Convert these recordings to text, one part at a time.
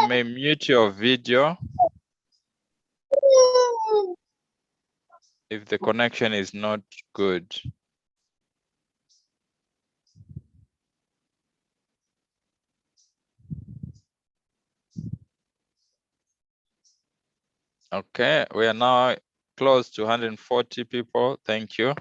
may mute your video if the connection is not good. Okay, we are now close to 140 people. Thank you.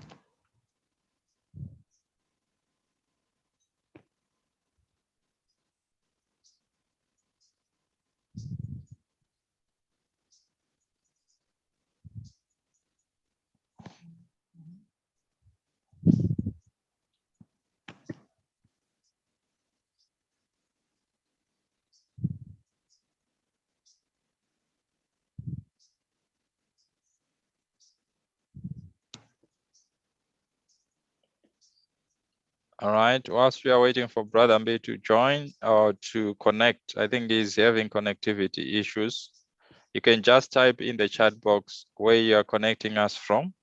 All right, whilst we are waiting for Brother Mbe to join or to connect, I think he's having connectivity issues. You can just type in the chat box where you are connecting us from.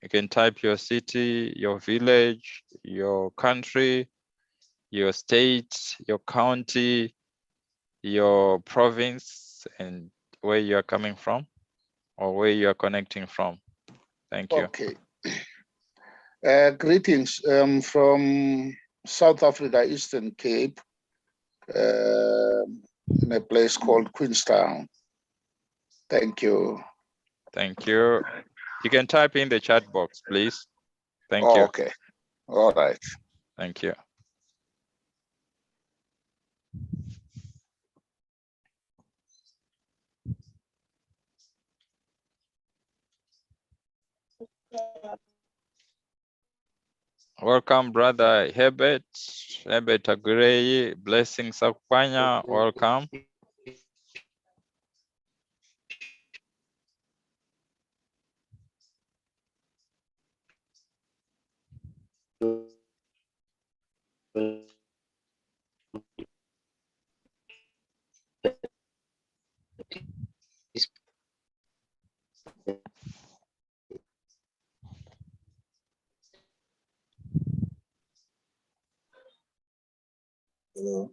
You can type your city, your village, your country, your state, your county, your province, and where you are coming from or where you are connecting from. Thank you. Okay. Greetings from South Africa, Eastern Cape, in a place called Queenstown. Thank you. Thank you. You can type in the chat box, please. Thank you. Okay. All right. Thank you. Welcome, Brother Herbert Agurei, blessings Akpanya, welcome. Hello.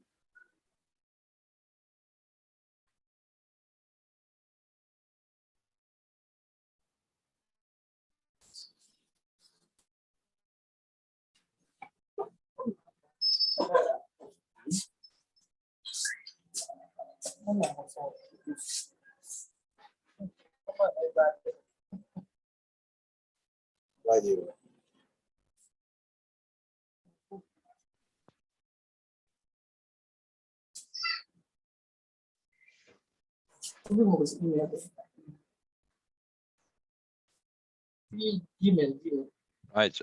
Right.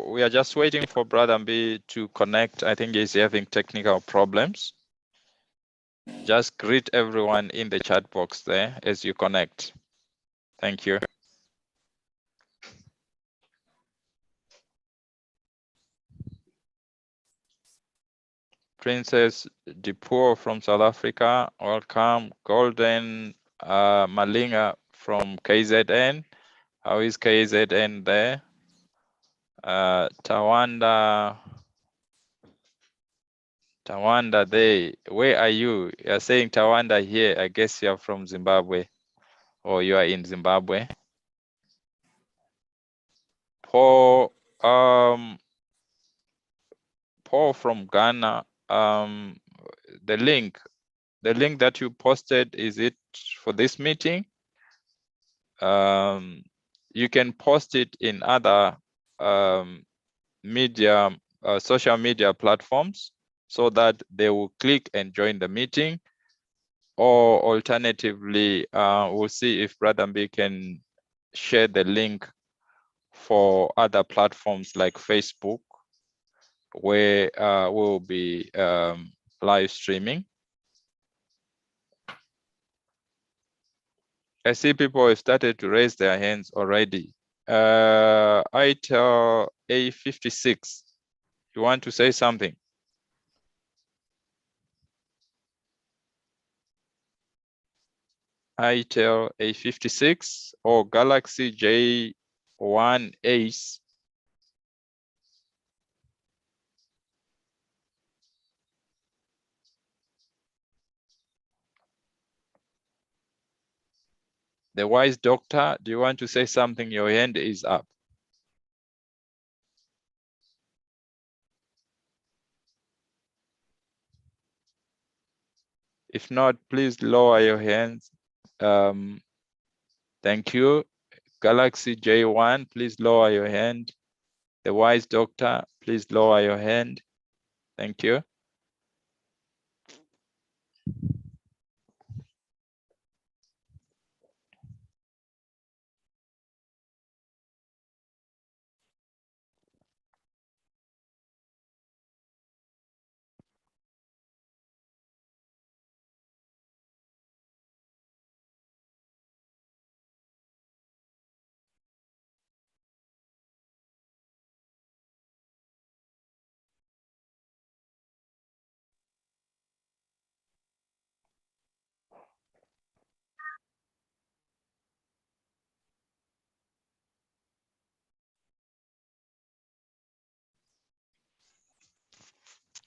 We are just waiting for Brother Mbe to connect. I think he's having technical problems. Just greet everyone in the chat box there as you connect. Thank you. Princess Dipo from South Africa, welcome. Golden Malinga from KZN. How is KZN there? Tawanda there. Where are you? You're saying Tawanda here. I guess you're from Zimbabwe or you are in Zimbabwe. Paul from Ghana. The link that you posted, is it for this meeting? You can post it in other social media platforms so that they will click and join the meeting, or alternatively, we'll see if Brother Mbe can share the link for other platforms like Facebook, where we'll be live streaming. I see people have started to raise their hands already. ITEL A56, you want to say something? ITEL A56 or Galaxy J1 Ace. The wise doctor, do you want to say something? Your hand is up. If not, please lower your hands. Thank you. Galaxy J1, please lower your hand. The wise doctor, please lower your hand. Thank you.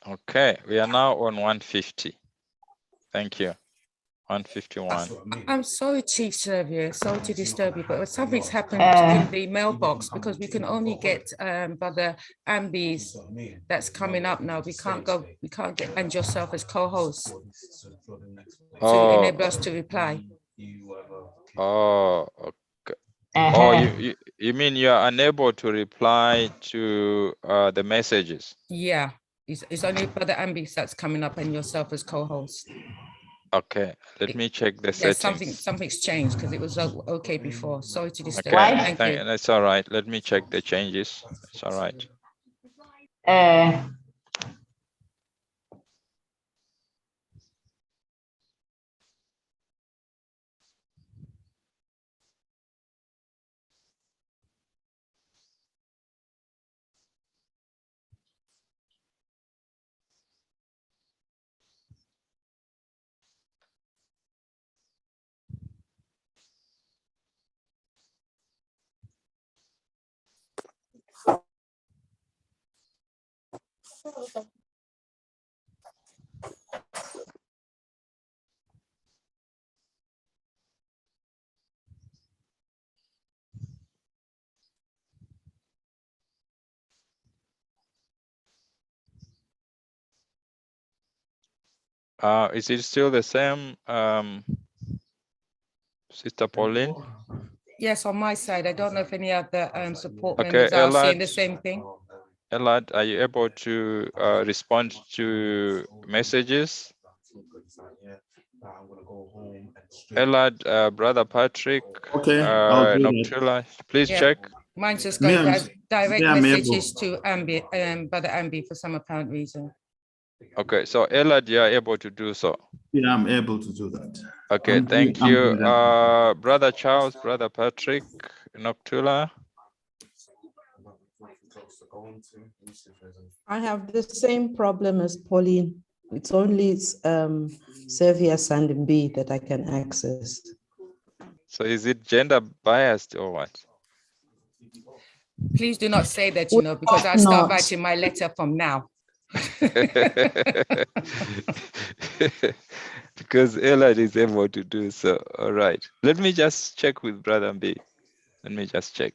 Okay, we are now on 150. Thank you. 151. I'm sorry, Chief Servier, sorry to disturb you, but something's happened in the mailbox because we can only get Brother Ambi's that's coming up now. We can't get and yourself as co-host to enable us to reply. Oh, okay. Oh, you mean you are unable to reply to the messages? Yeah, it's only Brother Ambi that's coming up and yourself as co-host. Okay, let me check the settings. Something's changed because it was okay before. Sorry to disturb. Okay, Thank you. that's all right. Let me check the changes. It's all right. Is it still the same, Sister Pauline? Yes, on my side, I don't know if any other support Okay, members are saying Elad, the same thing. Elad, are you able to respond to messages? Elad, Brother Patrick, Okay, I'll do that. Noctula, please Yeah. check. Mine just Me, goes direct I'm messages to Ambi, Brother Ambi for some apparent reason. Okay, so Elad, you are able to do so. Yeah, I'm able to do that. Okay, thank you. Brother Charles, Brother Patrick, Noctula. I have the same problem as Pauline. It's only Servier and B that I can access. So is it gender biased or what? Please do not say that, because I'll start writing my letter from now. Because Elad is able to do so. All right. Let me just check with Brother B. Let me just check.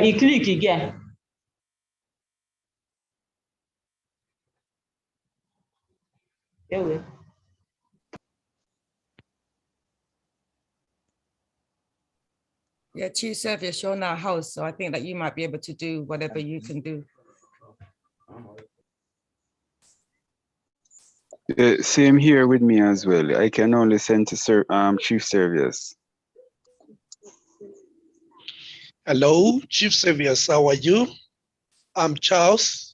You click again. Anyway. Yeah, Chief Service, you're now host, so I think that you might be able to do whatever you can do. Same here with me as well. I can only send to Chief Service. Hello, Chief Service. How are you? I'm Charles.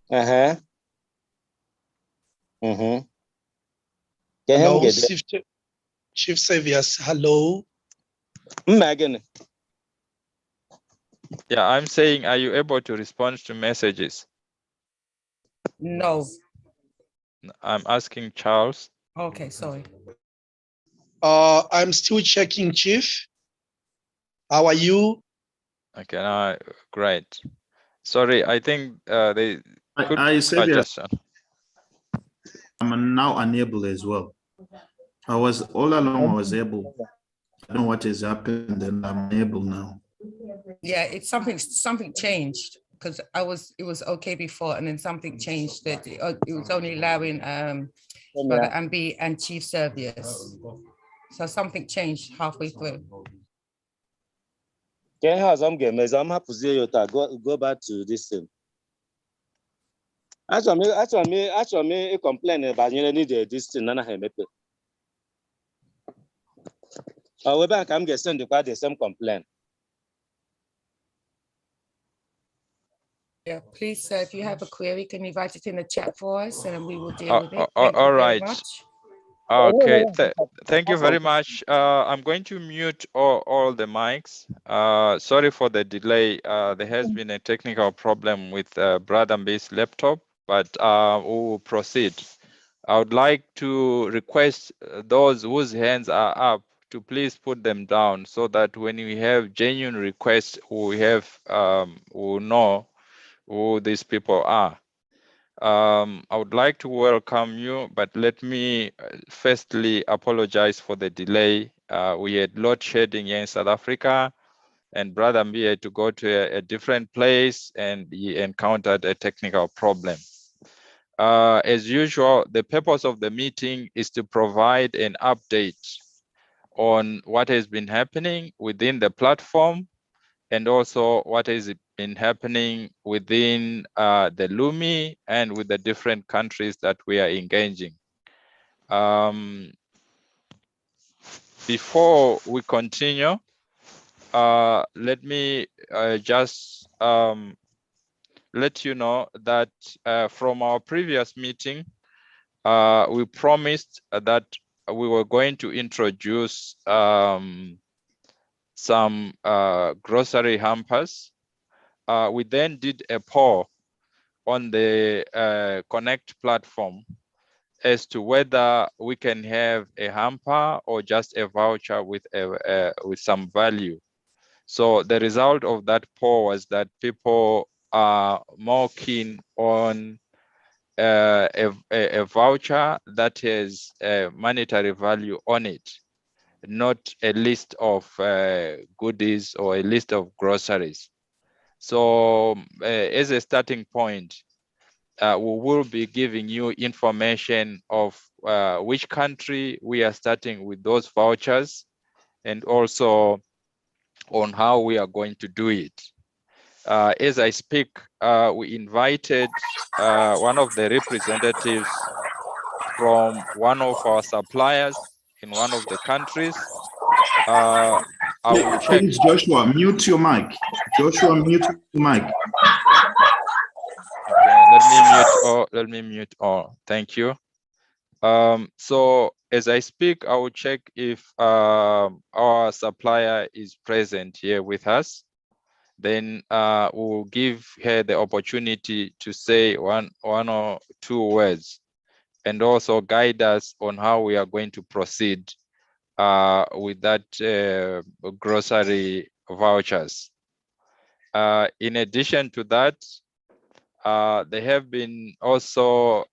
Hello, Chief Service. Hello. Megan. Yeah, I'm saying, are you able to respond to messages? No. I'm asking Charles. Okay, sorry. I'm still checking, Chief. How are you? Okay, great. Sorry, I think I said yes. Justin. I'm now unable as well. I was all along, I was able. I don't know what has happened, and I'm able now. Yeah, it's something changed because it was okay before, and then something changed that it was only allowing Brother Ambi and Chief Servius. So something changed halfway through. Can have some gamers? I'm happy to go back to this thing. Actually, complain about you need this thing. Nana have it. We back. I'm getting the same complaint. Yeah, please, sir, if you have a query, can you write it in the chat for us and we will deal with it. All right. Okay, thank you very Okay. much. I'm going to mute all the mics. Sorry for the delay. There has been a technical problem with Brother Mbe's laptop, but we will proceed. I would like to request those whose hands are up to please put them down so that when we have genuine requests, we will know who these people are. I would like to welcome you, but let me firstly apologize for the delay. We had load shedding here in South Africa, and Brother Mbi had to go to a different place, and he encountered a technical problem. As usual, the purpose of the meeting is to provide an update on what has been happening within the platform, and also what has been happening within the Lumi and with the different countries that we are engaging. Before we continue, let me just let you know that from our previous meeting, we promised that we were going to introduce some grocery hampers. We then did a poll on the Connect platform as to whether we can have a hamper or just a voucher with some value. So the result of that poll was that people are more keen on a voucher that has a monetary value on it, not a list of goodies or a list of groceries. So as a starting point, we will be giving you information of which country we are starting with those vouchers, and also on how we are going to do it. As I speak, we invited one of the representatives from one of our suppliers in one of the countries. I will check. Please, Joshua, mute your mic. Joshua, mute your mic. Okay, let me mute all. Thank you. So as I speak, I will check if our supplier is present here with us. Then we will give her the opportunity to say one or two words, and also guide us on how we are going to proceed with that grocery vouchers. In addition to that, there have been also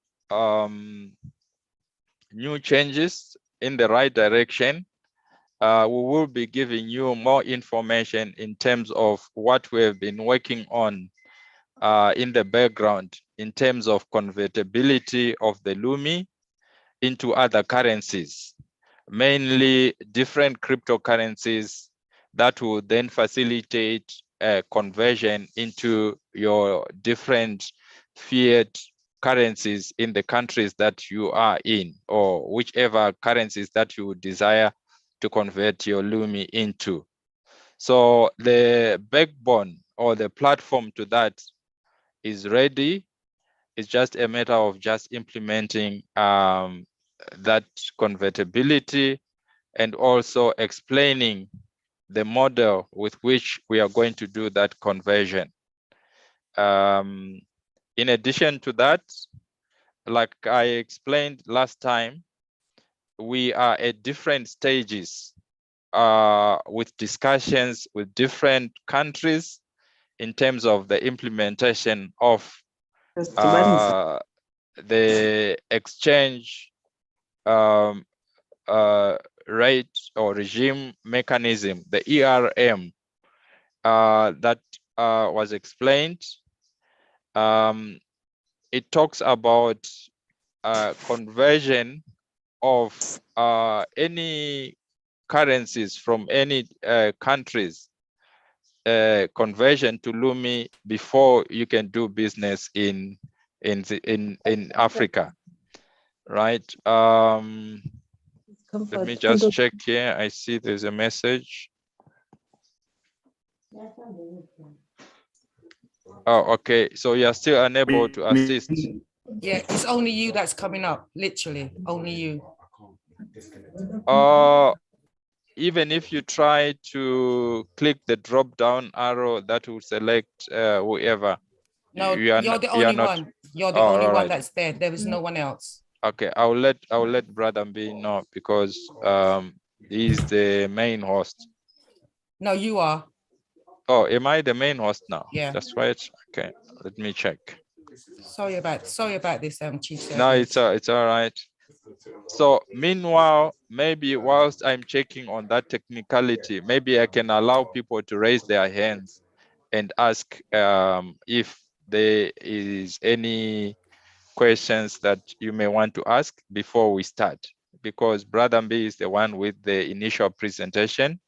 new changes in the right direction. We will be giving you more information in terms of what we have been working on in the background in terms of convertibility of the Lumi into other currencies, mainly different cryptocurrencies that will then facilitate conversion into your different fiat currencies in the countries that you are in, or whichever currencies that you desire to convert your Lumi into. So the backbone or the platform to that is ready. It's just a matter of just implementing that convertibility and also explaining the model with which we are going to do that conversion. In addition to that, like I explained last time, we are at different stages with discussions with different countries in terms of the implementation of the exchange rate or regime mechanism, the ERM, that was explained. It talks about conversion of any currencies from any countries, conversion to Lumi before you can do business in Africa, right? Let me just check here. I see there's a message. Oh, okay. So you are still unable to assist. Yeah, it's only you that's coming up, literally, only you. Even if you try to click the drop down arrow, that will select whoever. No, you're the only one. You're the only one that's there. There is no one else. Okay, I'll let Brother B know because he's the main host. No, you are. Oh, am I the main host now? Yeah. That's right. Okay, let me check. Sorry about this, Chief Secretary. No, it's all right. So meanwhile, maybe whilst I'm checking on that technicality, maybe I can allow people to raise their hands and ask if there is any questions that you may want to ask before we start, because Brother B is the one with the initial presentation,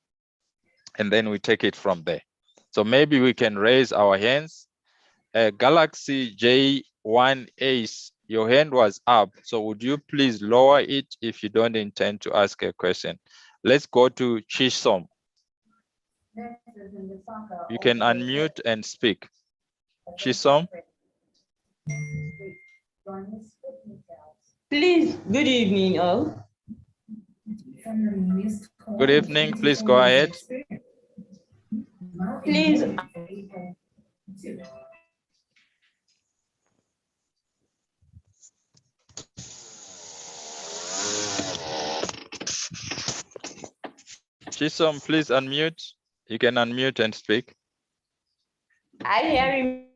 and then we take it from there. So maybe we can raise our hands. Galaxy J1 Ace, your hand was up, so would you please lower it if you don't intend to ask a question? Let's go to Chisom. You can unmute and speak. Chisom. Please, good evening, all. Good evening, please go ahead. Please. Chisom, please unmute. You can unmute and speak. I hear you.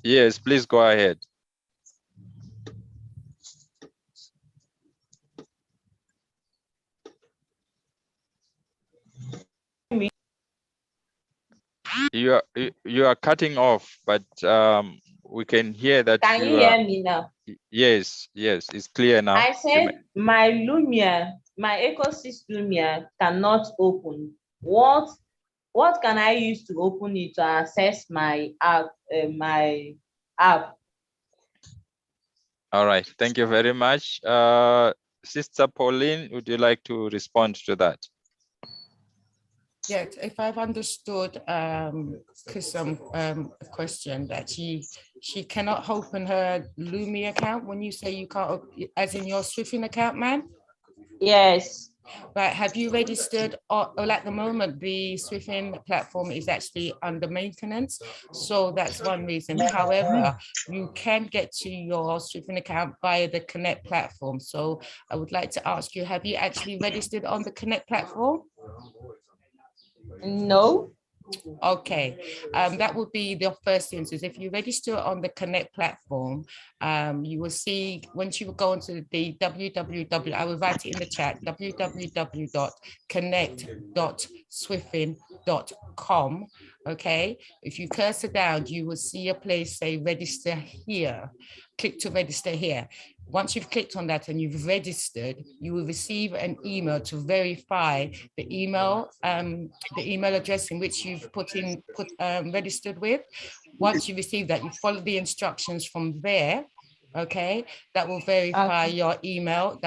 Yes, please go ahead. You are cutting off, but we can hear that. Can you hear me now? Yes, it's clear now. I said my Lumia, my ecosystem Lumia cannot open. What can I use to open it to access my app? All right, thank you very much. Sister Pauline, would you like to respond to that? Yeah, if I've understood Kisam question, that she cannot open her Lumi account when you say you can't, as in your SWIFIN account, ma'am? Yes. Right, have you registered, or at the moment the SWIFIN platform is actually under maintenance, so that's one reason. However, you can get to your SWIFIN account via the Connect platform. So I would like to ask you, have you actually registered on the Connect platform? No. Okay, that would be the first instance. If you register on the Connect platform, you will see, once you go into the www, I will write it in the chat, www.connect.swifin.com. Okay, if you cursor down, you will see a place say register here. Click to register here. Once you've clicked on that and you've registered, you will receive an email to verify the email address in which you've registered with. Once you receive that, you follow the instructions from there. Okay, that will verify your email.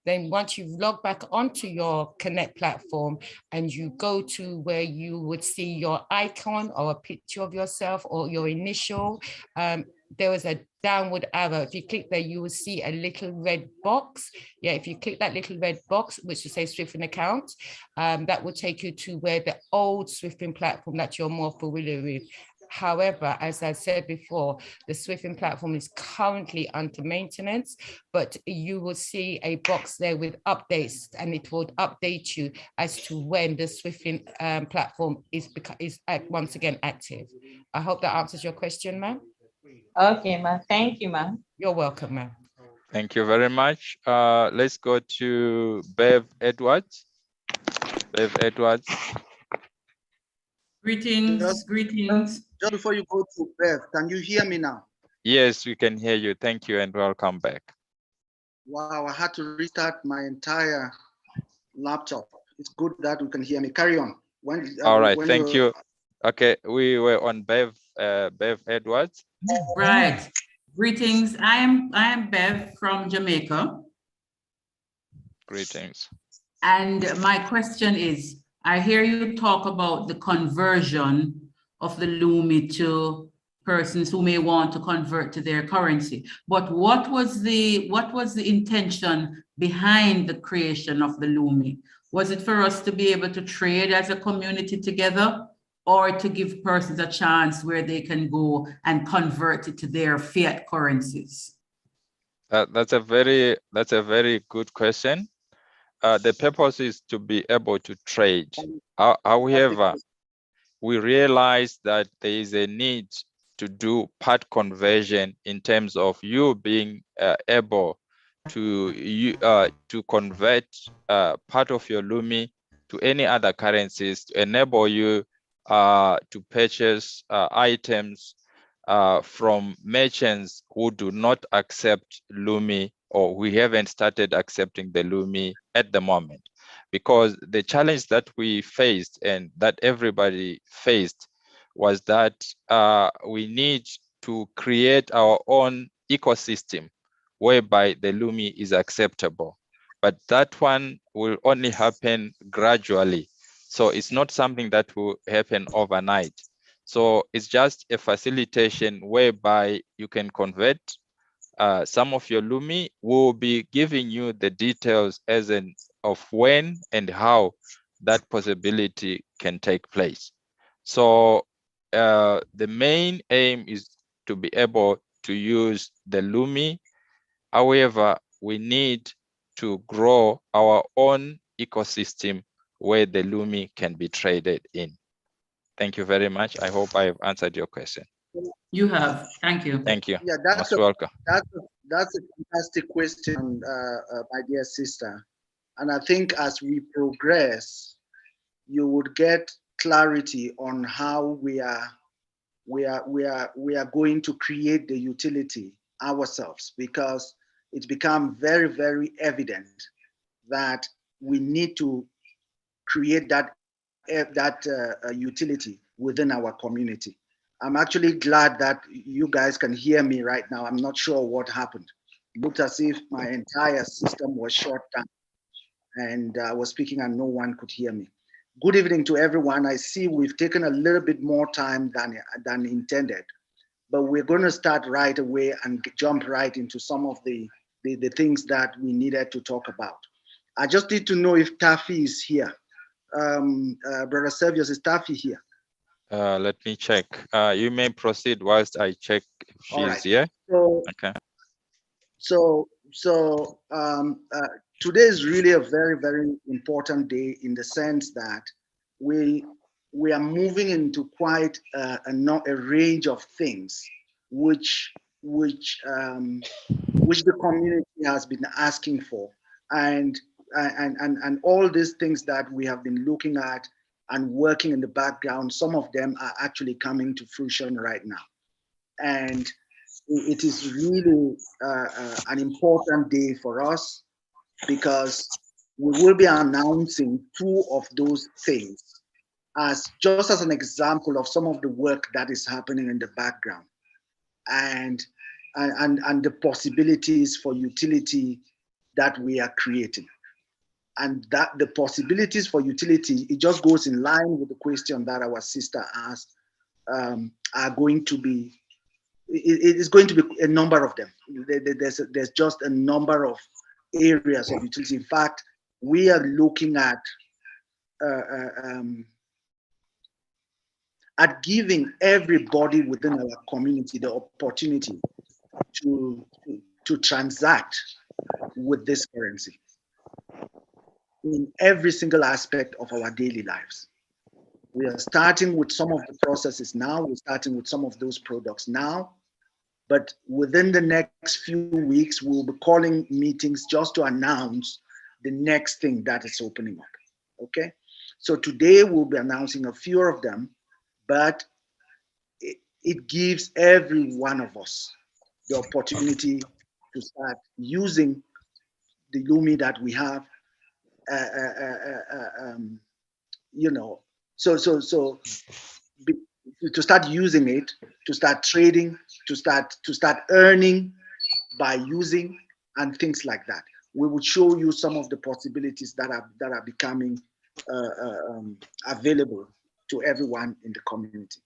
Then once you've logged back onto your Connect platform and you go to where you would see your icon or a picture of yourself or your initial, there was a downward arrow. If you click there, you will see a little red box. Yeah, if you click that little red box, which will say SWIFIN account, that will take you to where the old SWIFIN platform that you're more familiar with. However, as I said before, the SWIFIN platform is currently under maintenance, but you will see a box there with updates, and it will update you as to when the SWIFIN platform is once again active. I hope that answers your question, ma'am. Okay, ma. Thank you, ma. You're welcome, ma'am. Thank you very much. Let's go to Bev Edwards. Bev Edwards. Greetings. Just before you go to Bev, can you hear me now? Yes, we can hear you. Thank you and welcome back. Wow, I had to restart my entire laptop. It's good that we can hear me. Carry on. All right, thank you. Okay, we were on Bev Edwards. Right. Greetings. I am Bev from Jamaica. Greetings. And my question is, I hear you talk about the conversion of the Lumi to persons who may want to convert to their currency. But what was the intention behind the creation of the Lumi? Was it for us to be able to trade as a community together, or to give persons a chance where they can go and convert it to their fiat currencies? That's a very good question. The purpose is to be able to trade. However, we realize that there is a need to do part conversion in terms of you being able to convert part of your Lumi to any other currencies to enable you to purchase items from merchants who do not accept Lumi, or we haven't started accepting the Lumi at the moment. Because the challenge that we faced and that everybody faced was that we need to create our own ecosystem whereby the Lumi is acceptable. But that one will only happen gradually. So it's not something that will happen overnight. So it's just a facilitation whereby you can convert some of your Lumi. Will be giving you the details of when and how that possibility can take place. So the main aim is to be able to use the Lumi. However, we need to grow our own ecosystem where the Lumi can be traded in. Thank you very much. I hope I have answered your question. You have. Thank you. Thank you. Yeah, Most welcome. That's a fantastic question, my dear sister. And I think as we progress, you would get clarity on how we are going to create the utility ourselves, because it's become very, very evident that we need to create that utility within our community. I'm actually glad that you guys can hear me right now. I'm not sure what happened. It looked as if my entire system was shut down and I was speaking and no one could hear me. Good evening to everyone. I see we've taken a little bit more time than intended, but we're going to start right away and jump right into some of the things that we needed to talk about. I just need to know if Taffy is here. Brother Servius, is Taffy here? Let me check. You may proceed whilst I check if she's here. So, okay. So today is really a very, very important day in the sense that we are moving into quite a range of things which the community has been asking for, and all these things that we have been looking at and working in the background, some of them are actually coming to fruition right now. And it is really an important day for us because we will be announcing two of those things just as an example of some of the work that is happening in the background and the possibilities for utility that we are creating. And that the possibilities for utility, it just goes in line with the question that our sister asked, are going to be, it is going to be a number of them. There's just a number of areas of utility. In fact, we are looking at giving everybody within our community the opportunity to transact with this currency in every single aspect of our daily lives. We are starting with some of the processes now. We're starting with some of those products now. But within the next few weeks, we'll be calling meetings just to announce the next thing that is opening up. Okay. So today we'll be announcing a few of them, but it gives every one of us the opportunity to start using the Lumi that we have, you know, to start using it, to start trading, to start earning by using, and things like that. We will show you some of the possibilities that are becoming available to everyone in the community.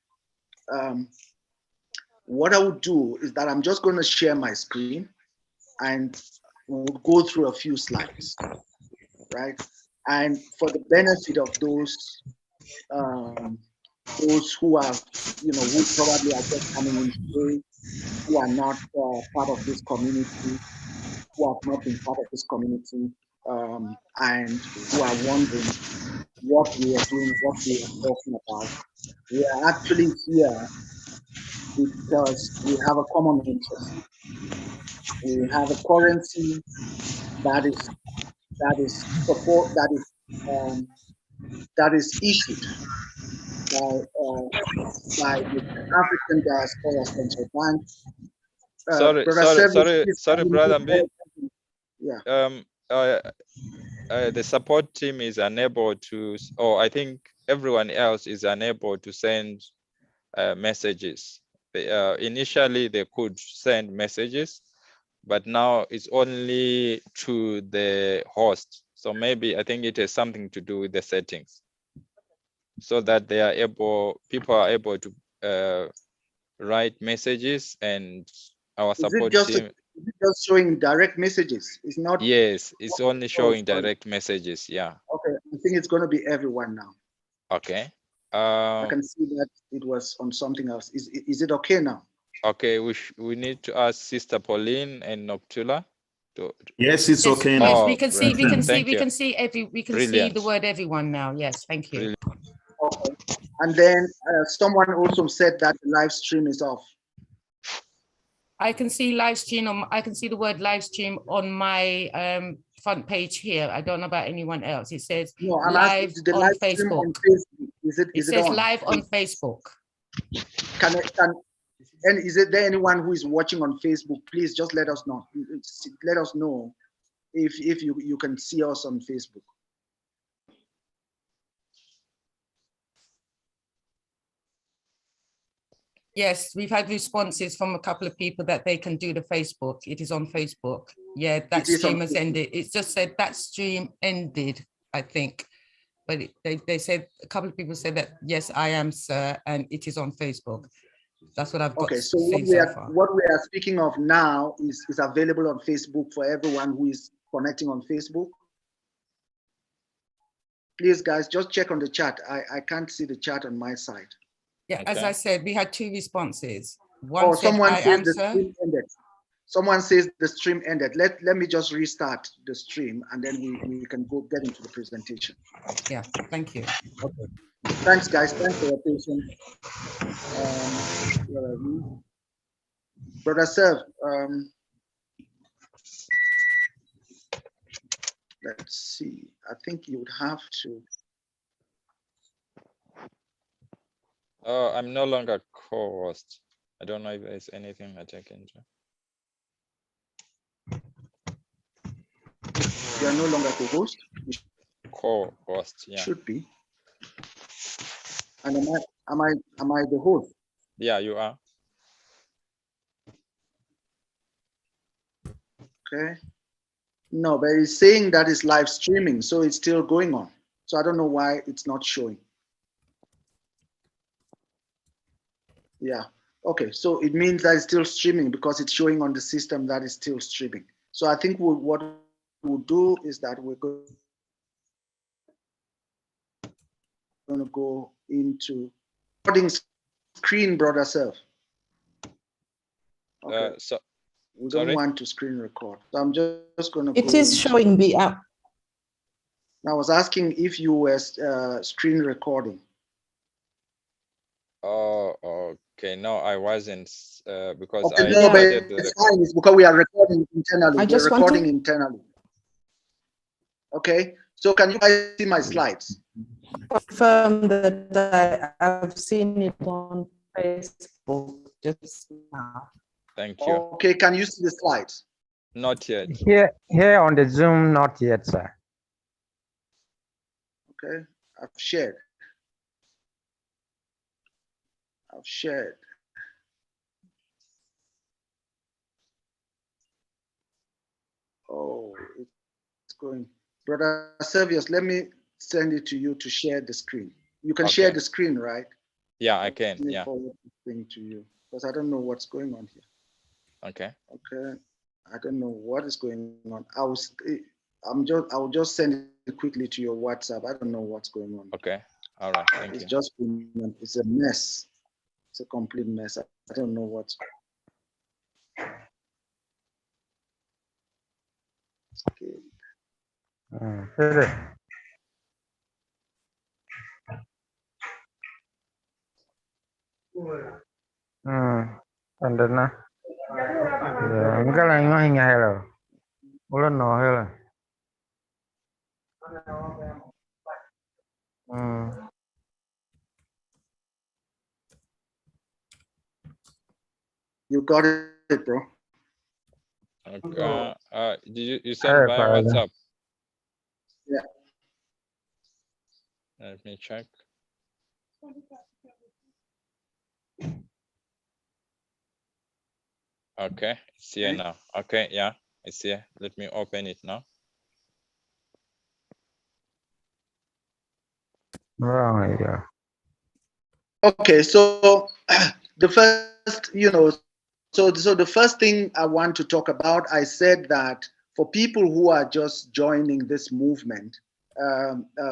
What I would do is that I'm just going to share my screen, and we'll go through a few slides, right? And for the benefit of those who are, you know, who probably are just coming in today, who are not part of this community, who have not been part of this community, and who are wondering what we are doing, what we are talking about. We are actually here because we have a common interest. We have a currency that is issued by the African Diaspora Central Bank. Sorry, Brother Mbe. Yeah. The support team is unable to, or I think everyone else is unable to send messages. Initially, they could send messages, but now it's only to the host. So maybe I think it has something to do with the settings, so that they are able, people are able to write messages, and our support team. Is it just showing direct messages? It's not. Yes, it's only showing direct messages. Yeah. Okay, I think it's going to be everyone now. Okay. I can see that it was on something else. Is it okay now? Okay, we need to ask Sister Pauline and Noctula. Yes, it's okay Yes, now. we can see, we can see, we can see Brilliant. the word everyone now. Yes, thank you. Okay. And then someone also said that the live stream is off. I can see live stream on. I can see the word live stream on my front page here. I don't know about anyone else. It says live on Facebook. Is it says on? live on Facebook. And is there anyone who is watching on Facebook? Please just let us know. Let us know if you can see us on Facebook. Yes, we've had responses from a couple of people that they can do the Facebook. It is on Facebook. Yeah, that stream has ended. It's just said that stream ended, I think. But they said, a couple of people said that, yes, I am, sir, and it is on Facebook. That's what I've got. Okay, so far. what we are speaking of now is available on Facebook for everyone who is connecting on Facebook. Please, guys, just check on the chat. I can't see the chat on my side. Yeah, okay. As I said, we had 2 responses. One said, someone I says am, the sir. stream ended. Someone says the stream ended. Let me just restart the stream, and then we can go get into the presentation. Yeah, thank you. Okay. Thanks, guys. Thanks for your patience. Brother Serv, let's see. I think you would have to. I'm no longer co-host. I don't know if there's anything that I can do. You are no longer co-host? Co-host, yeah. Should be. And am I the host? Yeah, you are. Okay. No, but it's saying that it's live streaming, so it's still going on. So I don't know why it's not showing. Yeah. Okay, so it means that it's still streaming because it's showing on the system that it's still streaming. So I think what we'll do is that we're going to go into recording screen, brother Self. Okay. We don't want to screen record. So I'm just going to It is showing the app. I was asking if you were screen recording. Oh, Okay, no, I wasn't because Okay, I no, but started the it's fine. It's because we are recording internally. I We're just want to- recording internally. Okay, so can you guys see my slides? Confirm that I've seen it on Facebook just now. Thank you. Okay, can you see the slides? Not yet. Here on the Zoom, not yet, sir. Okay, I've shared. I've shared. Oh, it's going. Brother Servius, let me send it to you to share the screen. You can share Okay. the screen, right? Yeah, I can. Let me Yeah. forward the thing to you because I don't know what's going on here. Okay. Okay, I don't know what is going on. I'll just send it quickly to your WhatsApp. I don't know what's going on. Okay. All right. Thank It's you. just it's a mess. It's a complete mess. I don't know what's. Okay. Pandana. Ya, enggak lah, ini hanya hello. Ulan no hello. You got it, bro. Okay. Did you send via WhatsApp? Yeah. Let me check. Okay, it's here now. Okay, yeah, it's here. Let me open it now. Wrong, yeah. Okay, so the first, so the first thing I want to talk about, I said that for people who are just joining this movement,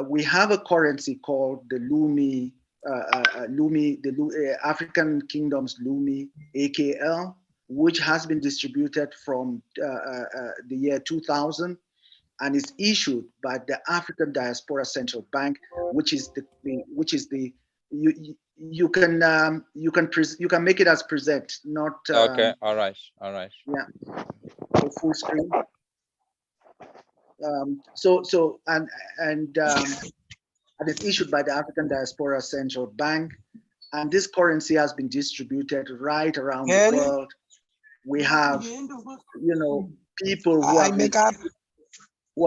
we have a currency called the African Kingdoms Lumi AKL, which has been distributed from the year 2000 and is issued by the African Diaspora Central Bank, which is you can make it as present, not Okay, all right. Yeah, so full screen. And it's issued by the African Diaspora Central Bank, and this currency has been distributed right around the world. We have, people who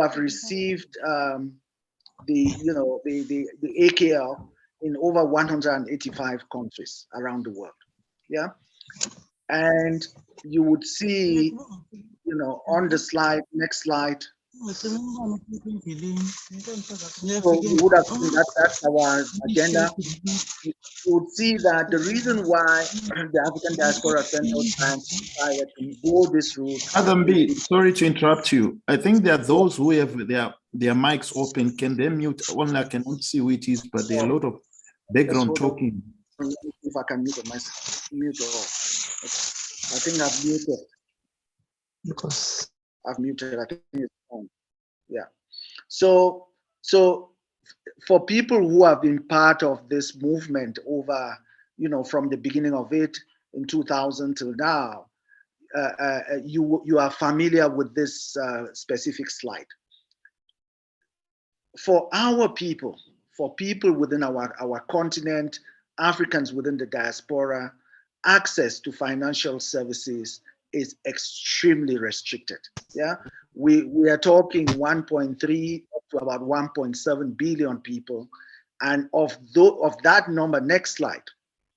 have received the AKL in over 185 countries around the world. Yeah, and you would see, on the slide, next slide. So you would have seen that's our agenda. You would see that the reason why the African Diaspora Central Bank decided to go this route. Adam B, sorry to interrupt you. I think there are those who have their mics open. Can they mute? Only I cannot see who it is, but there are a lot of background talking. If I can mute all. I think I've muted. Because I've muted. I think it's on. Yeah. So for people who have been part of this movement over, from the beginning of it in 2000 till now, you are familiar with this specific slide. For our people, for people within our continent, Africans within the diaspora, access to financial services is extremely restricted. Yeah, we are talking 1.3 to about 1.7 billion people, and of that number, next slide,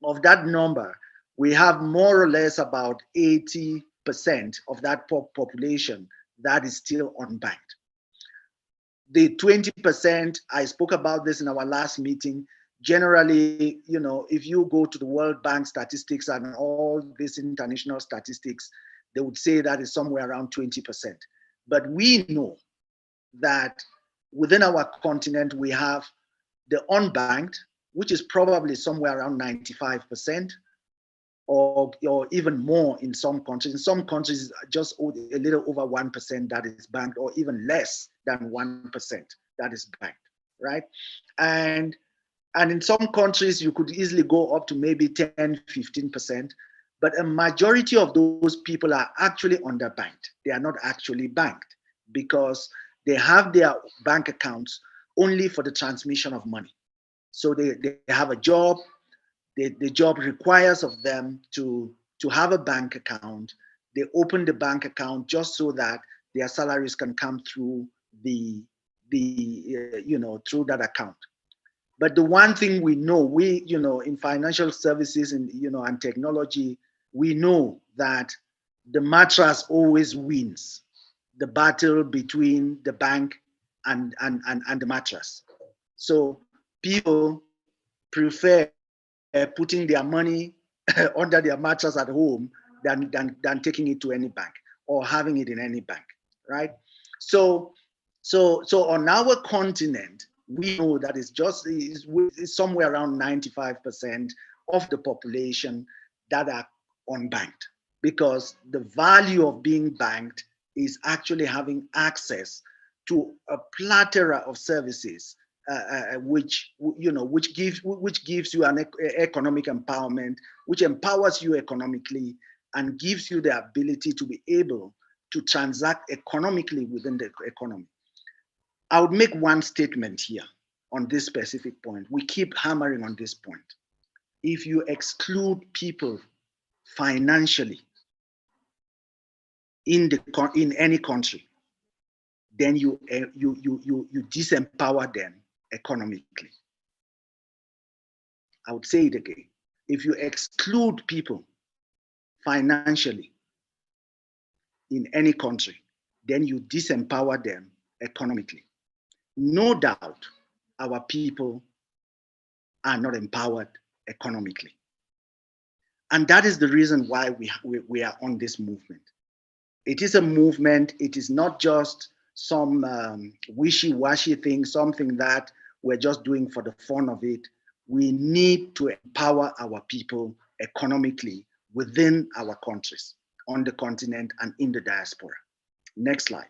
of that number, we have more or less about 80% of that population that is still unbanked. The 20%, I spoke about this in our last meeting. Generally, if you go to the World Bank statistics and all these international statistics, they would say that is somewhere around 20%. But we know that within our continent, we have the unbanked, which is probably somewhere around 95%, or even more in some countries. In some countries, just a little over 1% that is banked, or even less than 1% that is banked, right? And And in some countries, you could easily go up to maybe 10, 15%. But a majority of those people are actually underbanked. They are not actually banked because they have their bank accounts only for the transmission of money. So they have a job. The job requires of them to have a bank account. They open the bank account just so that their salaries can come through through that account. But the one thing we know, in financial services and and technology, we know that the mattress always wins the battle between the bank and the mattress. So people prefer putting their money under their mattress at home than taking it to any bank or having it in any bank, right? So on our continent, we know that it's somewhere around 95% of the population that are unbanked, because the value of being banked is actually having access to a plethora of services, which gives you an economic empowerment, which empowers you economically and gives you the ability to be able to transact economically within the economy. I would make one statement here on this specific point. We keep hammering on this point. If you exclude people financially in any country, then you disempower them economically. I would say it again. If you exclude people financially in any country, then you disempower them economically. No doubt our people are not empowered economically. And that is the reason why we are on this movement. It is a movement. It is not just some wishy-washy thing, something that we're just doing for the fun of it. We need to empower our people economically within our countries, on the continent and in the diaspora. Next slide.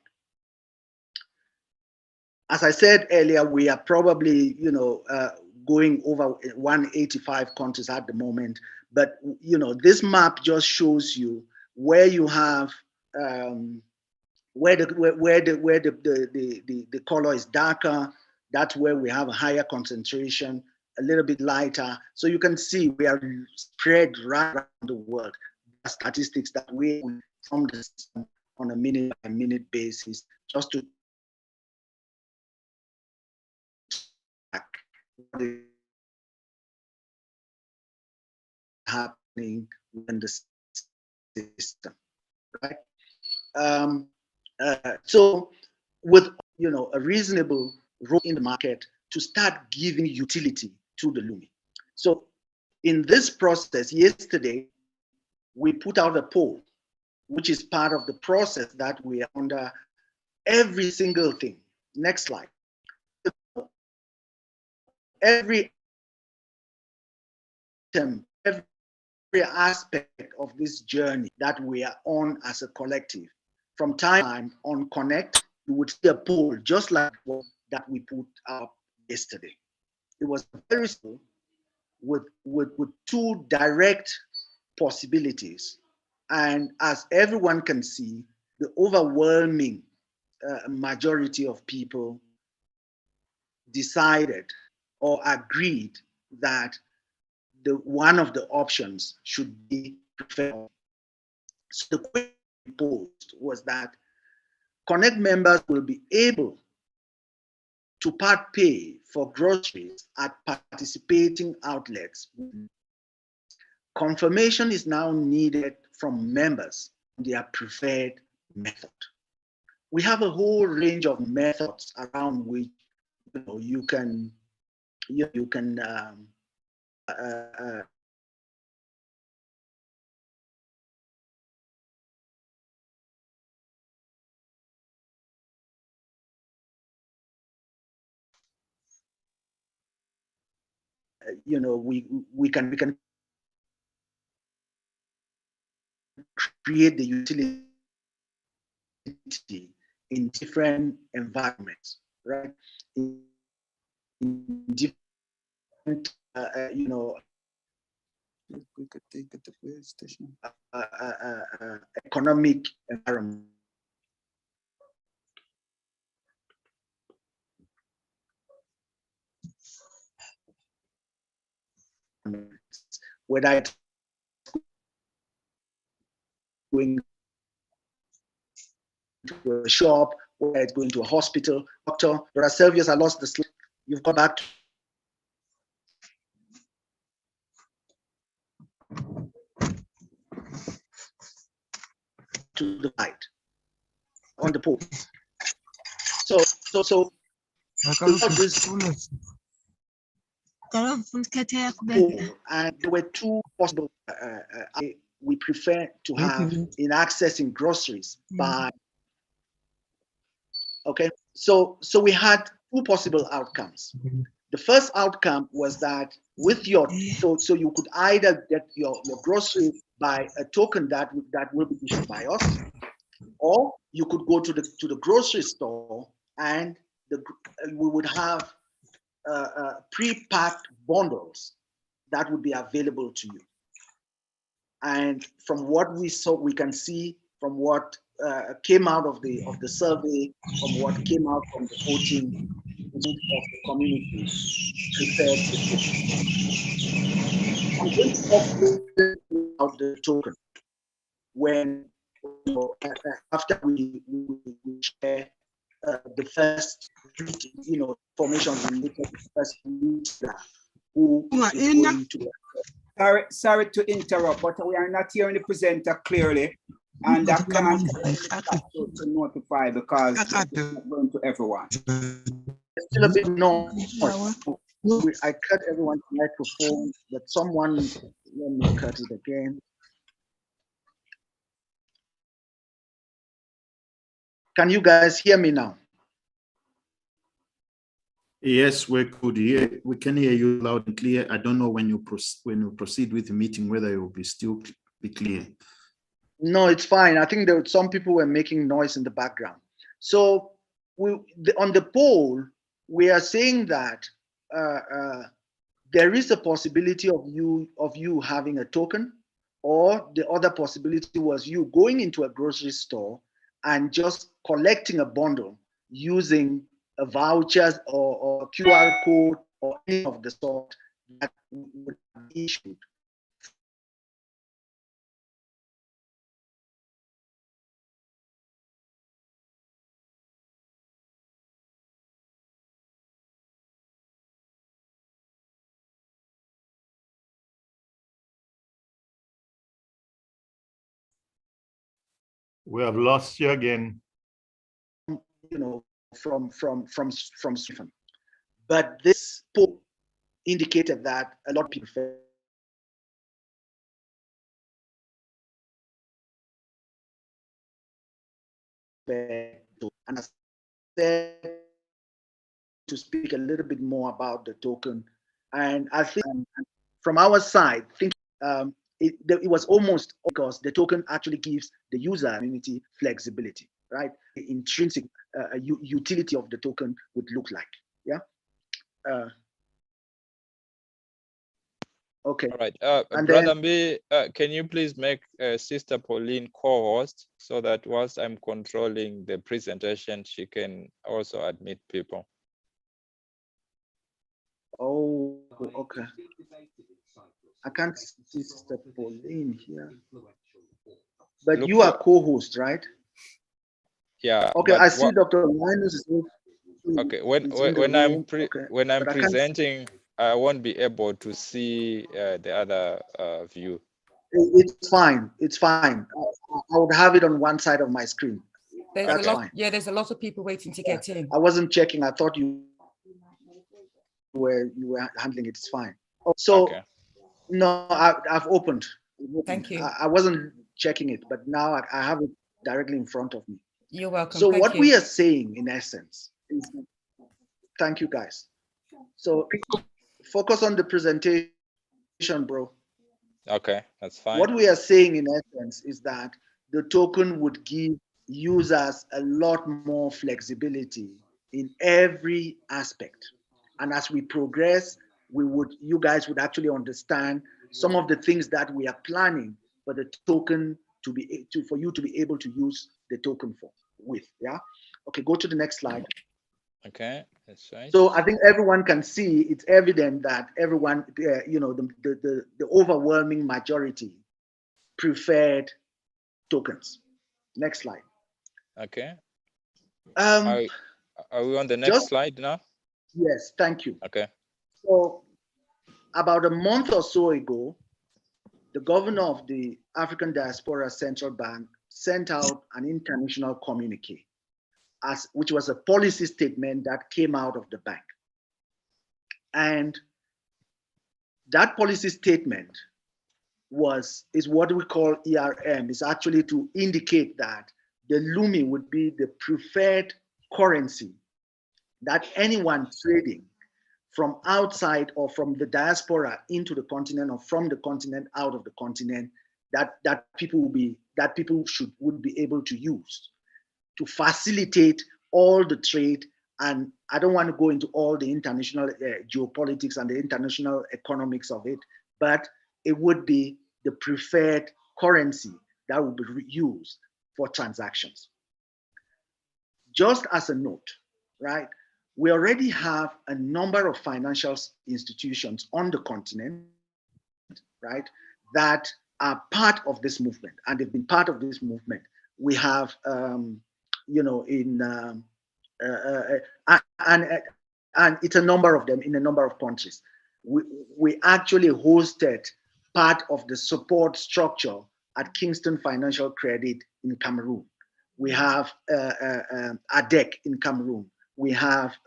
As I said earlier, we are probably, going over 185 countries at the moment. But, this map just shows you where you have, where the color is darker. That's where we have a higher concentration, a little bit lighter. So you can see we are spread right around the world. The statistics that we from the system on a minute-by-minute basis, just to track what is happening within the system, right? So with a reasonable role in the market to start giving utility to the Lumi. So in this process, yesterday, we put out a poll, which is part of the process that we are under every single thing. Next slide. Every aspect of this journey that we are on as a collective. From time on Connect, you would see a poll just like one that we put up yesterday. It was very simple with two direct possibilities. And as everyone can see, the overwhelming majority of people decided or agreed that one of the options should be preferred. So the question posed was that Connect members will be able to part pay for groceries at participating outlets. Confirmation is now needed from members on their preferred method. We have a whole range of methods around which you can we can create the utility in different environments, right? In different you know, we could take it to the police station. Economic environment. Whether it's going to a shop, whether it's going to a hospital, doctor. Brother Servius, I lost the slide. You've got back to the right on the pole. So this and there were two possible. We prefer to have in accessing groceries by. Okay, so we had two possible outcomes. The first outcome was that with your so you could either get your groceries by a token that will be issued by us, or you could go to the grocery store and we would have pre-packed bundles that would be available to you. And from what we saw, we can see from what came out of the survey, from what came out from the voting of the community. I'm going to talk about the token when after we share the first information related to the first user who is going to. Sorry to interrupt, but we are not hearing the presenter clearly, and I can't to notify because it's not going to everyone. It's still a bit noise. I cut everyone's microphone, but someone let me cut it again. Can you guys hear me now? Yes, we could hear. We can hear you loud and clear. I don't know when you proceed with the meeting whether it will be still be clear. No, it's fine. I think that some people were making noise in the background. So on the poll, we are saying that there is a possibility of you having a token, or the other possibility was you going into a grocery store and just collecting a bundle using a vouchers or QR code or any of the sort that would be issued. We have lost you again. From SWIFIN. But this poll indicated that a lot of people and I said to speak a little bit more about the token. And I think from our side, it was almost because the token actually gives the user community flexibility, right? The intrinsic utility of the token would look like, yeah? Okay. All right. And Brother then, B, can you please make Sister Pauline co-host so that whilst I'm controlling the presentation, she can also admit people. Oh, okay. I can't see Sister Pauline here. But you are co-host, right? Yeah. Okay, I see Dr. Linus is. Okay, when I'm presenting, I won't be able to see the other view. It's fine. It's fine. I would have it on one side of my screen. There's there's a lot of people waiting to get in. I wasn't checking. I thought you were handling it. It's fine. So no, I've opened. Thank you. I wasn't checking it, but now I have it directly in front of me. You're welcome. So what we are saying in essence is, thank you guys. So focus on the presentation, bro. Okay, that's fine. What we are saying in essence is that the token would give users a lot more flexibility in every aspect. And as we progress, you guys would actually understand some of the things that we are planning for the token for you to be able to use the token with. Yeah. Okay, go to the next slide. Okay, that's right. So I think everyone can see, it's evident that everyone, the overwhelming majority preferred tokens. Next slide. Okay. Are we on the next slide now? Yes, thank you. Okay. So about a month or so ago, the governor of the African Diaspora Central Bank sent out an international communique, which was a policy statement that came out of the bank. And that policy statement is what we call ERM. It's actually to indicate that the Lumi would be the preferred currency that anyone trading from outside or from the diaspora into the continent or from the continent out of the continent, that people would be able to use to facilitate all the trade. And I don't want to go into all the international geopolitics and the international economics of it, but it would be the preferred currency that would be used for transactions. Just as a note, right? We already have a number of financial institutions on the continent, right, that are part of this movement, and they've been part of this movement. We have, and it's a number of them in a number of countries. We actually hosted part of the support structure at Kingston Financial Credit in Cameroon. We have ADEC in Cameroon. We have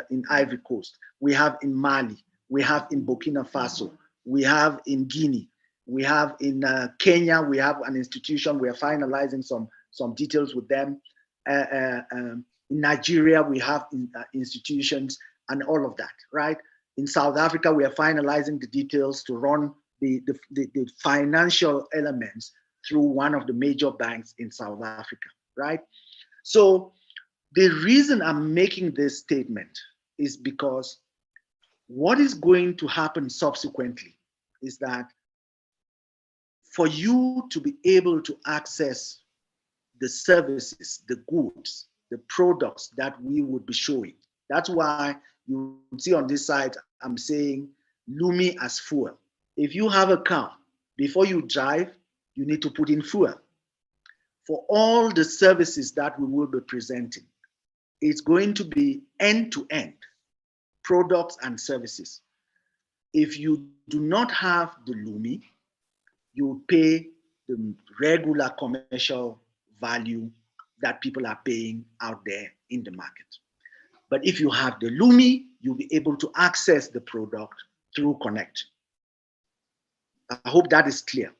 in Ivory Coast. We have in Mali. We have in Burkina Faso. We have in Guinea. We have in Kenya. We have an institution. We are finalizing some details with them. In Nigeria, we have institutions and all of that, right? In South Africa, we are finalizing the details to run the financial elements through one of the major banks in South Africa, right? So the reason I'm making this statement is because what is going to happen subsequently is that for you to be able to access the services, the goods, the products that we would be showing. That's why you see on this side, I'm saying Lumi as fuel. If you have a car, before you drive, you need to put in fuel. For all the services that we will be presenting, it's going to be end-to-end products and services. If you do not have the Lumi, you pay the regular commercial value that people are paying out there in the market. But if you have the Lumi, you'll be able to access the product through Connect. I hope that is clear.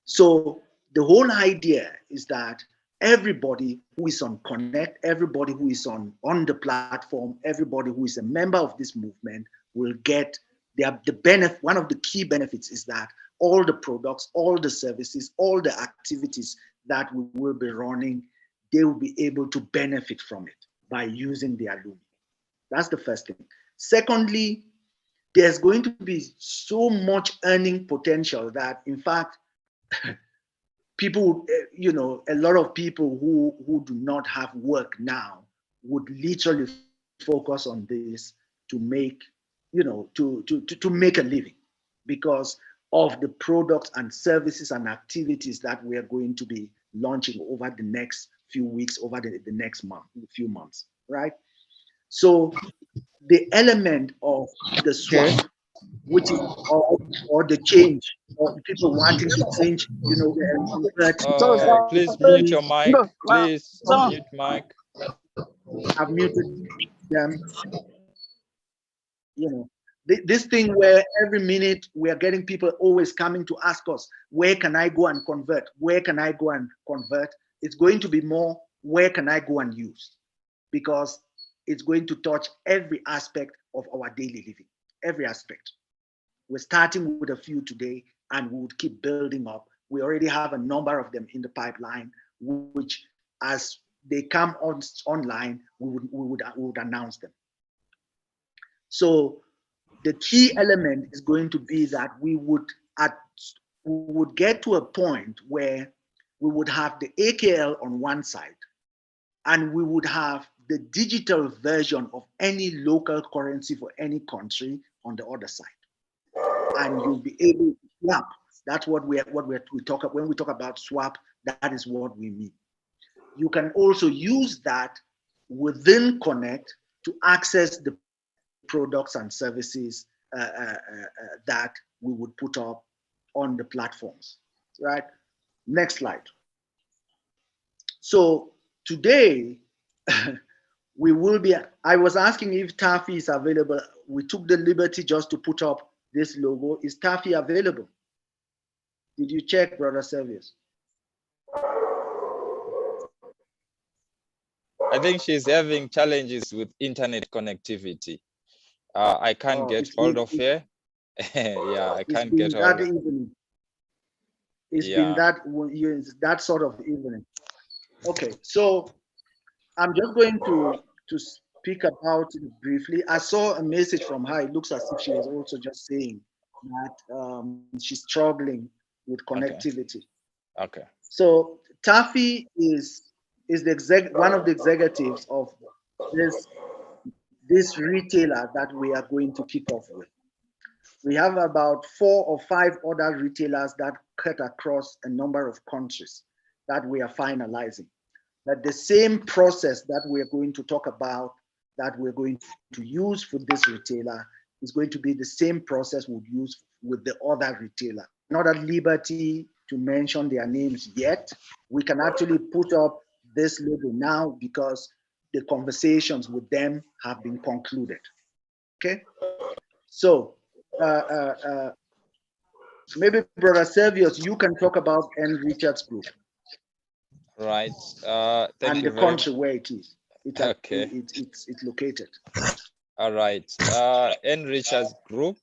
So the whole idea is that everybody who is on Connect, everybody who is on the platform, everybody who is a member of this movement will get the benefit. One of the key benefits is that all the products, all the services, all the activities that we will be running, they will be able to benefit from it by using their Lumi. That's the first thing. Secondly, there's going to be so much earning potential that, in fact, people, a lot of people who do not have work now would literally focus on this to make, to make a living because of the products and services and activities that we are going to be launching over the next few weeks, over the next few months, right? So the element of the swap, which is or the change, or people wanting to change, please mute your mic. Please mute mic. I've muted them. This thing where every minute we are getting people always coming to ask us, where can I go and convert? Where can I go and convert? It's going to be more, where can I go and use? Because it's going to touch every aspect of our daily living, every aspect. We're starting with a few today and we would keep building up. We already have a number of them in the pipeline, which as they come online, we would announce them. So the key element is going to be that we would get to a point where we would have the AKL on one side, and we would have the digital version of any local currency for any country on the other side. And you'll be able to swap. That's what we talk about when we talk about swap. That is what we mean. You can also use that within Connect to access the products and services that we would put up on the platforms, right? Next slide. So today, we will be, I was asking if Taffy is available. We took the liberty just to put up this logo. Is Taffy available? Did you check, Brother Servius? I think she's having challenges with internet connectivity. I can't get hold of her. Yeah, I can't get hold of her. It's been that sort of evening. Okay, so I'm just going to speak about it briefly. I saw a message from her. It looks as if she was also just saying that she's struggling with connectivity. Okay. So Taffy is one of the executives of this retailer that we are going to kick off with. We have about 4 or 5 other retailers that cut across a number of countries that we are finalizing. But the same process that we are going to talk about, that we're going to use for this retailer, is going to be the same process we'll use with the other retailer. Not at liberty to mention their names yet. We can actually put up this logo now because the conversations with them have been concluded. Okay, so maybe Brother Servius, you can talk about N. Richards Group. Right. Thank and you the country where it is. It's located. All right. N. Richards Group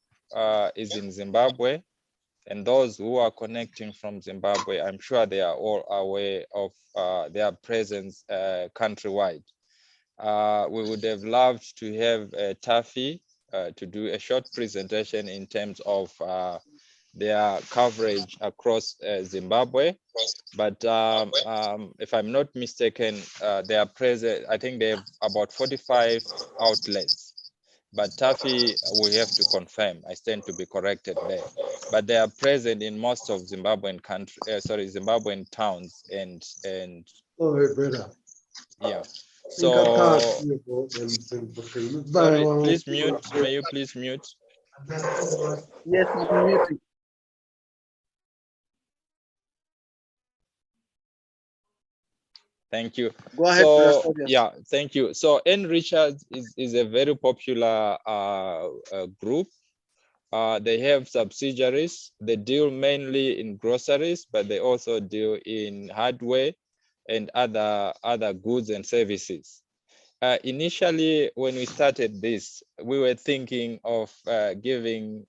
is in Zimbabwe. And those who are connecting from Zimbabwe, I'm sure they are all aware of their presence countrywide. We would have loved to have Taffy to do a short presentation in terms of their coverage across Zimbabwe. But if I'm not mistaken, they are present, I think they have about 45 outlets. But Taffy, we have to confirm. I stand to be corrected there. But they are present in most of Zimbabwean Zimbabwean towns and. Oh, hey, brother. Yeah. So. Sorry, please mute. May you please mute? Yes, I'm muting. Thank you. Go ahead. So, yeah, thank you. So N. Richards is a very popular group. They have subsidiaries. They deal mainly in groceries, but they also deal in hardware and other goods and services. Initially, when we started this, we were thinking of giving,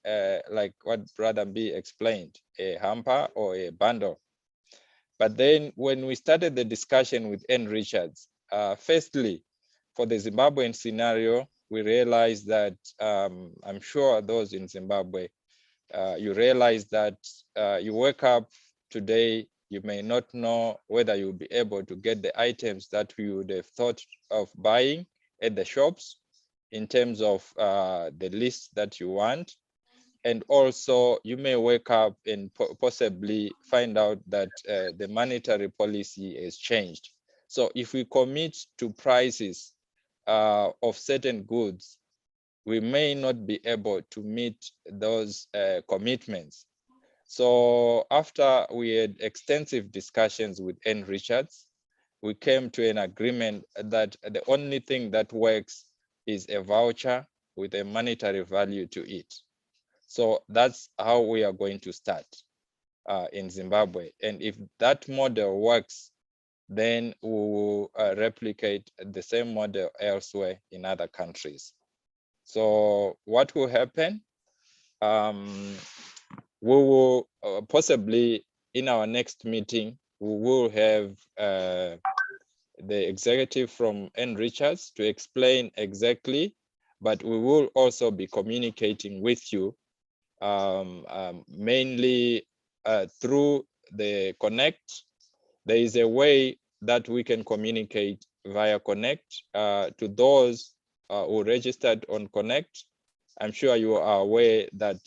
like what Brother B explained, a hamper or a bundle. But then when we started the discussion with N. Richards, firstly, for the Zimbabwean scenario, we realized that, I'm sure those in Zimbabwe, you realize that you wake up today, you may not know whether you'll be able to get the items that you would have thought of buying at the shops in terms of the list that you want. And also you may wake up and possibly find out that the monetary policy has changed. So if we commit to prices of certain goods, we may not be able to meet those commitments. So after we had extensive discussions with N. Richards, we came to an agreement that the only thing that works is a voucher with a monetary value to it. So that's how we are going to start in Zimbabwe. And if that model works, then we will replicate the same model elsewhere in other countries. So what will happen? We will possibly in our next meeting, we will have the executive from N. Richards to explain exactly but we will also be communicating with you mainly through the Connect. There is a way that we can communicate via Connect to those who registered on Connect. I'm sure you are aware that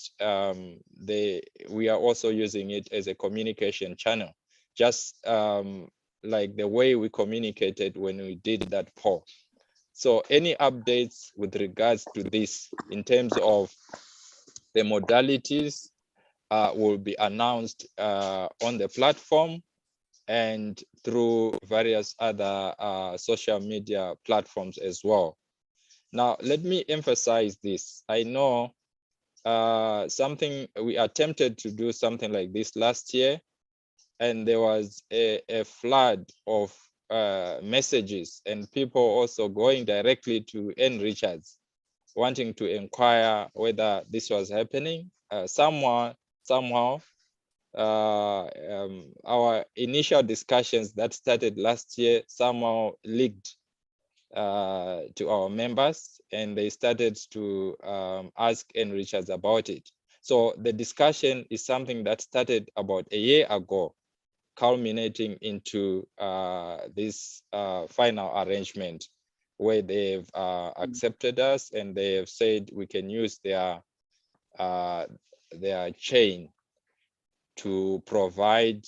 we are also using it as a communication channel, just like the way we communicated when we did that poll. So any updates with regards to this in terms of the modalities will be announced on the platform and through various other social media platforms as well. Now, let me emphasize this. I know we attempted to do something like this last year, and there was a flood of messages and people also going directly to N. Richards, wanting to inquire whether this was happening. Somehow, our initial discussions that started last year somehow leaked to our members, and they started to ask N. Richards about it. So the discussion is something that started about a year ago, culminating into this final arrangement where they've accepted us and they have said we can use their chain to provide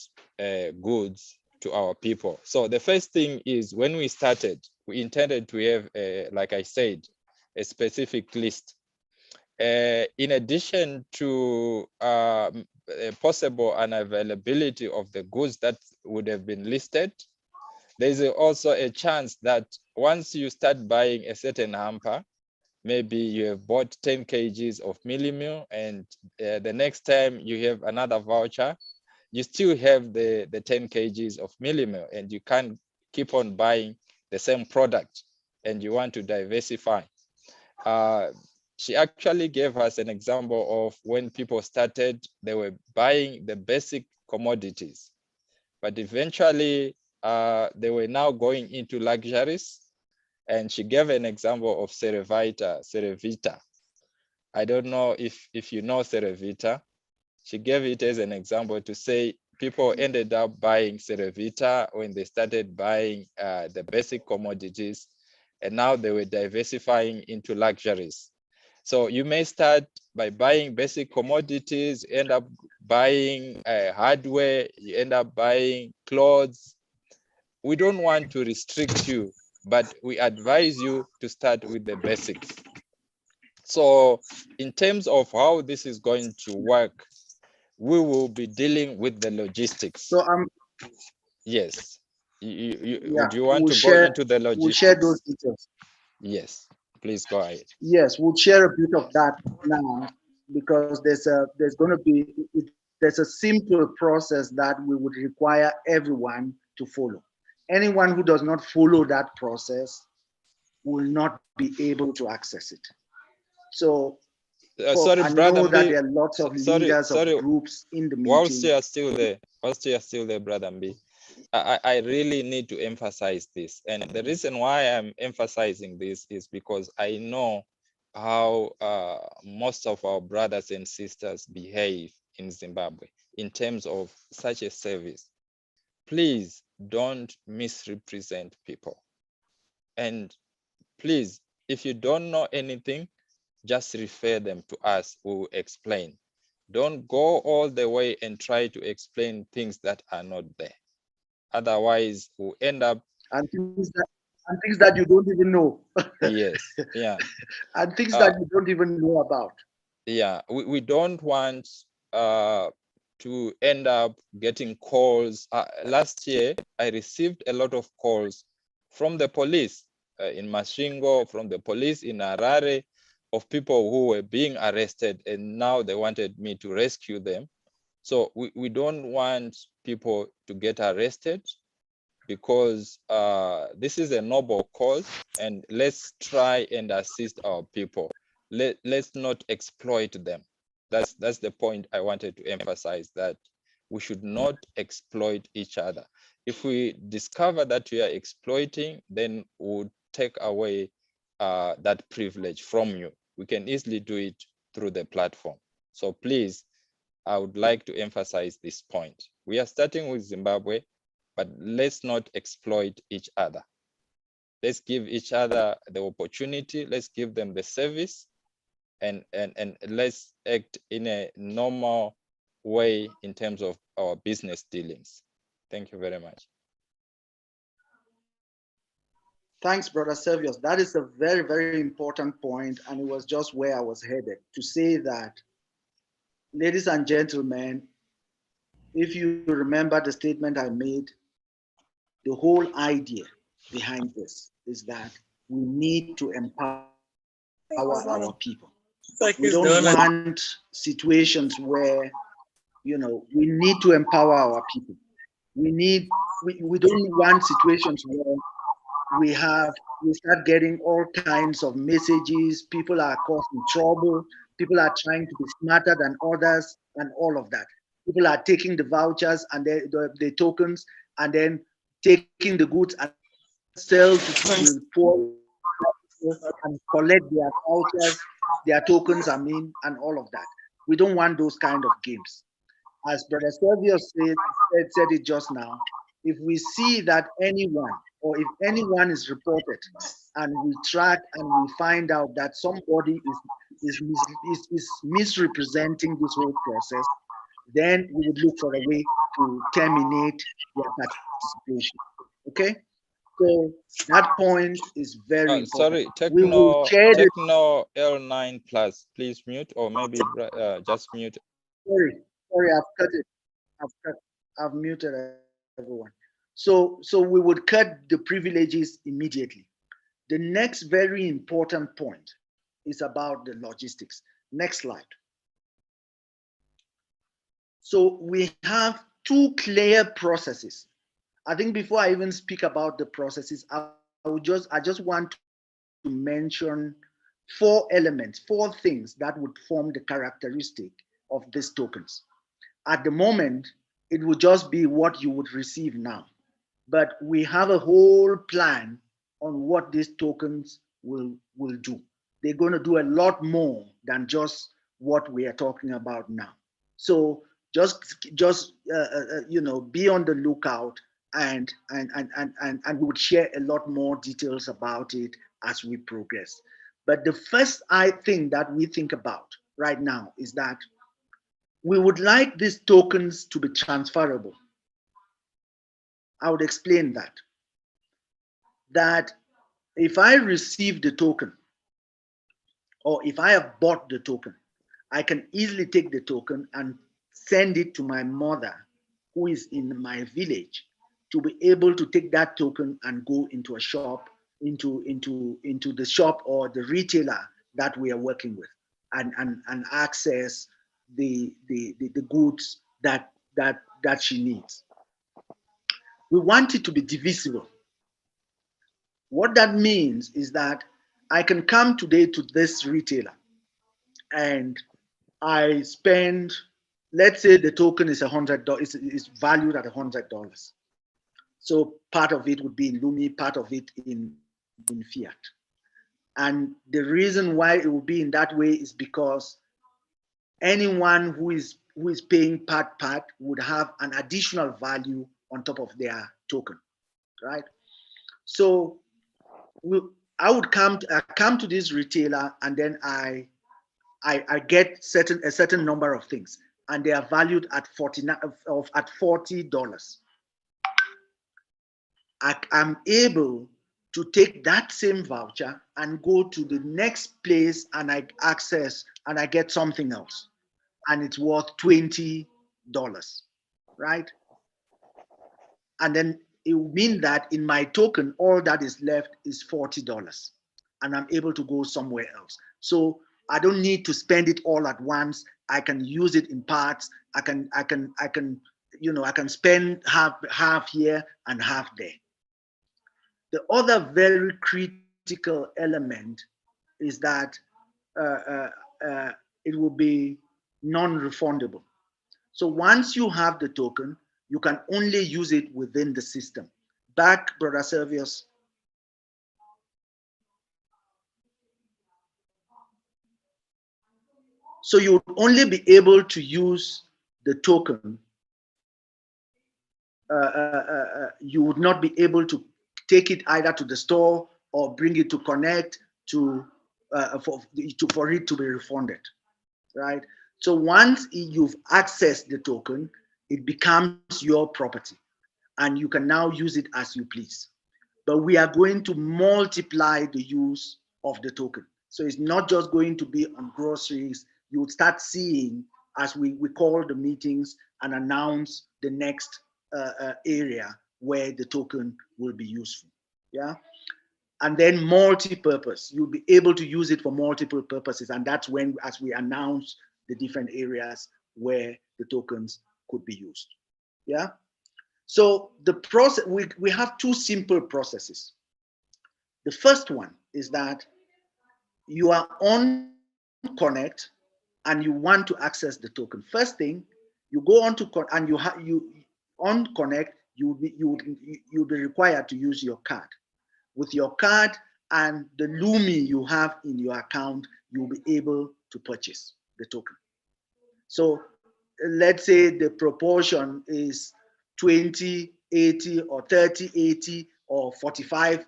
goods to our people. So the first thing is, when we started, we intended to have, like I said, a specific list. In addition to possible unavailability of the goods that would have been listed, there is also a chance that once you start buying a certain hamper, maybe you have bought 10 kgs of millimil, and the next time you have another voucher, you still have the 10 kgs of millimil, and you can't keep on buying the same product, and you want to diversify. She actually gave us an example of when people started, they were buying the basic commodities, but eventually they were now going into luxuries. And she gave an example of Cerevita. I don't know if you know Cerevita. She gave it as an example to say people ended up buying Cerevita when they started buying the basic commodities, and now they were diversifying into luxuries. So you may start by buying basic commodities, end up buying hardware, you end up buying clothes. We don't want to restrict you, but we advise you to start with the basics. So in terms of how this is going to work, we will be dealing with the logistics. So yes. Do you want we'll to share, go into the logistics? We'll share those details. Yes, please go ahead. Yes, we'll share a bit of that now, because there's a simple process that we would require everyone to follow. Anyone who does not follow that process will not be able to access it. So sorry, I brother, know that there are lots of leaders of groups in the meeting. Whilst you are still there, brother B, I really need to emphasize this. And the reason why I'm emphasizing this is because I know how most of our brothers and sisters behave in Zimbabwe in terms of such a service. Please don't misrepresent people. And please, if you don't know anything, just refer them to us, we will explain. Don't go all the way and try to explain things that are not there. Otherwise, we'll end up and things that you don't even know. Yes, yeah. And things that you don't even know about. Yeah, we don't want to end up getting calls. Last year, I received a lot of calls from the police in Mashingo, from the police in Harare, of people who were being arrested, and now they wanted me to rescue them. So we don't want people to get arrested, because this is a noble cause, and let's try and assist our people. Let's not exploit them. That's the point I wanted to emphasize, that we should not exploit each other. If we discover that we are exploiting, then we'll take away that privilege from you. We can easily do it through the platform. So please, I would like to emphasize this point. We are starting with Zimbabwe, but let's not exploit each other. Let's give each other the opportunity. Let's give them the service, and let's act in a normal way in terms of our business dealings. Thank you very much. Thanks, Brother Servius. That is a very, very important point, and it was just where I was headed, to say that, ladies and gentlemen, if you remember the statement I made, the whole idea behind this is that we need to empower our people. We don't want situations where, you know, we need to empower our people. We don't want situations where we start getting all kinds of messages, people are causing trouble, people are trying to be smarter than others, and all of that. People are taking the vouchers and the tokens, and then taking the goods and sell to the poor and collect their vouchers, their tokens, I mean, and all of that. We don't want those kind of games. As Brother Servius said it just now, if we see that anyone, or if anyone is reported and we track and we find out that somebody is misrepresenting this whole process, then we would look for a way to terminate their participation. Okay? So that point is very important. Sorry, Techno L9 plus, please mute, or maybe just mute. Sorry, I've cut it. I've muted everyone. So we would cut the privileges immediately. The next very important point is about the logistics. Next slide. So we have two clear processes. I think before I even speak about the processes, I just want to mention four elements, four things that would form the characteristic of these tokens. At the moment, it would just be what you would receive now. But we have a whole plan on what these tokens will do. They're going to do a lot more than just what we are talking about now. So just you know, be on the lookout, and we would share a lot more details about it as we progress. But the first thing that we think about right now is that we would like these tokens to be transferable. I would explain that. That if I receive the token, or if I have bought the token, I can easily take the token and send it to my mother, who is in my village, to be able to take that token and go into a shop, into the shop or the retailer that we are working with, and access the goods that she needs. We want it to be divisible. What that means is that I can come today to this retailer and I spend, let's say the token is $100, is valued at $100. So part of it would be in Lumi, part of it in fiat. And the reason why it would be in that way is because anyone who is paying part would have an additional value on top of their token, right? So I would come to this retailer, and then I get a certain number of things, and they are valued at $40. I'm able to take that same voucher and go to the next place, and I access and I get something else, and it's worth $20, right? And then it will mean that in my token, all that is left is $40, and I'm able to go somewhere else. So I don't need to spend it all at once. I can use it in parts. I can spend half here and half there. The other very critical element is that it will be non-refundable. So once you have the token, you can only use it within the system. Back, Brother Servius. So you would only be able to use the token. You would not be able to take it either to the store or bring it to Connect for it to be refunded, right? So once you've accessed the token, it becomes your property and you can now use it as you please. But we are going to multiply the use of the token. So it's not just going to be on groceries. You would start seeing, as we call the meetings and announce the next area where the token will be useful. Yeah. And then multi-purpose. You'll be able to use it for multiple purposes. And that's when, as we announce the different areas where the tokens could be used. Yeah. So the process, we have two simple processes. The first one is that you are on Connect and you want to access the token. First thing, you go on to and you on Connect, you'll be required to use your card. With your card and the Lumi you have in your account, you'll be able to purchase the token. So let's say the proportion is 20/80 or 30/80 or 45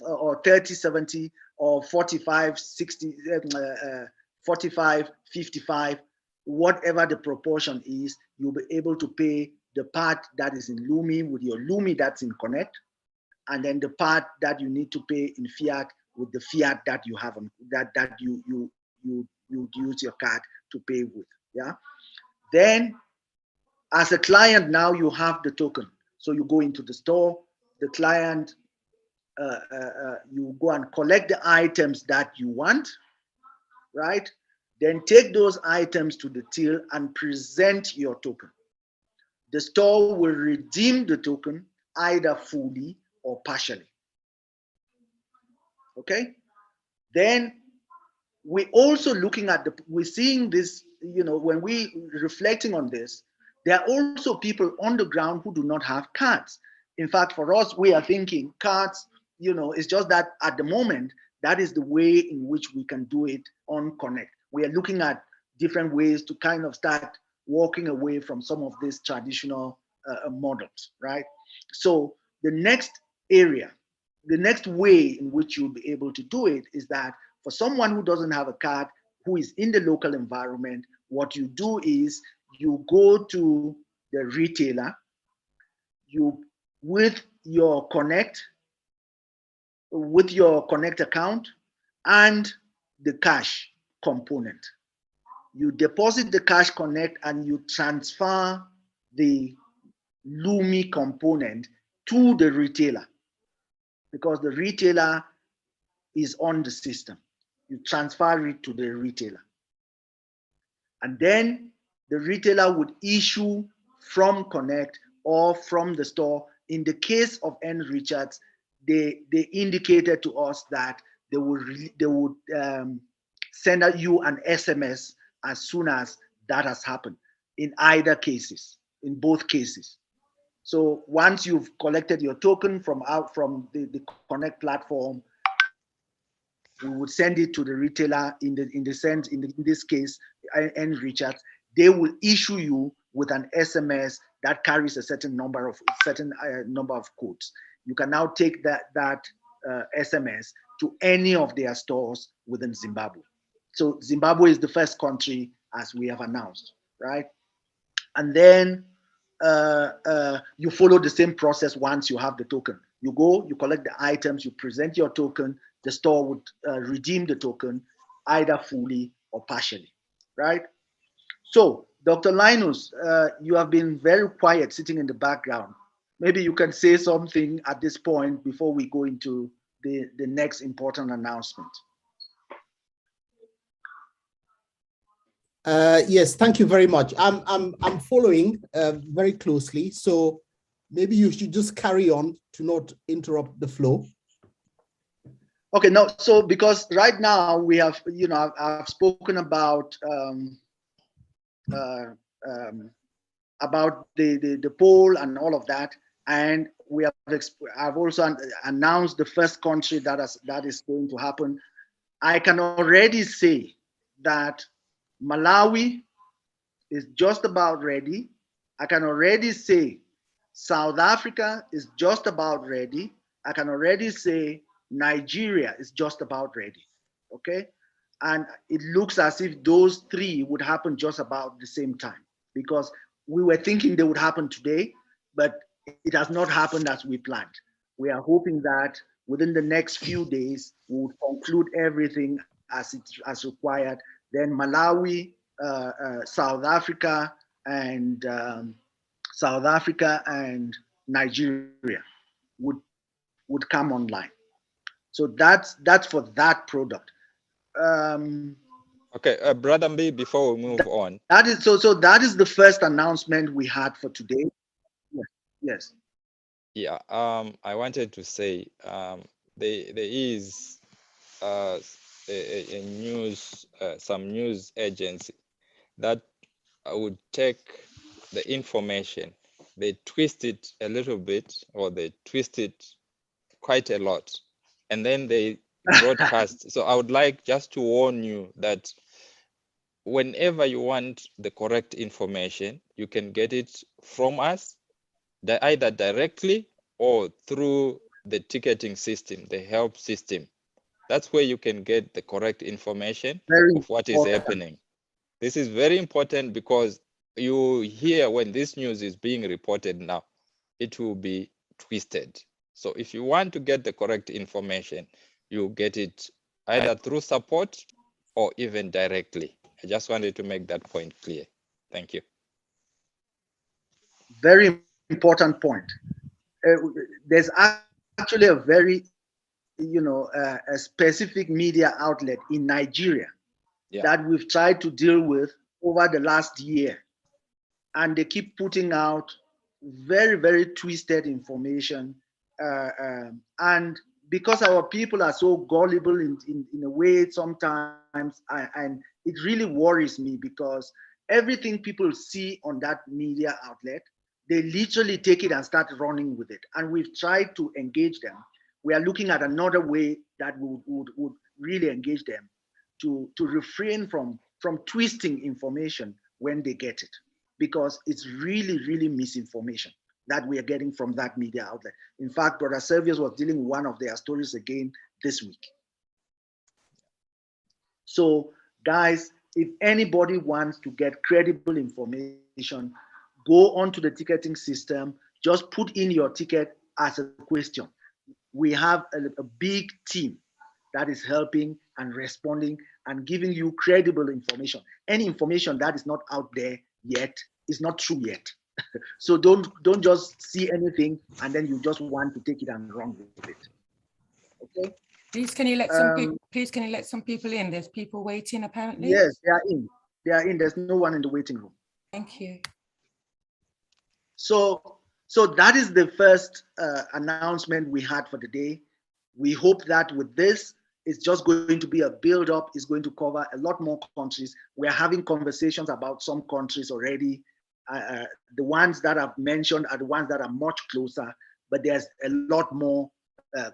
or 30/70 or 45/60, 45/55, whatever the proportion is, you'll be able to pay the part that is in Lumi with your Lumi that's in Connect, and then the part that you need to pay in fiat with the fiat that you have on that you use your card to pay with. Yeah. Then as a client, now you have the token. So you go into the store, the client, you go and collect the items that you want, right? Then take those items to the till and present your token. The store will redeem the token either fully or partially. Okay? Then we're also looking at we're seeing this, when we reflecting on this, there are also people on the ground who do not have cards. In fact, for us, we are thinking cards, it's just that at the moment, that is the way in which we can do it on Connect. We are looking at different ways to kind of start walking away from some of these traditional models, right? So the next area, the next way in which you'll be able to do it is that for someone who doesn't have a card, who is in the local environment, what you do is you go to the retailer, with your Connect account and the cash component. You deposit the cash Connect and you transfer the Lumi component to the retailer, because the retailer is on the system. You transfer it to the retailer. And then the retailer would issue from Connect or from the store. In the case of N. Richards, they indicated to us that they would send you an SMS as soon as that has happened, in either cases, in both cases. So once you've collected your token from the Connect platform, we would send it to the retailer in this case, N. Richards. They will issue you with an SMS that carries a certain number of codes. You can now take that SMS to any of their stores within Zimbabwe. So Zimbabwe is the first country, as we have announced, right? And then you follow the same process once you have the token. You go, you collect the items, you present your token, the store would redeem the token either fully or partially, right? So, Dr. Linus, you have been very quiet sitting in the background. Maybe you can say something at this point before we go into the next important announcement. Yes, thank you very much. I'm following very closely, so maybe you should just carry on to not interrupt the flow. Okay, no, so because right now we have, I've spoken about the poll and all of that, and I've also announced the first country that is going to happen. I can already say that Malawi is just about ready. I can already say South Africa is just about ready. I can already say Nigeria is just about ready. Okay? And it looks as if those three would happen just about the same time, because we were thinking they would happen today, but it has not happened as we planned. We are hoping that within the next few days, we would conclude everything as required. Then Malawi, South Africa, and Nigeria would come online. So that's for that product. Okay, Brother B, before we move on. That is so that is the first announcement we had for today. Yes. Yeah, I wanted to say there is a news, some news agency that would take the information, they twist it a little bit, or they twist it quite a lot, and then they broadcast. So I would like just to warn you that whenever you want the correct information, you can get it from us, either directly or through the ticketing system, the help system. That's where you can get the correct information of what is happening. This is very important, because you hear when this news is being reported now, it will be twisted. So if you want to get the correct information, you get it either through support or even directly. I just wanted to make that point clear. Thank you. Very important point. There's actually a very, a specific media outlet in Nigeria that we've tried to deal with over the last year. And they keep putting out very, very twisted information. And because our people are so gullible in a way sometimes, and it really worries me, because everything people see on that media outlet, they literally take it and start running with it. And we've tried to engage them. We are looking at another way that would really engage them to refrain from twisting information when they get it, because it's really, really misinformation that we are getting from that media outlet. In fact, Brother Servius was dealing with one of their stories again this week. So guys, if anybody wants to get credible information, go onto the ticketing system, just put in your ticket as a question. We have a big team that is helping and responding and giving you credible information. Any information that is not out there yet is not true yet. So don't just see anything and then you just want to take it and run with it. Okay. Please, can you let some people? Please, can you let some people in? There's people waiting apparently. Yes, they are in. They are in. There's no one in the waiting room. Thank you. So that is the first announcement we had for the day. We hope that with this, it's just going to be a build-up. It's going to cover a lot more countries. We are having conversations about some countries already. The ones that I've mentioned are the ones that are much closer, but there's a lot more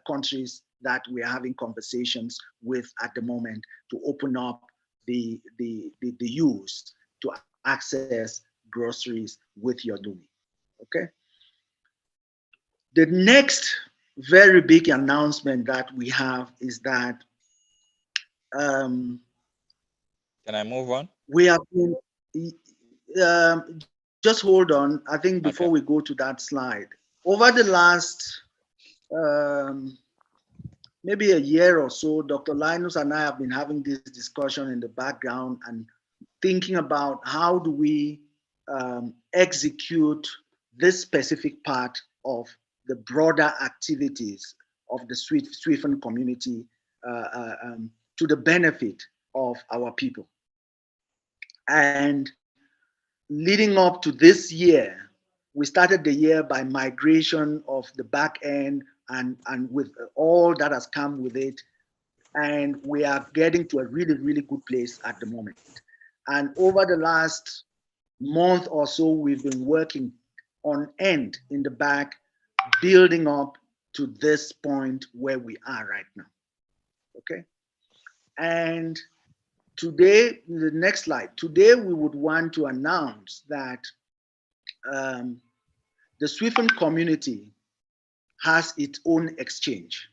countries that we are having conversations with at the moment to open up the use to access groceries with your Lumi. Okay. The next very big announcement that we have is that can I move on? We have been just hold on. I think before we go to that slide, over the last maybe a year or so, Dr. Linus and I have been having this discussion in the background and thinking about how do we execute this specific part of the broader activities of the SWIFIN community to the benefit of our people. And leading up to this year, we started the year by migration of the back end and with all that has come with it. And we are getting to a really, really good place at the moment. And over the last month or so, we've been working on end in the back, building up to this point where we are right now. Okay. And today, the next slide, today we would want to announce that the SWIFIN community has its own exchange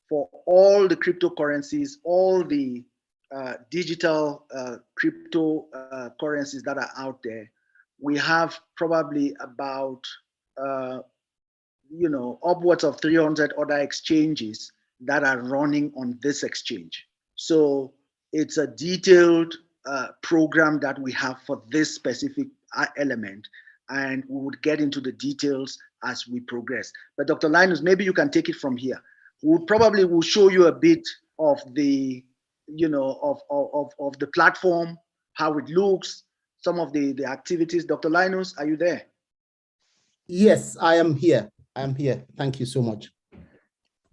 for all the cryptocurrencies, all the digital cryptocurrencies that are out there. We have probably about upwards of 300 other exchanges that are running on this exchange. So it's a detailed program that we have for this specific element, and we would get into the details as we progress. But Dr. Linus, maybe you can take it from here. We probably will show you a bit of the, of the platform, how it looks, some of the activities. Dr. Linus, are you there? Yes, I am here. I am here. Thank you so much,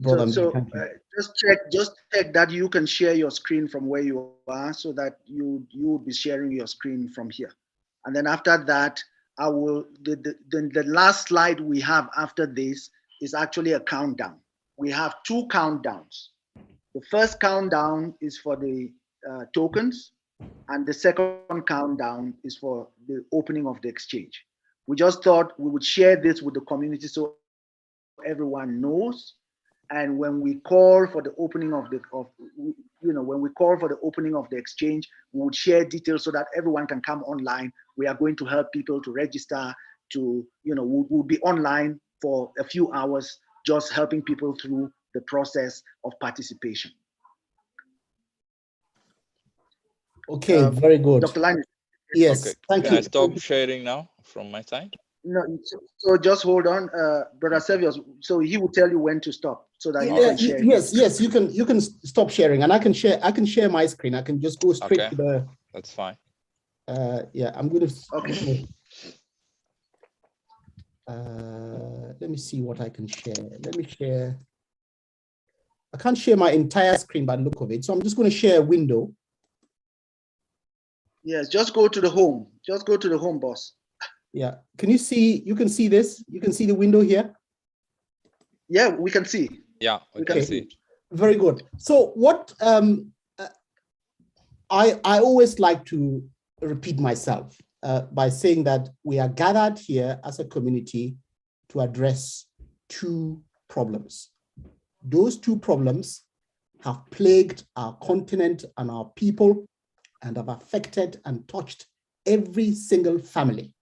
brother. Just check that you can share your screen from where you are, so that you will be sharing your screen from here. And then after that, I will. The last slide we have after this is actually a countdown. We have two countdowns. The first countdown is for the tokens, and the second countdown is for the opening of the exchange. We just thought we would share this with the community so everyone knows. And when we call for the opening of the exchange, we would share details so that everyone can come online. We are going to help people to register. We'll be online for a few hours, just helping people through the process of participation. Okay, very good. Dr. Linus. Yes, okay. thank you. Can I stop sharing now from my side? No, so just hold on, Brother Servius. So he will tell you when to stop, so that you can share. Yes, you can stop sharing, and I can share my screen. I can just go straight to the. That's fine. Yeah, I'm going to. Okay. Let me see what I can share. Let me share. I can't share my entire screen by the look of it, so I'm just going to share a window. Yes, just go to the home. Just go to the home, boss. Yeah, can you see? You can see this. You can see the window here. Yeah, we can see. Yeah, we can see. Very good. So what I always like to repeat myself by saying that we are gathered here as a community to address two problems. Those two problems have plagued our continent and our people, and have affected and touched every single family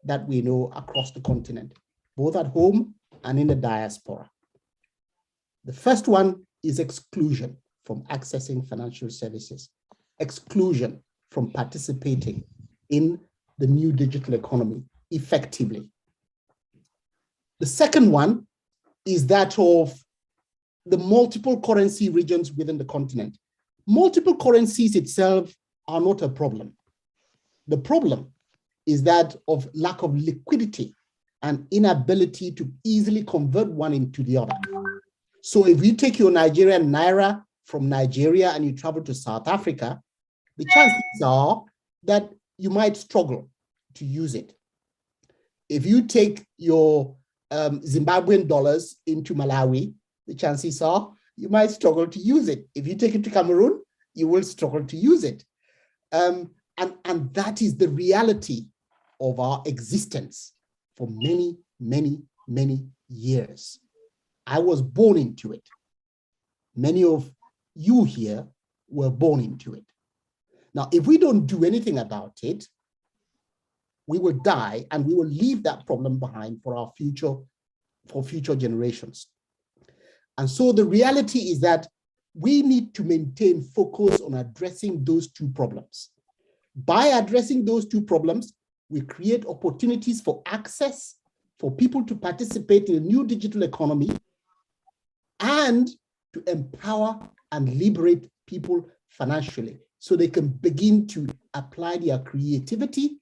that we know across the continent, both at home and in the diaspora. The first one is exclusion from accessing financial services, exclusion from participating in the new digital economy effectively. The second one is that of the multiple currency regions within the continent. Multiple currencies itself are not a problem. The problem is that of lack of liquidity and inability to easily convert one into the other. So if you take your Nigerian Naira from Nigeria and you travel to South Africa, the chances are that you might struggle to use it. If you take your Zimbabwean dollars into Malawi, the chances are you might struggle to use it. If you take it to Cameroon, you will struggle to use it. And that is the reality of our existence for many, many, many years. I was born into it. Many of you here were born into it. Now, if we don't do anything about it, we will die and we will leave that problem behind for our future generations. And so the reality is that we need to maintain focus on addressing those two problems. By addressing those two problems, we create opportunities for access, for people to participate in a new digital economy, and to empower and liberate people financially so they can begin to apply their creativity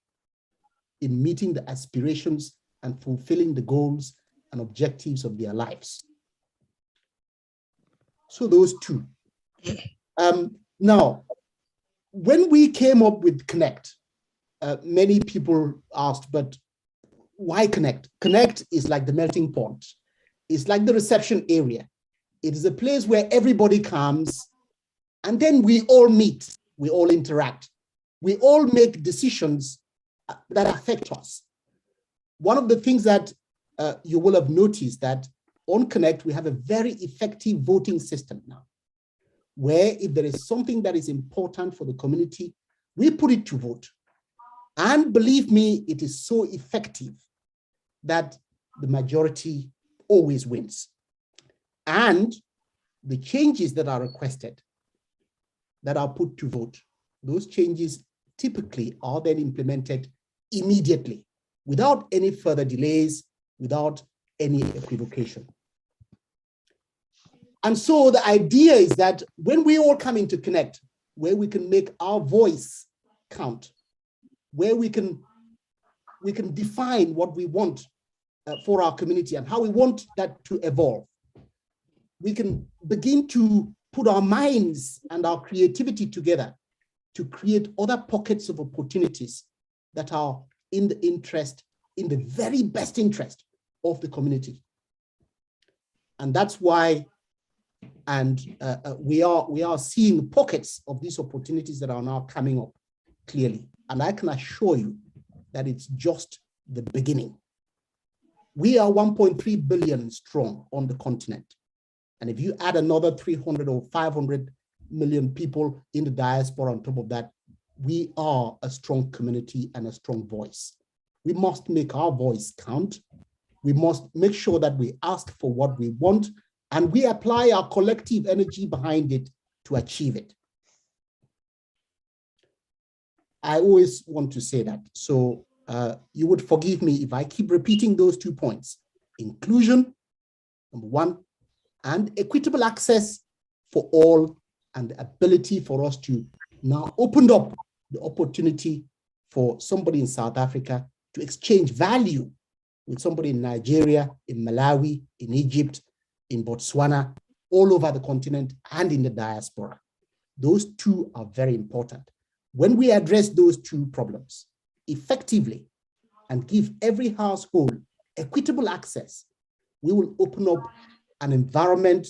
in meeting the aspirations and fulfilling the goals and objectives of their lives. So those two. Now, when we came up with Connect, many people asked, but why Connect? Connect is like the melting pot. It's like the reception area. It is a place where everybody comes And then we all meet, we all interact, we all make decisions that affect us. One of the things that you will have noticed that on Connect, we have a very effective voting system now, where if there is something that is important for the community, we put it to vote. And believe me, it is so effective that the majority always wins. And the changes that are requested, that are put to vote, those changes typically are then implemented immediately, without any further delays, without any equivocation. And so the idea is that when we all come into Connect, where we can make our voice count, where we can define what we want for our community and how we want that to evolve, we can begin to put our minds and our creativity together to create other pockets of opportunities that are in the very best interest of the community. And that's why, we are seeing pockets of these opportunities that are now coming up clearly. And I can assure you that it's just the beginning. We are 1.3 billion strong on the continent. And if you add another 300 or 500 million people in the diaspora on top of that, we are a strong community and a strong voice. We must make our voice count. We must make sure that we ask for what we want and we apply our collective energy behind it to achieve it. I always want to say that. So you would forgive me if I keep repeating those 2 points: inclusion, number one, and equitable access for all, and the ability for us to now open up the opportunity for somebody in South Africa to exchange value with somebody in Nigeria, in Malawi, in Egypt, in Botswana, all over the continent and in the diaspora. Those two are very important. When we address those two problems effectively and give every household equitable access, we will open up an environment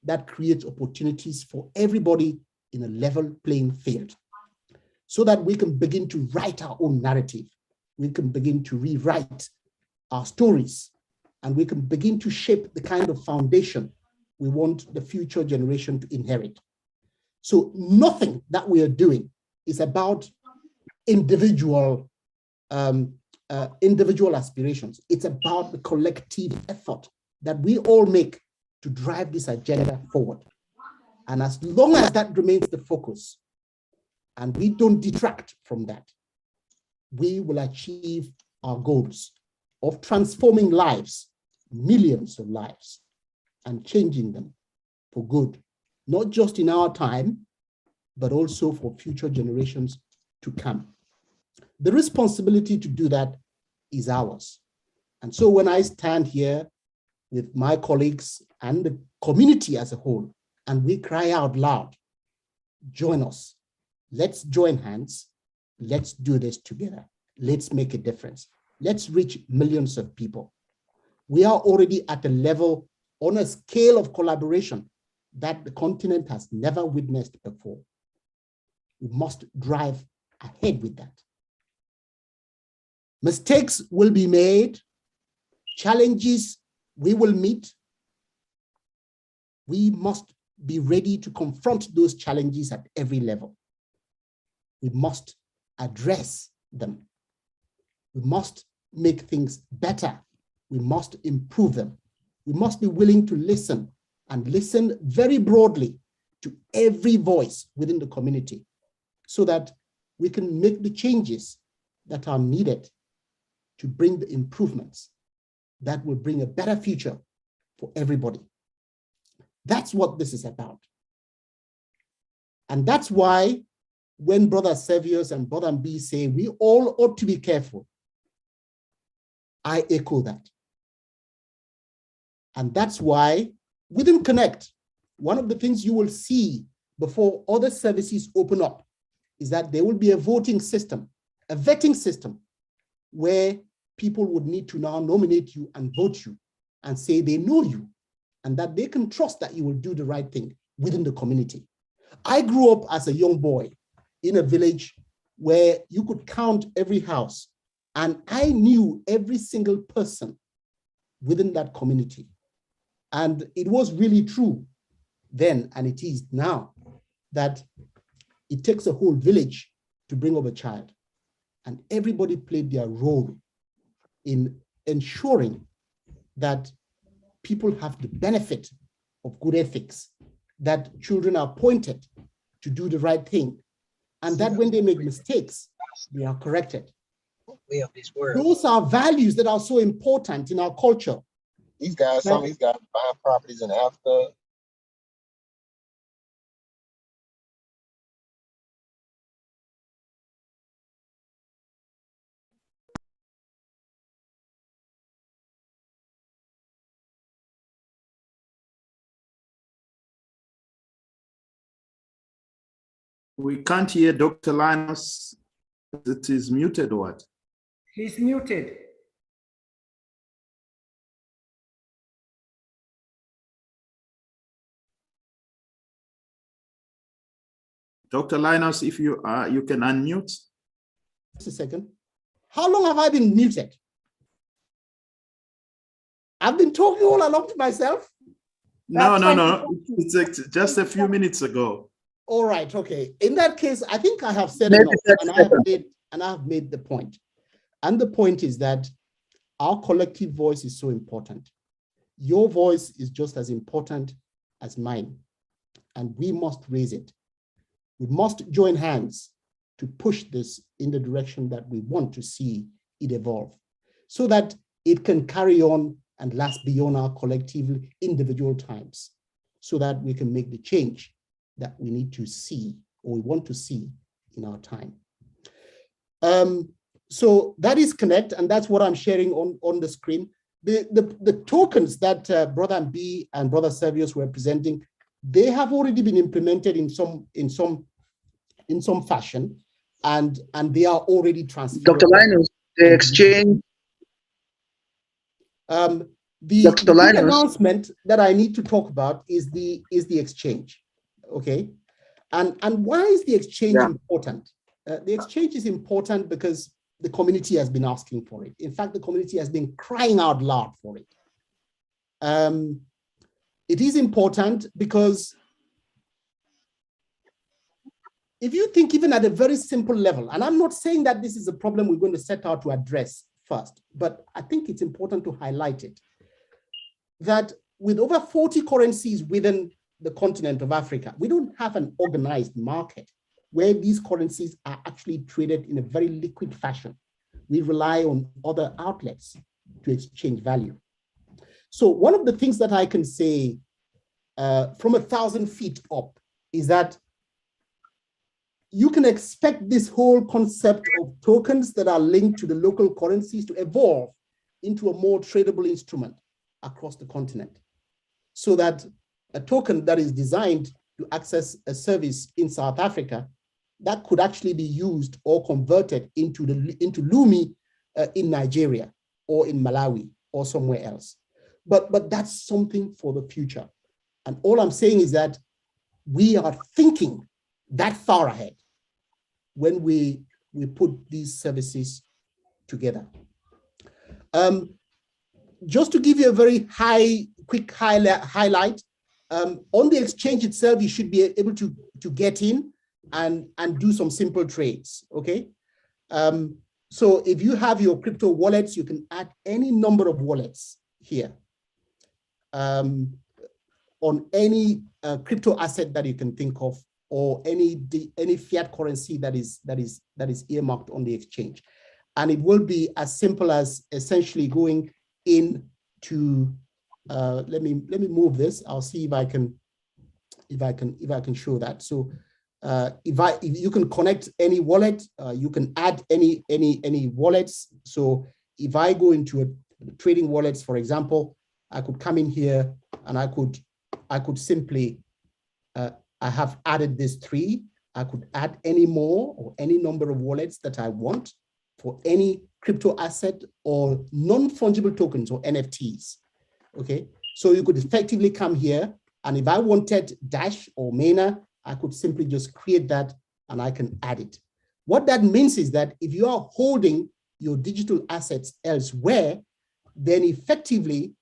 that creates opportunities for everybody in a level playing field, so that we can begin to write our own narrative. We can begin to rewrite our stories, and we can begin to shape the kind of foundation we want the future generation to inherit. So nothing that we are doing is about individual aspirations. It's about the collective effort that we all make to drive this agenda forward. And as long as that remains the focus, and we don't detract from that, we will achieve our goals of transforming lives, millions of lives, and changing them for good, not just in our time, but also for future generations to come. The responsibility to do that is ours. And so when I stand here with my colleagues and the community as a whole, and we cry out loud, join us. Let's join hands. Let's do this together. Let's make a difference. Let's reach millions of people. We are already at a level on a scale of collaboration that the continent has never witnessed before. We must drive ahead with that. Mistakes will be made. Challenges we will meet. We must be ready to confront those challenges at every level. We must address them. We must make things better. We must improve them. We must be willing to listen, and listen very broadly to every voice within the community, so that we can make the changes that are needed to bring the improvements that will bring a better future for everybody. That's what this is about. And that's why when Brother Sevius and Brother Mbi say we all ought to be careful, I echo that. And that's why within Connect, one of the things you will see before other services open up is that there will be a voting system, a vetting system, where people would need to now nominate you and vote you and say they know you and that they can trust that you will do the right thing within the community. I grew up as a young boy in a village where you could count every house, and I knew every single person within that community. And it was really true then, and it is now, that it takes a whole village to bring up a child. And everybody played their role in ensuring that people have the benefit of good ethics, that children are pointed to do the right thing, and that when they make mistakes, they are corrected. Those are values that are so important in our culture. These guys, some of these guys buy properties in Africa. We can't hear Dr. Linus. It is muted or what? He's muted. Dr. Linus, if you are, you can unmute. Just a second. How long have I been muted? I've been talking all along to myself. No. It's just a few minutes ago. All right, okay. In that case, I think I have said enough, and I have made the point. And the point is that our collective voice is so important. Your voice is just as important as mine, and we must raise it. We must join hands to push this in the direction that we want to see it evolve, so that it can carry on and last beyond our collective individual times, so that we can make the change that we need to see or we want to see in our time. So that is Connect, and that's what I'm sharing on the screen. The tokens that Brother B and Brother Servius were presenting, they have already been implemented in some fashion, and they are already transferred. Dr. Linus, the exchange. The big announcement that I need to talk about is the exchange. Okay, and why is the exchange important? The exchange is important because the community has been asking for it. In fact, the community has been crying out loud for it. It is important because if you think even at a very simple level, and I'm not saying that this is a problem we're going to set out to address first, but I think it's important to highlight it, that with over 40 currencies within the continent of Africa, we don't have an organized market where these currencies are actually traded in a very liquid fashion. We rely on other outlets to exchange value. So one of the things that I can say from 1,000 feet up is that you can expect this whole concept of tokens that are linked to the local currencies to evolve into a more tradable instrument across the continent, so that a token that is designed to access a service in South Africa that could actually be used or converted into Lumi in Nigeria or in Malawi or somewhere else. But that's something for the future. And all I'm saying is that we are thinking that far ahead when we put these services together. Just to give you a very quick highlight, on the exchange itself, you should be able to get in and do some simple trades, okay? So if you have your crypto wallets, you can add any number of wallets here on any crypto asset that you can think of, or any fiat currency that is earmarked on the exchange. And it will be as simple as essentially going into let me move this. I'll see if I can show that. So if you can connect any wallet, you can add any wallets. So if I go into a trading wallets, for example, I could come in here and I could simply I have added this 3. I could add any more or any number of wallets that I want for any crypto asset or non-fungible tokens or NFTs. Okay, so you could effectively come here, and if I wanted Dash or Mana, I could simply just create that and I can add it. What that means is that if you are holding your digital assets elsewhere, then effectively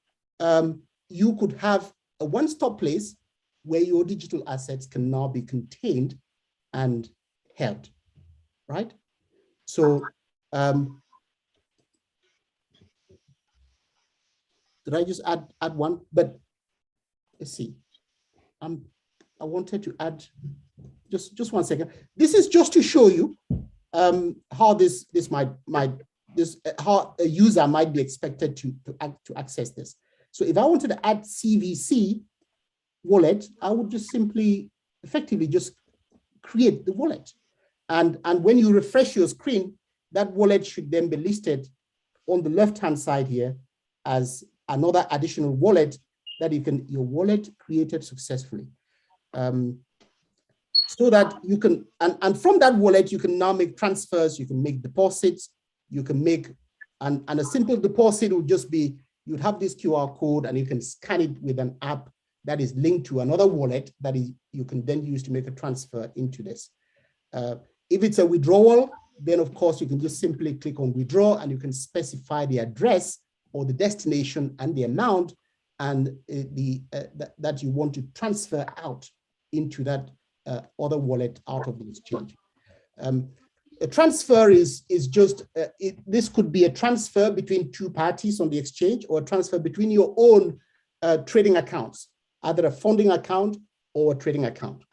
you could have a one-stop place where your digital assets can now be contained and held, right? So did I just add one? But let's see. I wanted to add just 1 second. This is just to show you how how a user might be expected to access this. So if I wanted to add CVC wallet, I would just simply effectively just create the wallet. And when you refresh your screen, that wallet should then be listed on the left-hand side here as another additional wallet that your wallet created successfully. So that you can, and from that wallet, you can now make transfers, you can make deposits, you can make, and a simple deposit would just be, you'd have this QR code and you can scan it with an app that is linked to another wallet that you can then use to make a transfer into this. If it's a withdrawal, then of course you can just simply click on withdraw and you can specify the address or the destination and the amount and that you want to transfer out into that other wallet out of the exchange. A transfer is just, this could be a transfer between two parties on the exchange or a transfer between your own trading accounts, either a funding account or a trading account.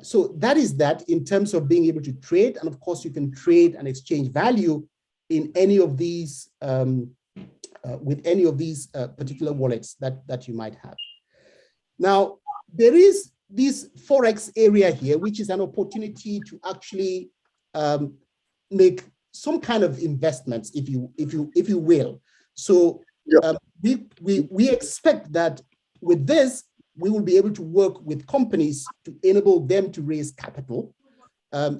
So that is that in terms of being able to trade. And of course, you can trade and exchange value in any of these, with any of these particular wallets that you might have. Now, there is this Forex area here, which is an opportunity to actually make some kind of investments, if you will. So we expect that with this, we will be able to work with companies to enable them to raise capital.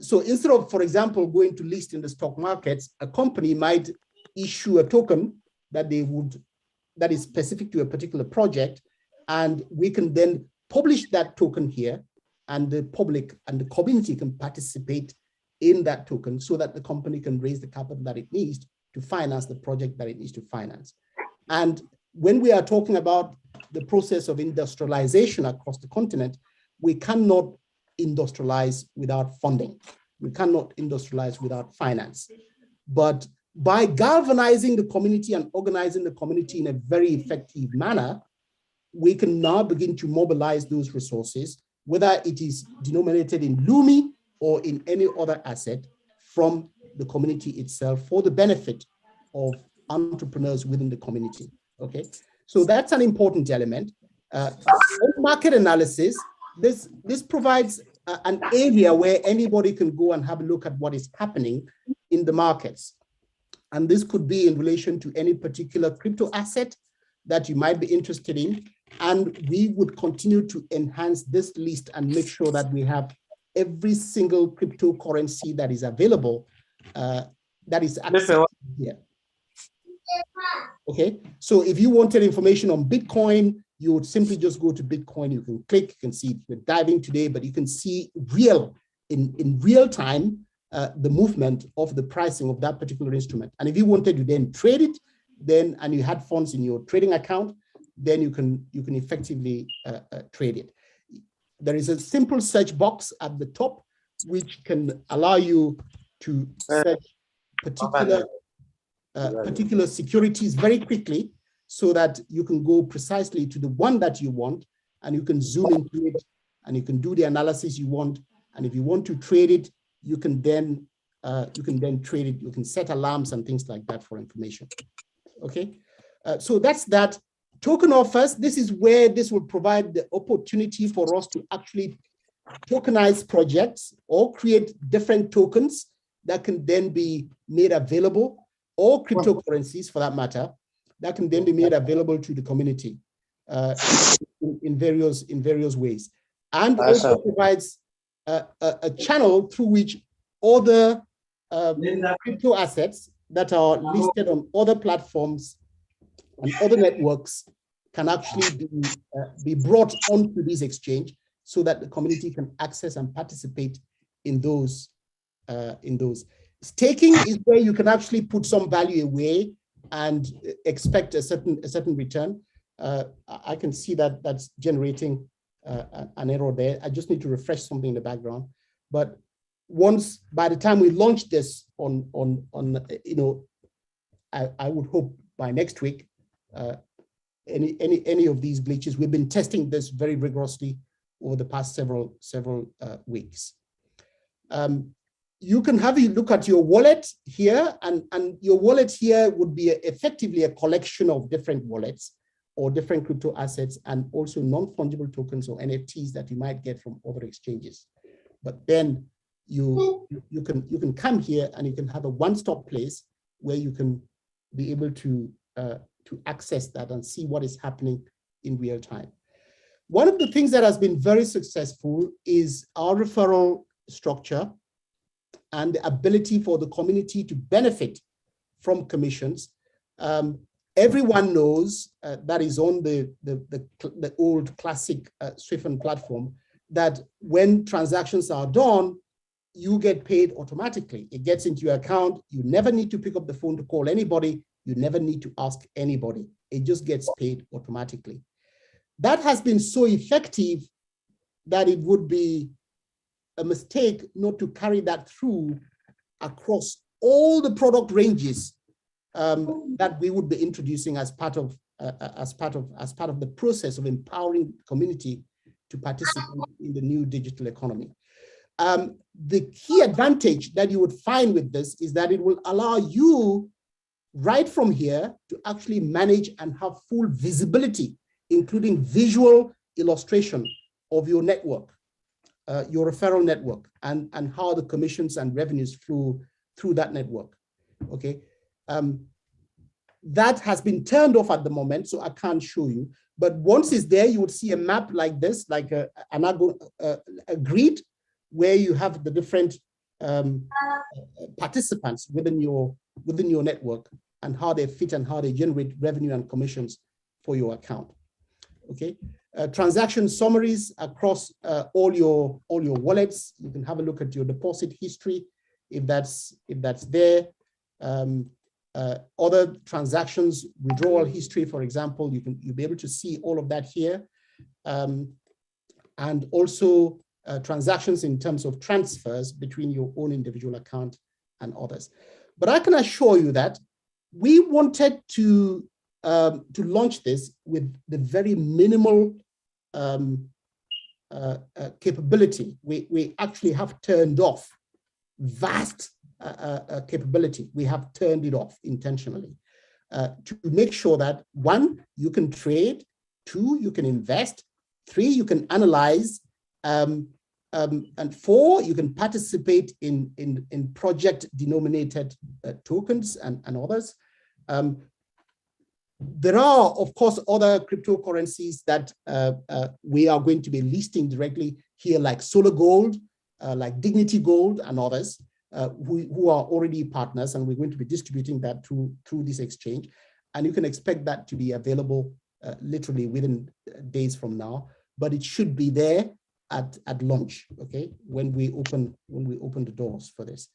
So instead of, for example, going to list in the stock markets, a company might issue a token that is specific to a particular project, and we can then publish that token here, and the public and the community can participate in that token so that the company can raise the capital that it needs to finance the project that it needs to finance. And when we are talking about the process of industrialization across the continent, we cannot industrialize without funding. We cannot industrialize without finance. But by galvanizing the community and organizing the community in a very effective manner, we can now begin to mobilize those resources, whether it is denominated in Lumi or in any other asset from the community itself for the benefit of entrepreneurs within the community, okay? So that's an important element. Market analysis, this provides an area where anybody can go and have a look at what is happening in the markets. And this could be in relation to any particular crypto asset that you might be interested in. And we would continue to enhance this list and make sure that we have every single cryptocurrency that is available, that is accessible here. Okay, so if you wanted information on Bitcoin, you would simply just go to Bitcoin. You can click, you can see we're diving today, but you can see in real time the movement of the pricing of that particular instrument. And if you wanted to then trade it, and you had funds in your trading account, then you can effectively trade it. There is a simple search box at the top, which can allow you to search particular securities very quickly, so that you can go precisely to the one that you want, and you can zoom into it, and you can do the analysis you want. And if you want to trade it, you can then trade it. You can set alarms and things like that for information. Okay, so that's that. Token offers, this is where this will provide the opportunity for us to actually tokenize projects or create different tokens that can then be made available, or cryptocurrencies for that matter, that can then be made available to the community in various ways. And also provides a channel through which other crypto assets that are listed on other platforms and other networks can actually be brought onto this exchange so that the community can access and participate in those. Staking is where you can actually put some value away and expect a certain return. I can see that that's generating an error there. I just need to refresh something in the background. But by the time we launch this on I would hope by next week, any of these glitches, we've been testing this very rigorously over the past several weeks. You can have a look at your wallet here, and your wallet here would be effectively a collection of different wallets or different crypto assets, and also non-fungible tokens or NFTs that you might get from other exchanges. But then you can come here and you can have a one-stop place where you can be able to access that and see what is happening in real time. One of the things that has been very successful is our referral structure and the ability for the community to benefit from commissions. Everyone knows that is on the old classic SWIFIN platform, that when transactions are done, you get paid automatically. It gets into your account. You never need to pick up the phone to call anybody. You never need to ask anybody. It just gets paid automatically. That has been so effective that it would be a mistake not to carry that through across all the product ranges that we would be introducing as part of the process of empowering the community to participate in the new digital economy. The key advantage that you would find with this is that it will allow you right from here to actually manage and have full visibility, including visual illustration of your network, your referral network, and how the commissions and revenues flow through that network. Okay, that has been turned off at the moment, so I can't show you. But once it's there, you would see a map like this, like a grid, where you have the different participants within your network and how they fit and how they generate revenue and commissions for your account. Okay, transaction summaries across all your wallets. You can have a look at your deposit history if that's there. Other transactions, withdrawal history, for example, you'll be able to see all of that here, and also transactions in terms of transfers between your own individual account and others. But I can assure you that we wanted to launch this with the very minimal capability. We actually have turned off vast capability. We have turned it off intentionally to make sure that, one, you can trade, two, you can invest, three, you can analyze, and four, you can participate in project-denominated tokens and others. There are, of course, other cryptocurrencies that we are going to be listing directly here, like Solar Gold, like Dignity Gold, and others who are already partners, and we're going to be distributing that through this exchange. And you can expect that to be available literally within days from now, but it should be there at launch, okay, when we open the doors for this.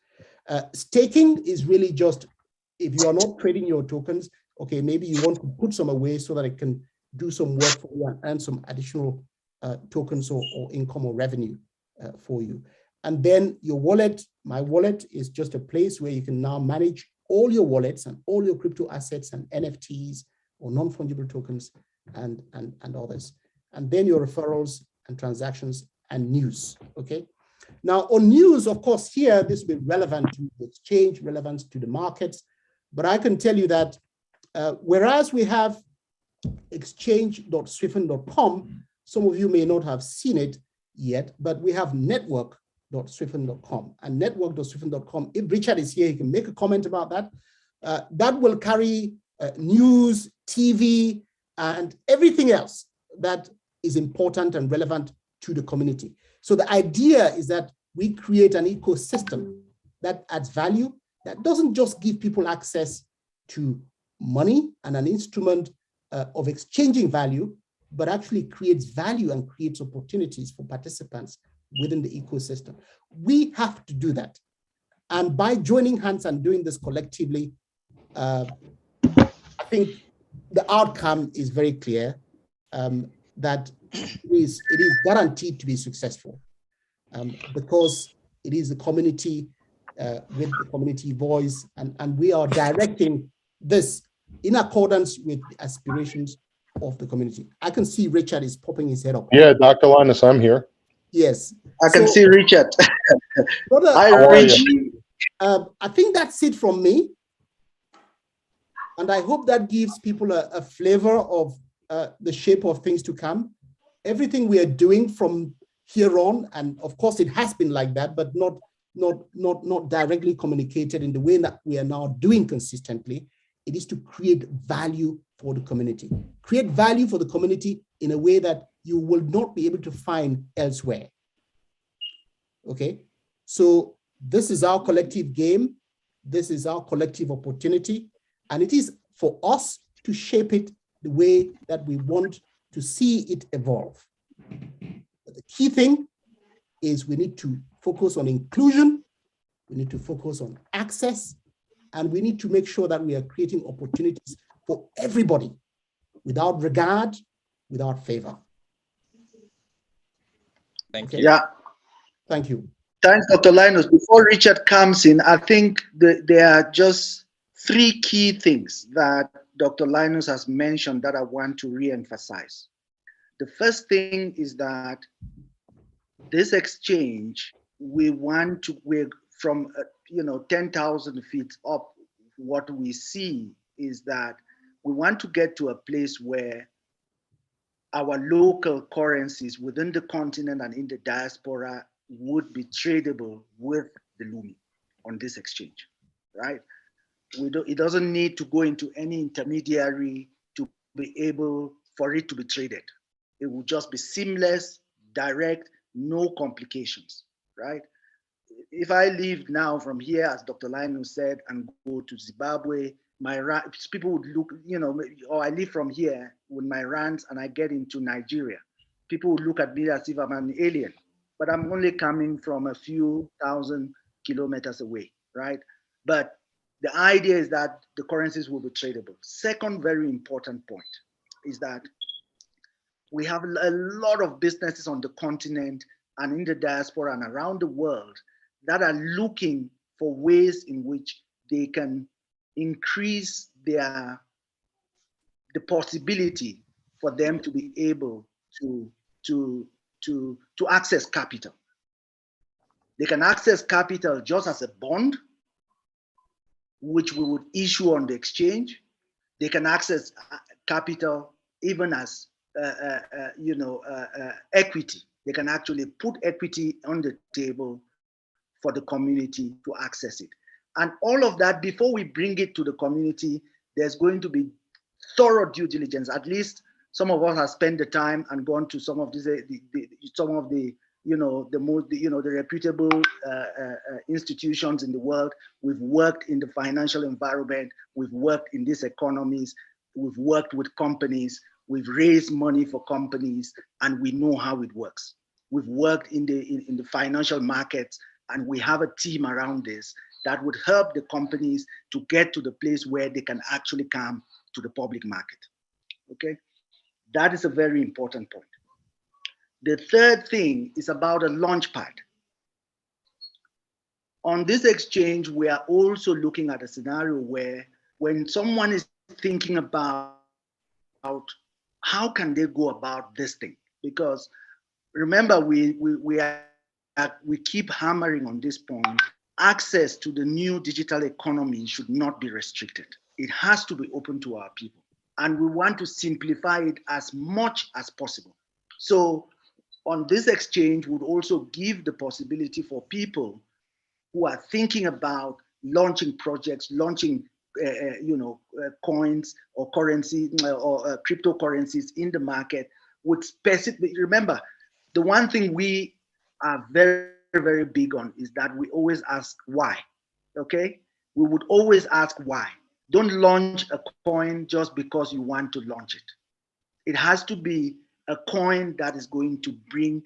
Staking is really just, if you are not trading your tokens, okay, maybe you want to put some away so that it can do some work for you and earn some additional tokens or income or revenue for you. And then your wallet, my wallet, is just a place where you can now manage all your wallets and all your crypto assets and NFTs or non-fungible tokens and others. And then your referrals and transactions and news, okay? Now on news, of course, here, this will be relevant to the exchange, relevant to the markets, but I can tell you that whereas we have exchange.swifin.com, some of you may not have seen it yet, but we have network.swifin.com, and network.swifin.com, if Richard is here, he can make a comment about that. That will carry news, TV, and everything else that is important and relevant to the community. So the idea is that we create an ecosystem that adds value, that doesn't just give people access to money and an instrument of exchanging value, but actually creates value and creates opportunities for participants within the ecosystem. We have to do that. And by joining hands and doing this collectively, I think the outcome is very clear, that it is guaranteed to be successful, because it is the community with the community voice, and we are directing this in accordance with the aspirations of the community. I can see Richard is popping his head up. Yeah, Dr. Linus, I'm here. Yes. I can see Richard. Brother, Hi, Rich. I think that's it from me. And I hope that gives people a flavor of the shape of things to come. Everything we are doing from here on, and of course it has been like that, but not directly communicated in the way that we are now doing consistently. It is to create value for the community. Create value for the community in a way that you will not be able to find elsewhere. Okay, so this is our collective game. This is our collective opportunity. And it is for us to shape it the way that we want to see it evolve. But the key thing is we need to focus on inclusion, we need to focus on access, and we need to make sure that we are creating opportunities for everybody without regard, without favor. Thank you. Yeah. Thank you. Thanks, Dr. Linus. Before Richard comes in, I think there are just 3 key things that Dr. Linus has mentioned that I want to re-emphasize. The first thing is that this exchange, we're from 10,000 feet up. What we see is that we want to get to a place where our local currencies within the continent and in the diaspora would be tradable with the Lumi on this exchange, right? It doesn't need to go into any intermediary to be able for it to be traded. It will just be seamless, direct, no complications, right? If I leave now from here, as Dr. Linus said, and go to Zimbabwe, people would look, or I leave from here with my rands and I get into Nigeria. People would look at me as if I'm an alien, but I'm only coming from a few thousand kilometers away, right? But the idea is that the currencies will be tradable. Second very important point is that we have a lot of businesses on the continent and in the diaspora and around the world that are looking for ways in which they can increase the possibility for them to be able to access capital. They can access capital just as a bond, which we would issue on the exchange. They can access capital even as equity. They can actually put equity on the table for the community to access it. And all of that, before we bring it to the community, there's going to be thorough due diligence. At least some of us have spent the time and gone to some of these, the reputable institutions in the world. We've worked in the financial environment. We've worked in these economies. We've worked with companies. We've raised money for companies, and we know how it works. We've worked in the financial markets, and we have a team around this that would help the companies to get to the place where they can actually come to the public market. Okay, that is a very important point. The third thing is about a launch pad. On this exchange, we are also looking at a scenario where when someone is thinking about how can they go about this thing, because remember, we keep hammering on this point. Access to the new digital economy should not be restricted. It has to be open to our people. And we want to simplify it as much as possible. So on this exchange would also give the possibility for people who are thinking about launching projects, launching coins or currency or cryptocurrencies in the market with specific, remember, the one thing we are very, very big on is that we always ask why, okay? We would always ask why. Don't launch a coin just because you want to launch it. It has to be a coin that is going to bring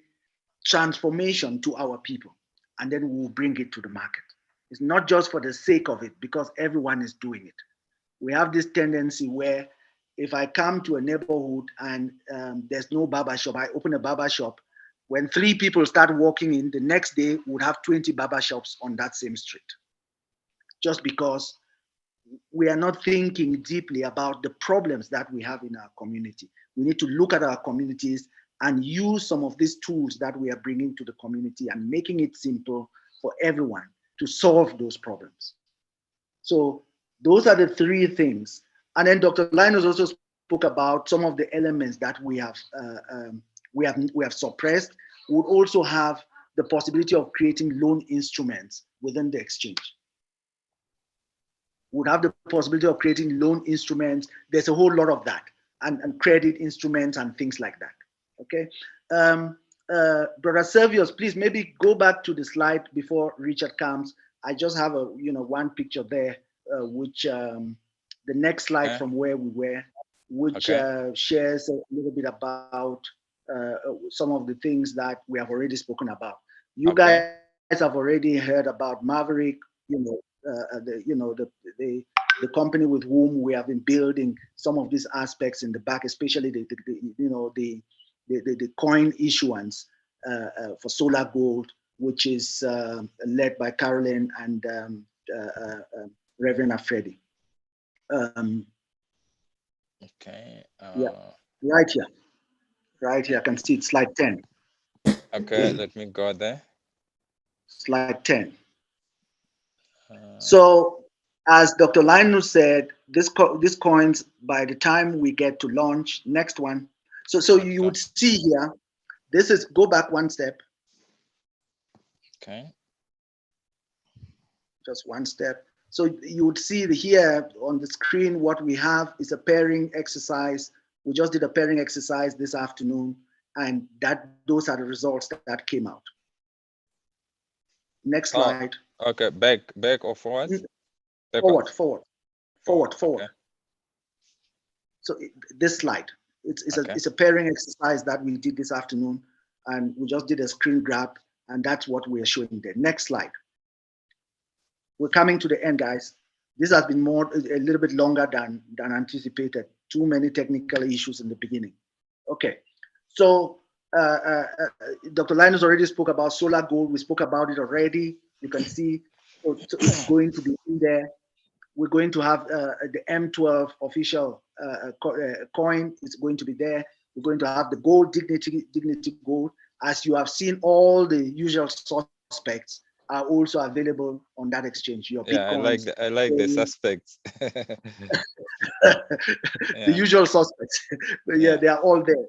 transformation to our people, and then we'll bring it to the market. It's not just for the sake of it, because everyone is doing it. We have this tendency where if I come to a neighborhood and there's no barber shop, I open a barber shop. When 3 people start walking in, the next day we'll have 20 barber shops on that same street. Just because we are not thinking deeply about the problems that we have in our community. We need to look at our communities and use some of these tools that we are bringing to the community and making it simple for everyone to solve those problems. So those are the 3 things. And then Dr. Linus also spoke about some of the elements that we have suppressed. We would also have the possibility of creating loan instruments within the exchange. We would have the possibility of creating loan instruments. There's a whole lot of that, and credit instruments and things like that. Okay. Brother Servius, please maybe go back to the slide before Richard comes. I just have a one picture there, which the next slide from where we were, which shares a little bit about some of the things that we have already spoken about. You guys have already heard about Maverick, the company with whom we have been building some of these aspects in the back, especially the coin issuance for Solar Gold, which is led by Carolyn and Reverend Afredi. Yeah, right here. Right here, I can see it, slide 10. Okay, let me go there. Slide 10. So, as Dr. Linus said, this coins, by the time we get to launch, next one. So you would see here, this is, go back one step. Okay. Just one step. So you would see here on the screen, what we have is a pairing exercise. We just did a pairing exercise this afternoon, and those are the results that came out. Next slide. Okay, back or forward? Forward. Okay. So this slide, it's a pairing exercise that we did this afternoon, and we just did a screen grab, and that's what we are showing there. Next slide. We're coming to the end, guys. This has been a little bit longer than anticipated. Too many technical issues in the beginning. Okay, so Dr. Linus already spoke about Solar Gold. We spoke about it already. You can see it's going to be in there. We're going to have the M12 official coin. It's going to be there. We're going to have the gold dignity gold. As you have seen, all the usual suspects are also available on that exchange. Your Bitcoins, I like the suspects. The usual suspects. Yeah, they are all there.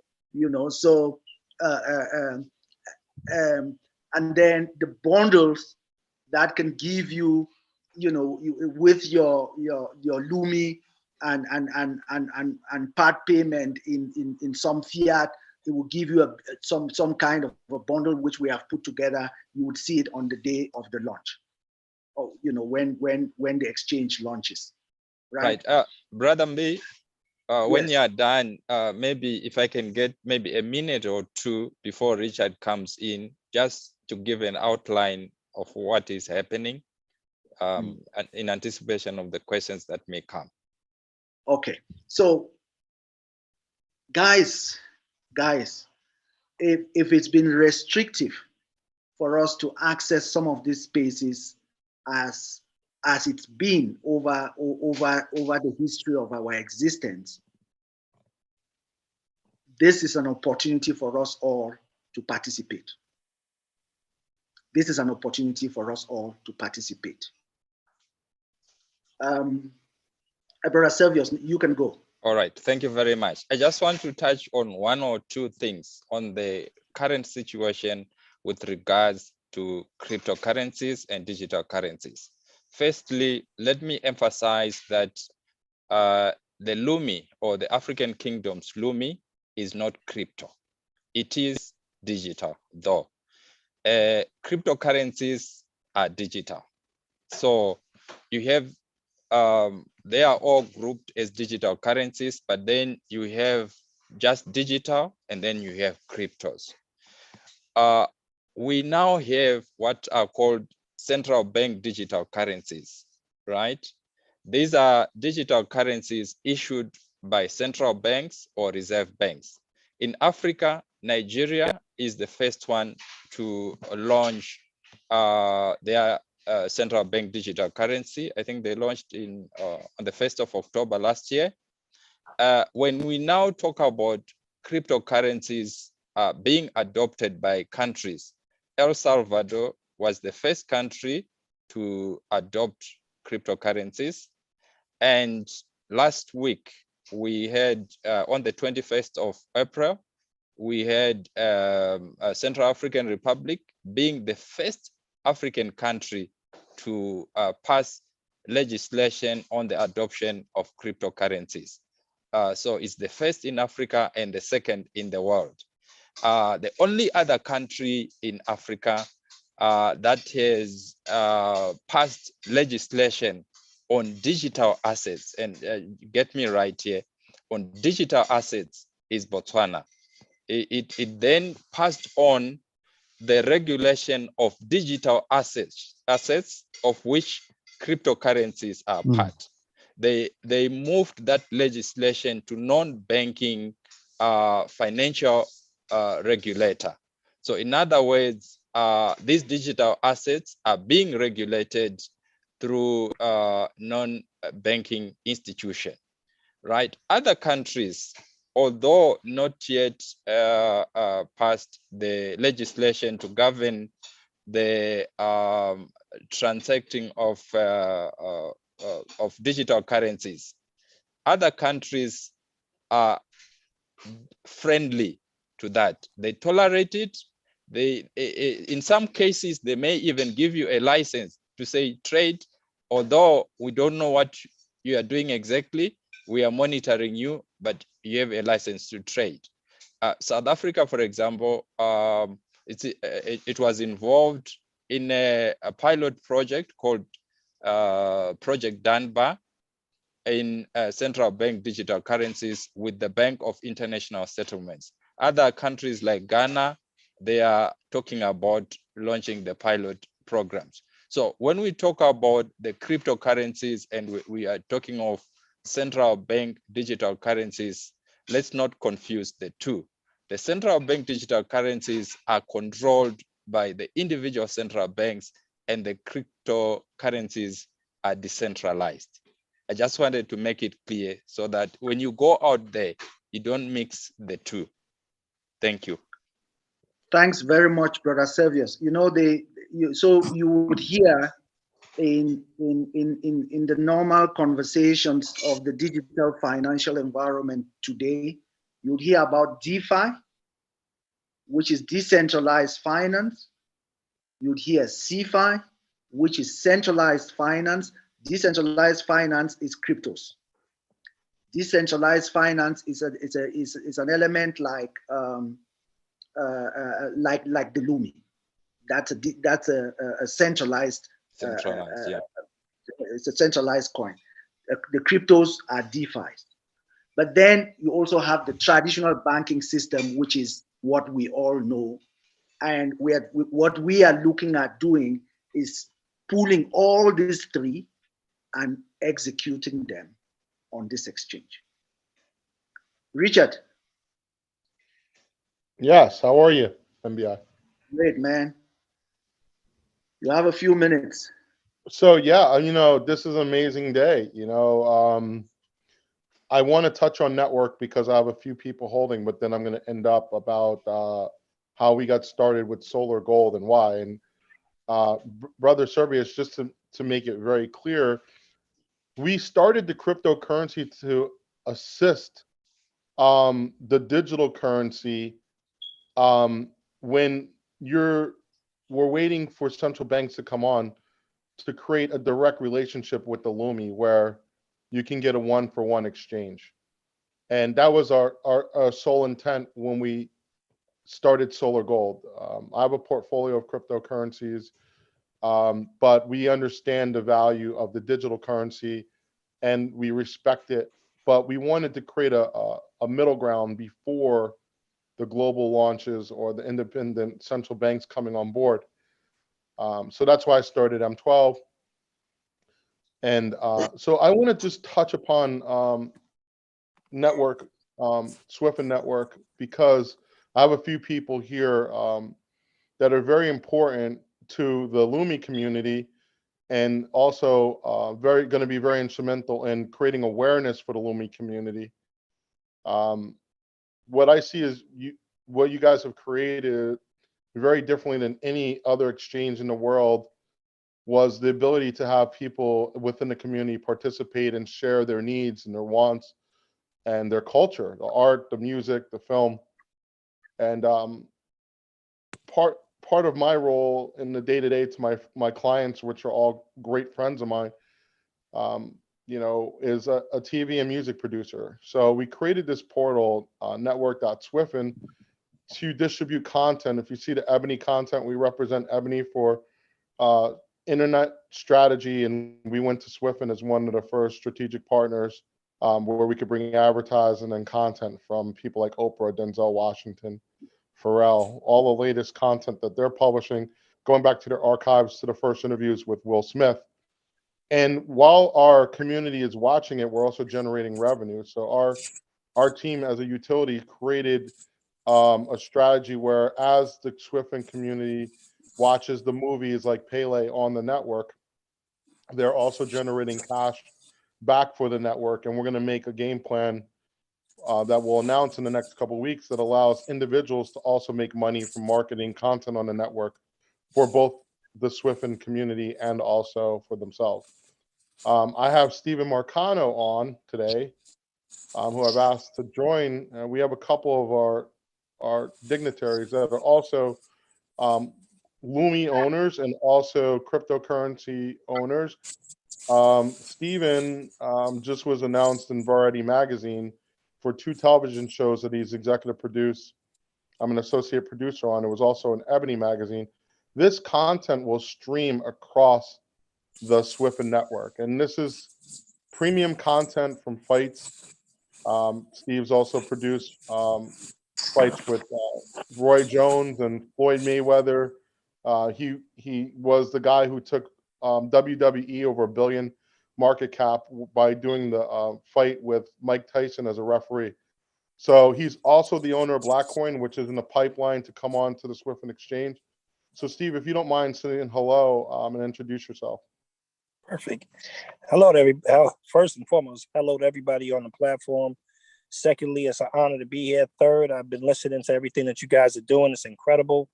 So and then the bundles that can give you, with your Lumi and part payment in some fiat, it will give you some kind of a bundle which we have put together. You would see it on the day of the launch, or when the exchange launches, right? Brother B, when Yes. you are done, maybe if I can get maybe a minute or two before Richard comes in, just to give an outline of what is happening, and in anticipation of the questions that may come. Okay, so guys, if it's been restrictive for us to access some of these spaces as it's been over the history of our existence, this is an opportunity for us all to participate. This is an opportunity for us all to participate. Brother Servius, you can go. All right, thank you very much. I just want to touch on one or two things on the current situation with regards to cryptocurrencies and digital currencies. Firstly, let me emphasize that the Lumi, or the African Kingdom's Lumi, is not crypto. It is digital, though. Cryptocurrencies are digital. So you have they are all grouped as digital currencies, but then you have just digital, and then you have cryptos. We now have what are called central bank digital currencies, right? These are digital currencies issued by central banks or reserve banks. In Africa, Nigeria is the first one to launch their central bank digital currency. I think they launched on the 1st of October last year. When we now talk about cryptocurrencies being adopted by countries, El Salvador was the first country to adopt cryptocurrencies. And last week, we had, on the 21st of April, we had Central African Republic being the first African country to pass legislation on the adoption of cryptocurrencies. So it's the first in Africa and the second in the world. The only other country in Africa that has passed legislation on digital assets, and get me right here, on digital assets is Botswana. It then passed on the regulation of digital assets of which cryptocurrencies are part. They moved that legislation to non-banking financial regulator. So in other words, these digital assets are being regulated through non-banking institution, right? Other countries, although not yet passed the legislation to govern the transacting of digital currencies, other countries are friendly to that. They tolerate it. They, in some cases, they may even give you a license to say trade, although we don't know what you are doing exactly. We are monitoring you, but you have a license to trade. South Africa, for example, it was involved in a pilot project called Project Dunbar in central bank digital currencies with the Bank of International Settlements. Other countries like Ghana, they are talking about launching the pilot programs. So when we talk about the cryptocurrencies and we are talking of central bank digital currencies, let's not confuse the two. The central bank digital currencies are controlled by the individual central banks, and the cryptocurrencies are decentralized. I just wanted to make it clear so that when you go out there, you don't mix the two. Thank you. Thanks very much, Brother Servius. You know, so you would hear in the normal conversations of the digital financial environment today, you'd hear about DeFi, which is decentralized finance. You'd hear CeFi, which is centralized finance. Decentralized finance is cryptos. Decentralized finance is an element like the Lumi. That's a centralized. Yeah. It's a centralized coin. The cryptos are DeFi. But then you also have the traditional banking system, which is what we all know. And what we are looking at doing is pulling all these three and executing them on this exchange. Richard. Yes, how are you, MBI? Great, man. You have a few minutes. So yeah, you know, this is an amazing day. You know, I want to touch on network because I have a few people holding, but then I'm going to end up about how we got started with Solar Gold and why. And Brother Servius, just to make it very clear, we started the cryptocurrency to assist the digital currency when we're waiting for central banks to come on to create a direct relationship with the Lumi where you can get a one-for-one exchange. And that was our sole intent when we started Solar Gold. I have a portfolio of cryptocurrencies, but we understand the value of the digital currency and we respect it but we wanted to create a middle ground before the global launches or the independent central banks coming on board. So that's why I started M12. And so I want to just touch upon network, SWIFIN network, because I have a few people here that are very important to the Lumi community, and also going to be very instrumental in creating awareness for the Lumi community. What I see is what you guys have created very differently than any other exchange in the world was the ability to have people within the community participate and share their needs and their wants and their culture, the art, the music, the film. And part of my role in the day-to-day to my clients, which are all great friends of mine, you know, is a TV and music producer. So we created this portal, network.swifin, to distribute content. If you see the Ebony content, we represent Ebony for internet strategy, and we went to SWIFIN as one of the first strategic partners where we could bring advertising and content from people like Oprah, Denzel Washington, Pharrell, all the latest content that they're publishing, going back to their archives to the first interviews with Will Smith. And while our community is watching it, we're also generating revenue. So our team as a utility created a strategy where as the SWIFIN community watches the movies like Pele on the network, they're also generating cash back for the network. And we're going to make a game plan that we'll announce in the next couple of weeks that allows individuals to also make money from marketing content on the network for both the SWIFIN community and also for themselves. I have Stephen Marcano on today, who I've asked to join. We have a couple of our dignitaries that are also Lumi owners and also cryptocurrency owners. Stephen just was announced in Variety magazine for 2 television shows that he's executive produced. I'm an associate producer on. It was also in Ebony magazine. This content will stream across the SWIFIN network, and this is premium content from fights. Steve's also produced fights with Roy Jones and Floyd Mayweather. He was the guy who took WWE over $1 billion market cap by doing the fight with Mike Tyson as a referee. So he's also the owner of Blackcoin, which is in the pipeline to come on to the SWIFIN exchange. So Steve, if you don't mind saying hello and introduce yourself. Perfect. Hello to everybody. First and foremost, hello to everybody on the platform. Secondly, it's an honor to be here. Third, I've been listening to everything that you guys are doing. It's incredible.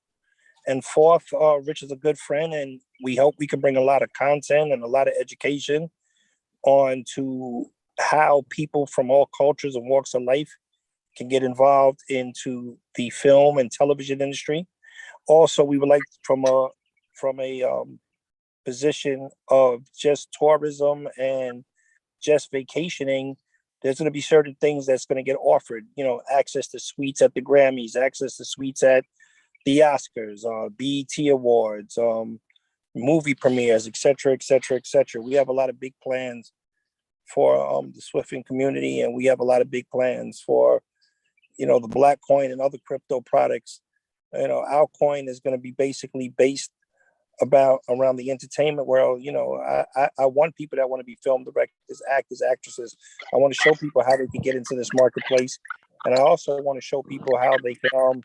And fourth, Rich is a good friend, and we hope we can bring a lot of content and a lot of education on to how people from all cultures and walks of life can get involved into the film and television industry. Also, we would like from a position of just tourism and just vacationing, there's going to be certain things that's going to get offered, you know, access to suites at the Grammys, access to suites at the Oscars, BET Awards, movie premieres, et cetera, et cetera, et cetera. We have a lot of big plans for the SWIFIN community, and we have a lot of big plans for, you know, the Black coin and other crypto products. You know, our coin is going to be basically based around the entertainment world. You know, I want people that want to be film directors, actors, actresses. I want to show people how they can get into this marketplace, and I also want to show people how they can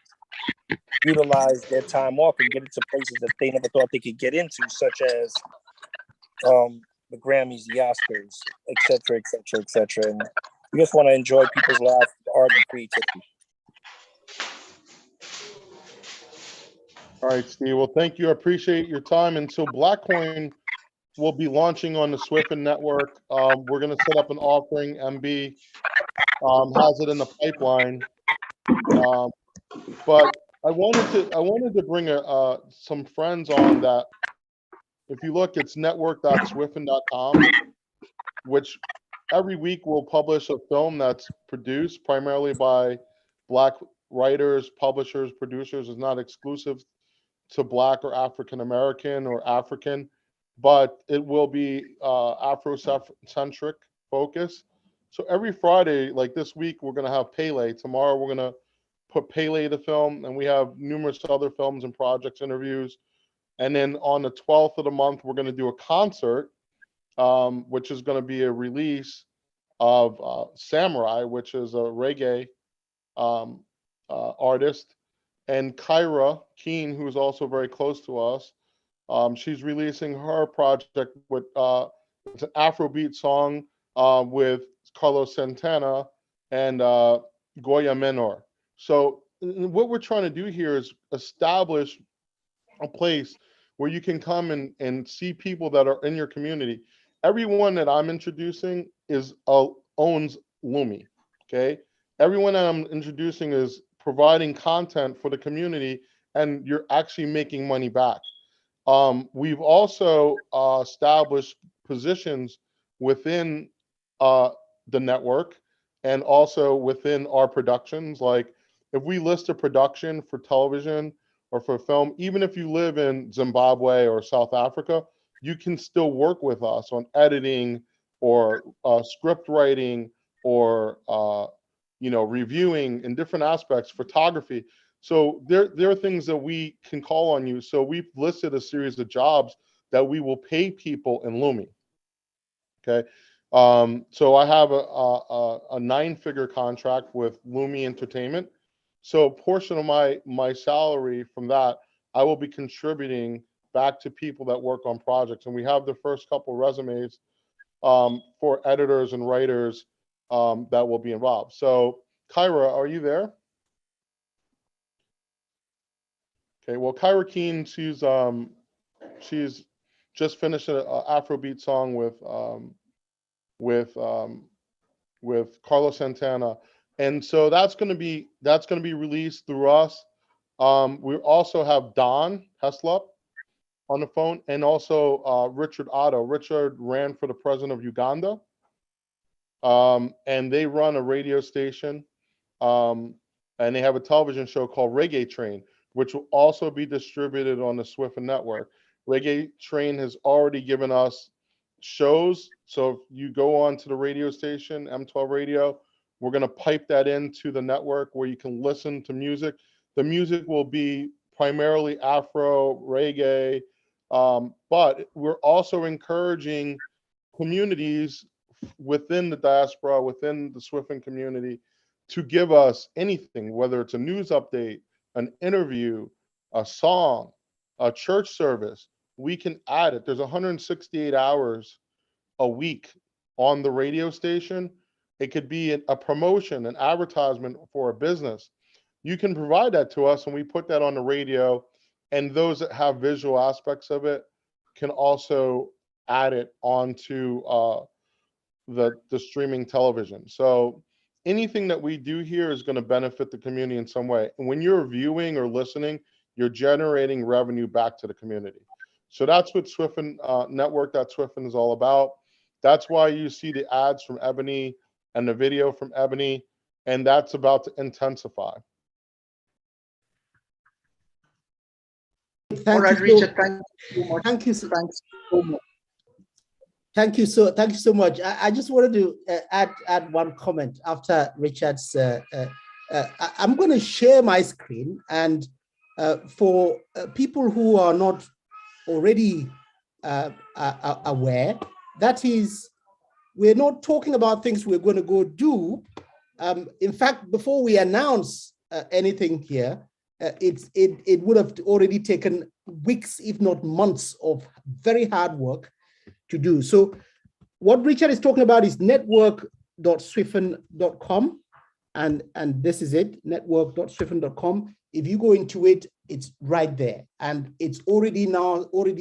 utilize their time off and get into places that they never thought they could get into, such as the Grammys, the Oscars, et cetera, et cetera, et cetera. And we just want to enjoy people's lives, art, and creativity. All right, Steve. Well, thank you. I appreciate your time. And so Blackcoin will be launching on the SWIFIN network. We're going to set up an offering. MB has it in the pipeline. But I wanted to bring some friends on that. If you look, it's network.swifin.com, which every week we'll publish a film that's produced primarily by Black writers, publishers, producers. It's not exclusive to Black or African American or African, but it will be Afrocentric focus. So every Friday, like this week, we're going to have Pele. Tomorrow, we're going to put Pele to film, and we have numerous other films and projects, interviews. And then on the 12th of the month, we're going to do a concert, which is going to be a release of Samurai, which is a reggae artist, and Kyra Keen, who is also very close to us. She's releasing her project with it's an Afrobeat song with Carlos Santana and Goya Menor. So what we're trying to do here is establish a place where you can come and see people that are in your community. Everyone that I'm introducing owns Lumi, okay? Everyone that I'm introducing is providing content for the community, and you're actually making money back. We've also established positions within the network and also within our productions. Like if we list a production for television or for film, even if you live in Zimbabwe or South Africa, you can still work with us on editing or script writing or reviewing in different aspects, photography. So there are things that we can call on you. So we've listed a series of jobs that we will pay people in Lumi. Okay. So I have a 9-figure contract with Lumi Entertainment. So a portion of my salary from that, I will be contributing back to people that work on projects. And we have the first couple resumes for editors and writers that will be involved. So Kyra, are you there? Okay, well, Kyra Keen, she's just finished an Afrobeat song with Carlos Santana, and so that's going to be released through us. We also have Don Heslop on the phone, and also Richard Otto. Richard ran for the president of Uganda, and they run a radio station, and they have a television show called Reggae Train, which will also be distributed on the SWIFIN network. Reggae Train has already given us shows. So if you go on to the radio station, M12 Radio, we're going to pipe that into the network where you can listen to music. The music will be primarily Afro, reggae, but we're also encouraging communities within the diaspora, within the SWIFIN community, to give us anything, whether it's a news update, an interview, a song, a church service. We can add it. There's 168 hours a week on the radio station. It could be a promotion, an advertisement for a business. You can provide that to us, and we put that on the radio, and those that have visual aspects of it can also add it onto the streaming television. So anything that we do here is going to benefit the community in some way. And when you're viewing or listening, you're generating revenue back to the community. So that's what SWIFIN network, that SWIFIN is all about. That's why you see the ads from Ebony and the video from Ebony, and that's about to intensify. Thank you, Richard. Thank you so much. Thank you so much. I just wanted to add one comment after Richard's. I'm going to share my screen, and for people who are not already aware, that is, we're not talking about things we're going to go do. In fact, before we announce anything here, it would have already taken weeks, if not months, of very hard work to do. So what Richard is talking about is network.swifin.com, and this is it, network.swifin.com. If you go into it, it's right there, and it's already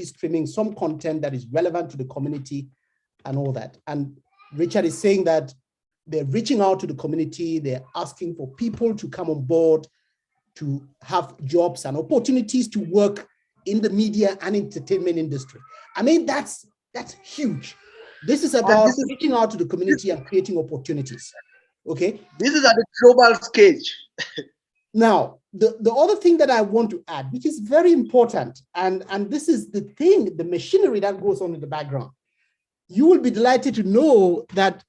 streaming some content that is relevant to the community and all that. And Richard is saying that they're reaching out to the community, they're asking for people to come on board to have jobs and opportunities to work in the media and entertainment industry. I mean, that's huge. This is about reaching out to the community and creating opportunities. Okay. This is at a global stage. Now, the other thing that I want to add, which is very important, and this is the thing, the machinery that goes on in the background. You will be delighted to know that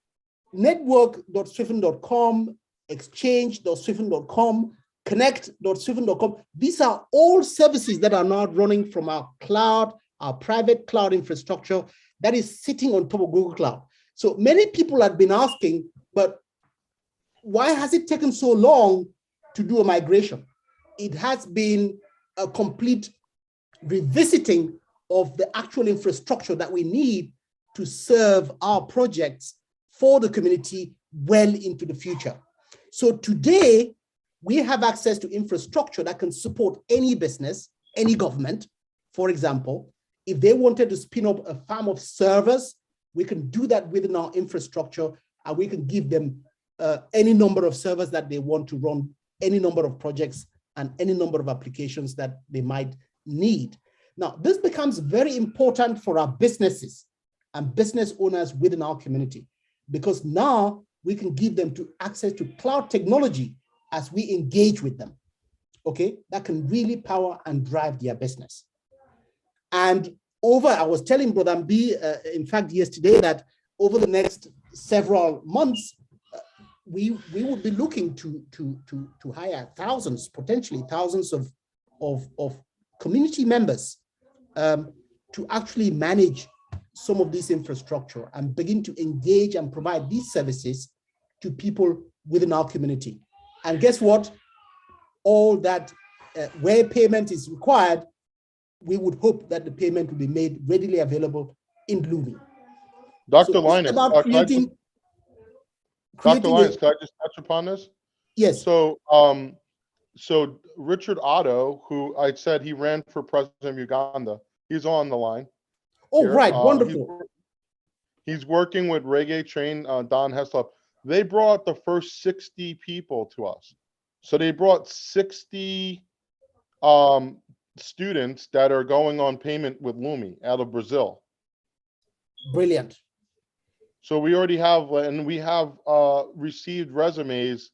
network.swifin.com, exchange.swifin.com, connect.swifin.com. These are all services that are now running from our cloud, our private cloud infrastructure that is sitting on top of Google Cloud. So many people have been asking, but why has it taken so long to do a migration? It has been a complete revisiting of the actual infrastructure that we need to serve our projects for the community well into the future. So today, we have access to infrastructure that can support any business, any government. For example, if they wanted to spin up a farm of servers, we can do that within our infrastructure, and we can give them any number of servers that they want to run, any number of projects, and any number of applications that they might need. Now, this becomes very important for our businesses and business owners within our community, because now we can give them access to cloud technology as we engage with them, okay? That can really power and drive their business. And I was telling Brother Mbi, in fact, yesterday, that over the next several months, we would be looking to hire thousands, potentially thousands of community members to actually manage some of this infrastructure and begin to engage and provide these services to people within our community. And guess what? All that, where payment is required, we would hope that the payment will be made readily available in Lumi. Dr. Linus, about creating, Dr. Linus, can I just touch upon this? Yes. So, so Richard Otto, who I said he ran for president of Uganda, he's on the line. Oh, here. right, wonderful. He's working with Reggae Train, Don Heslop. They brought the first 60 people to us. So they brought 60 students that are going on payment with Lumi out of Brazil. Brilliant. So we already have, and we have received resumes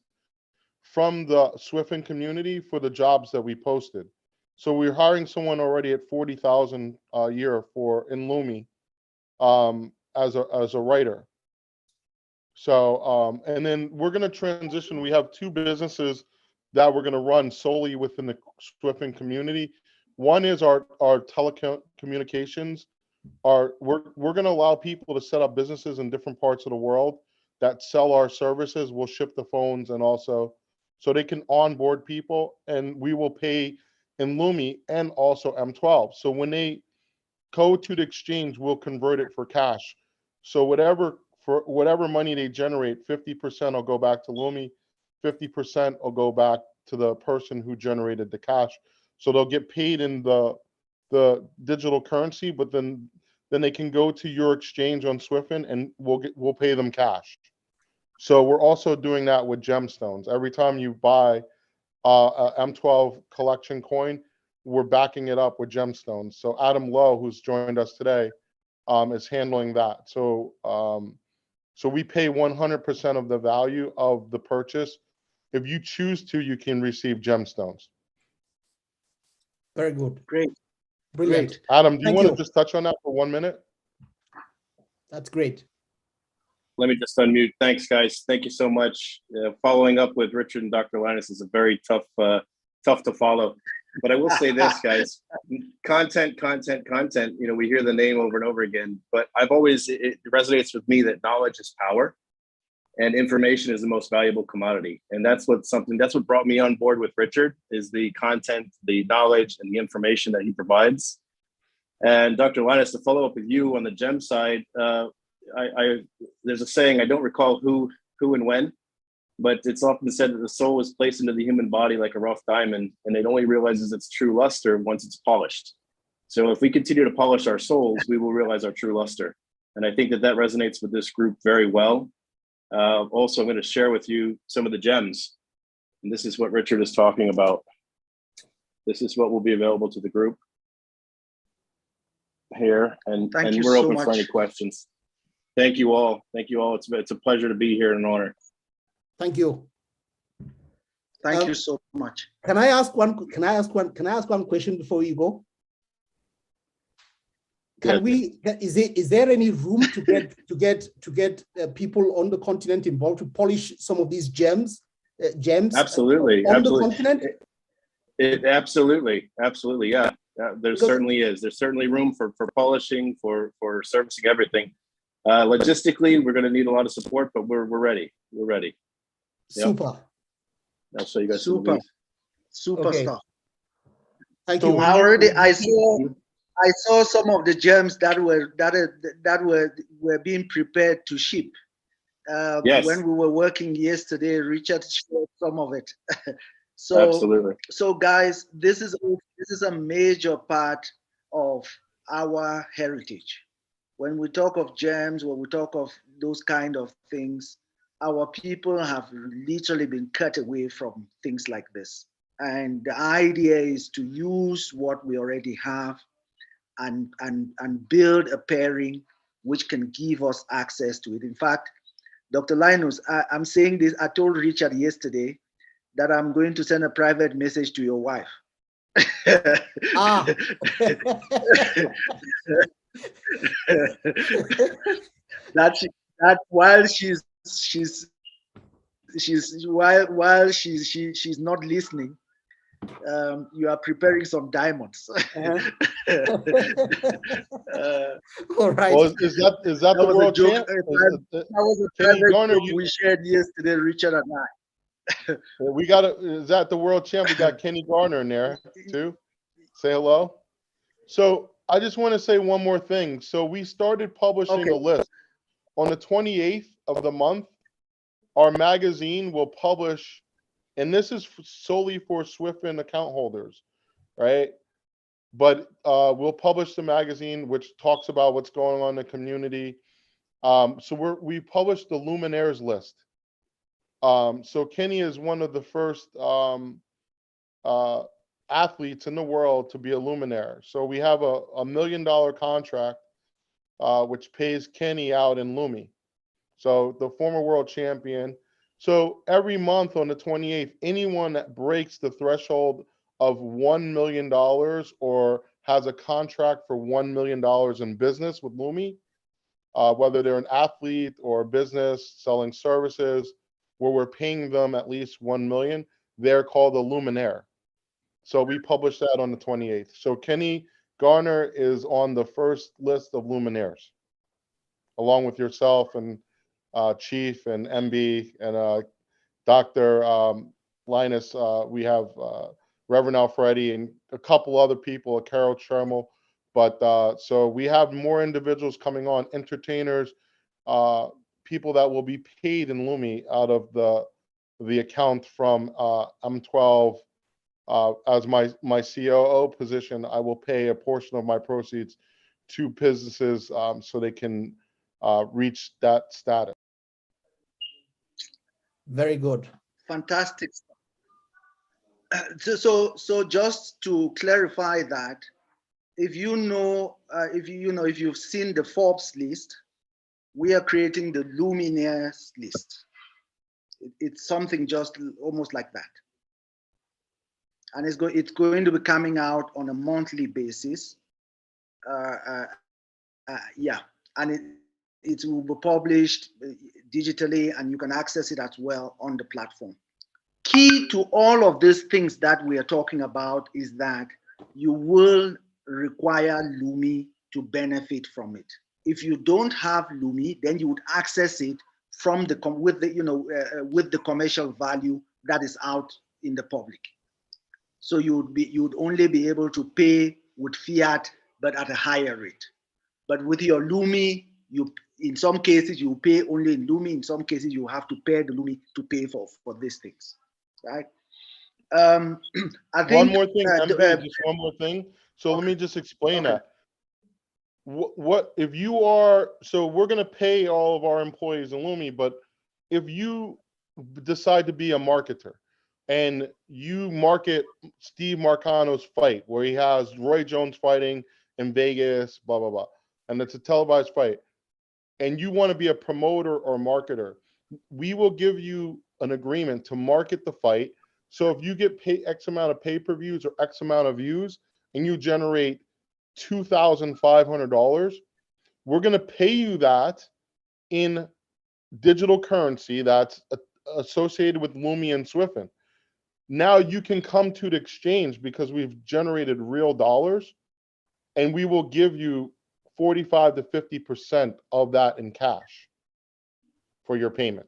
from the SWIFIN community for the jobs that we posted. So we're hiring someone already at 40,000 a year in Lumi as a writer. So, and then we're going to transition. We have two businesses that we're going to run solely within the SWIFIN community. One is our telecommunications. We're going to allow people to set up businesses in different parts of the world that sell our services. We'll ship the phones, and also so they can onboard people, and we will pay in Lumi and also M12. So when they go to the exchange, we'll convert it for cash. So whatever money they generate, 50% will go back to Lumi, 50% will go back to the person who generated the cash. So they'll get paid in the digital currency, but then they can go to your exchange on SWIFIN and we'll pay them cash. So we're also doing that with gemstones. Every time you buy a M12 collection coin, we're backing it up with gemstones. So Adam Lowe, who's joined us today, is handling that. So so we pay 100% of the value of the purchase. If you choose to, you can receive gemstones. Very good. Great. Brilliant. Great. Adam, do you Thank want you. to just touch on that for 1 minute? That's great. Let me just unmute. Thanks, guys. Thank you so much. Following up with Richard and Dr. Linus is a very tough to follow. But I will say this, guys: content. You know, we hear the name over and over again. But it resonates with me that knowledge is power, and information is the most valuable commodity. And that's what brought me on board with Richard, is the content, the knowledge, and the information that he provides. And Dr. Linus, to follow up with you on the gem side, there's a saying, I don't recall who and when, but it's often said that the soul is placed into the human body like a rough diamond, and it only realizes its true luster once it's polished. So if we continue to polish our souls, we will realize our true luster. And I think that resonates with this group very well. Also, I'm going to share with you some of the gems. And this is what Richard is talking about. This is what will be available to the group here. And we're open for any questions. Thank you all. Thank you all. It's a pleasure to be here and an honor. Thank you. Thank you so much. Can I ask one question before you go? can we? Is there any room to get people on the continent involved to polish some of these gems? Absolutely, on absolutely. the continent. Absolutely, there Because- certainly is. There's certainly room for polishing, for servicing everything. Logistically, we're going to need a lot of support, but we're ready. We're ready. Yep. Super. I'll show you guys. Super. Super Okay. stuff. Thank So you. when I you- already I saw some of the gems that were being prepared to ship. Yes. When we were working yesterday, Richard showed some of it. So, Absolutely. So guys, this is a major part of our heritage. When we talk of gems, when we talk of those kind of things, our people have literally been cut away from things like this. And the idea is to use what we already have and build a pairing which can give us access to it. In fact, Dr. Linus, I'm saying this, I told Richard yesterday that I'm going to send a private message to your wife. Ah. that while she's not listening, you are preparing some diamonds. All right. Well, is that the was a world joke. champ? That was a Kenny private Garner, joke we shared yesterday, Richard and I. We got is that the world champ? We got Kenny Garner in there too. Say hello. So I just want to say one more thing. So we started publishing a list on the 28th of the month. Our magazine will publish, and this is solely for SWIFIN account holders, right? But we'll publish the magazine, which talks about what's going on in the community. So we published the Luminaires List. So Kenny is one of the first athletes in the world to be a Luminaire. So we have a $1 million contract, which pays Kenny out in Lumi. So the former world champion. So every month on the 28th, anyone that breaks the threshold of $1 million or has a contract for $1 million in business with Lumi, whether they're an athlete or a business selling services, where we're paying them at least 1 million, they're called a Luminaire. So we published that on the 28th. So Kenny Garner is on the first list of Luminaires, along with yourself and Chief and MB and Dr. Linus. We have Reverend Alfredi and a couple other people, Carol Chermel. But so we have more individuals coming on, entertainers, people that will be paid in Lumi out of the account from M12. As my COO position, I will pay a portion of my proceeds to businesses so they can reach that status. Very good. Fantastic. So just to clarify that, if you've seen the Forbes list, we are creating the Luminaires list. It's something just almost like that. And it's going to be coming out on a monthly basis. Yeah, and it will be published digitally, and you can access it as well on the platform. Key to all of these things that we are talking about is that you will require Lumi to benefit from it. If you don't have Lumi, then you would access it from with the commercial value that is out in the public. So you would only be able to pay with fiat, but at a higher rate. But with your Lumi, in some cases you pay only in Lumi. In some cases you have to pay the Lumi to pay for these things, right? I think one more thing, just one more thing. So let me just explain that. What if you are, so we're going to pay all of our employees in Lumi, but if you decide to be a marketer and you market Steve Marcano's fight where he has Roy Jones fighting in Vegas, blah, blah, blah, and it's a televised fight, and you want to be a promoter or marketer, we will give you an agreement to market the fight. So if you get paid X amount of pay-per-views or X amount of views and you generate $2,500, we're going to pay you that in digital currency that's associated with Lumi and SWIFIN. Now you can come to the exchange because we've generated real dollars, and we will give you 45 to 50% of that in cash for your payment.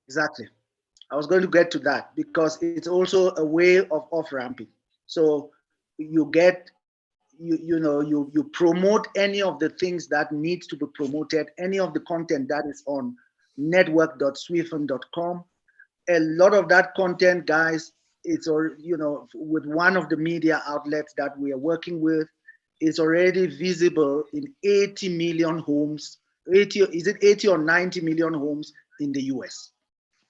Exactly. I was going to get to that because it's also a way of off-ramping. So you get, you promote any of the things that needs to be promoted, any of the content that is on network.swifin.com. A lot of that content, guys, it's with one of the media outlets that we are working with, it's already visible in 80 million homes. 80 or 90 million homes in the US,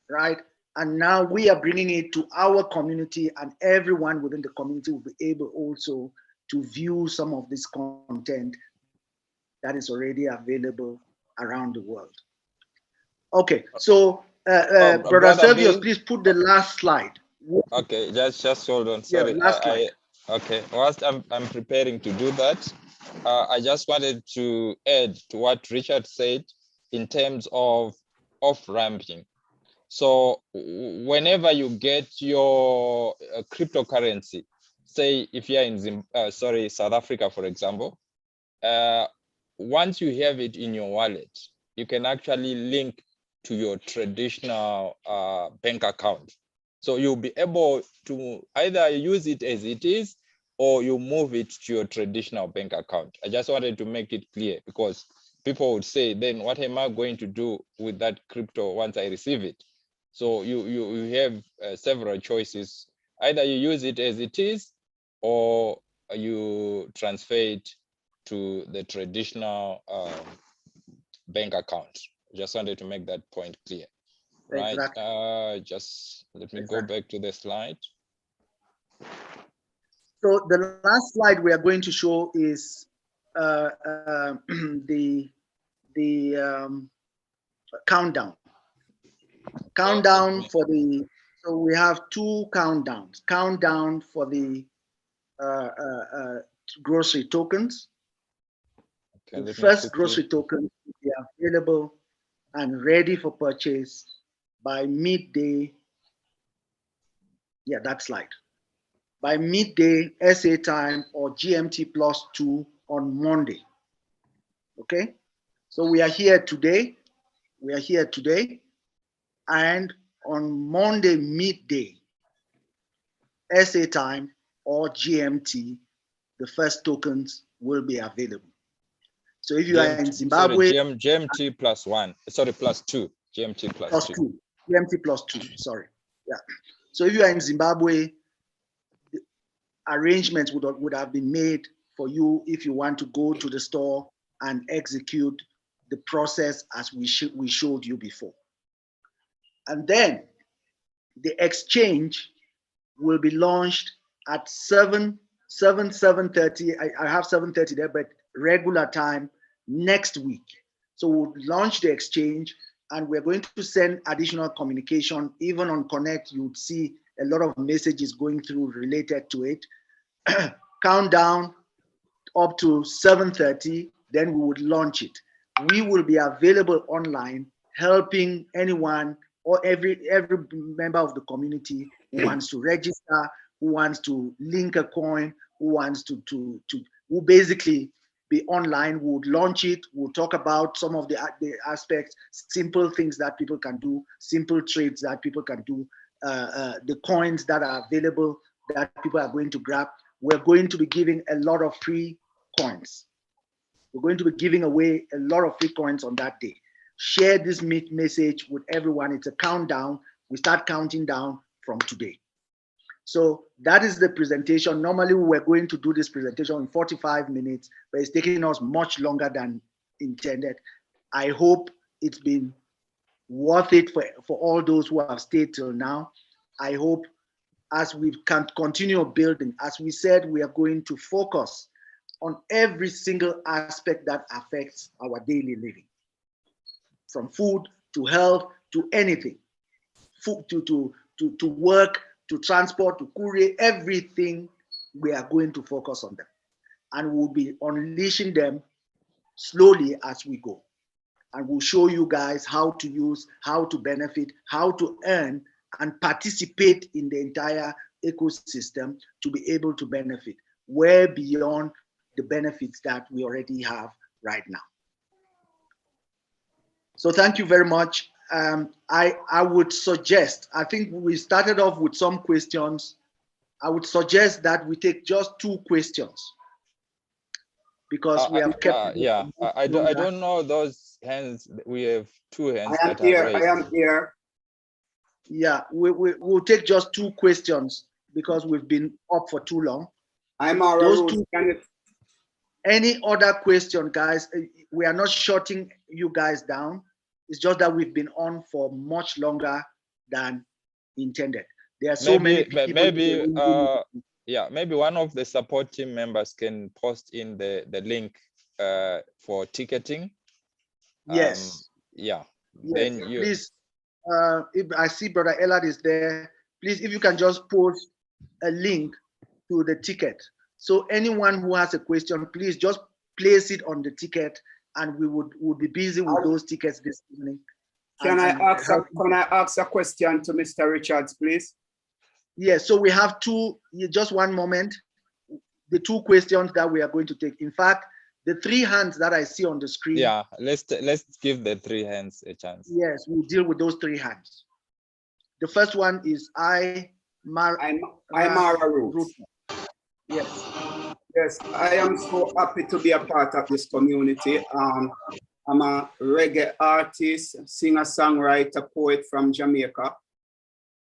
right? And now we are bringing it to our community, and everyone within the community will be able also to view some of this content that is already available around the world. Okay, so Brother Servius, please put the last slide. Okay, just hold on. Sorry. Yeah, last slide. Okay, whilst I'm preparing to do that, I just wanted to add to what Richard said in terms of off-ramping. So whenever you get your cryptocurrency, say if you're in South Africa, for example, once you have it in your wallet, you can actually link to your traditional bank account. So you'll be able to either use it as it is, or you move it to your traditional bank account. I just wanted to make it clear, because people would say, then what am I going to do with that crypto once I receive it? So you have several choices. Either you use it as it is, or you transfer it to the traditional bank account. Just wanted to make that point clear. Right. Exactly. Just let me go back to the slide. So the last slide we are going to show is the countdown. Countdown for the, so we have two countdowns. Countdown for the grocery tokens. Okay, the first grocery token will be available and ready for purchase by midday. Yeah, that slide. By midday SA time or GMT +2 on Monday. Okay, so we are here today. We are here today, and on Monday midday SA time or GMT, the first tokens will be available. So if you are in Zimbabwe, GMT +1, sorry, +2, GMT +2. GMT +2, sorry. Yeah. So if you are in Zimbabwe, arrangements would have been made for you if you want to go to the store and execute the process as we showed you before. And then the exchange will be launched at 7:30. I have 7:30 there, but regular time next week. So we'll launch the exchange, and we're going to send additional communication. Even on Connect, you'd see a lot of messages going through related to it. Countdown up to 7:30, then we would launch it. We will be available online, helping anyone or every member of the community who wants to register, who wants to link a coin, who wants to who basically be online. We would launch it. We'll talk about some of the aspects, simple things that people can do, simple trades that people can do, the coins that are available that people are going to grab. We're going to be giving a lot of free coins. We're going to be giving away a lot of free coins on that day. Share this message with everyone. It's a countdown. We start counting down from today. So that is the presentation. Normally we're going to do this presentation in 45 minutes, but it's taking us much longer than intended. I hope it's been worth it for all those who have stayed till now. I hope as we can continue building, as we said, we are going to focus on every single aspect that affects our daily living, from food to health to anything, food to work, to transport, to courier, everything we are going to focus on them. and we'll be unleashing them slowly as we go. And we'll show you guys how to use, how to benefit, how to earn and participate in the entire ecosystem to be able to benefit way beyond the benefits that we already have right now. So thank you very much. I would suggest, I think we started off with some questions. I would suggest that we take just 2 questions because we have kept. I don't know those hands. We have 2 hands I am that are here. raised. I am here. Yeah, we'll take just 2 questions because we've been up for too long. I'm our Those 2. Any other question, guys? We are not shutting you guys down. It's just that we've been on for much longer than intended. There are so many people. Maybe one of the support team members can post in the link for ticketing. Yes. Yes. Then you please. If I see Brother Ellard is there, please, if you can just post a link to the ticket. So anyone who has a question, please just place it on the ticket, and we would be busy with those tickets this evening. Can I ask a question to Mr. Richards, please? Yes. So we have 2. Just one moment. The 2 questions that we are going to take. In fact, the 3 hands that I see on the screen. Yeah. Let's give the 3 hands a chance. Yes, we'll deal with those 3 hands. The first one is Mara Root. Yes, I am so happy to be a part of this community. I'm a reggae artist, singer-songwriter, poet from Jamaica.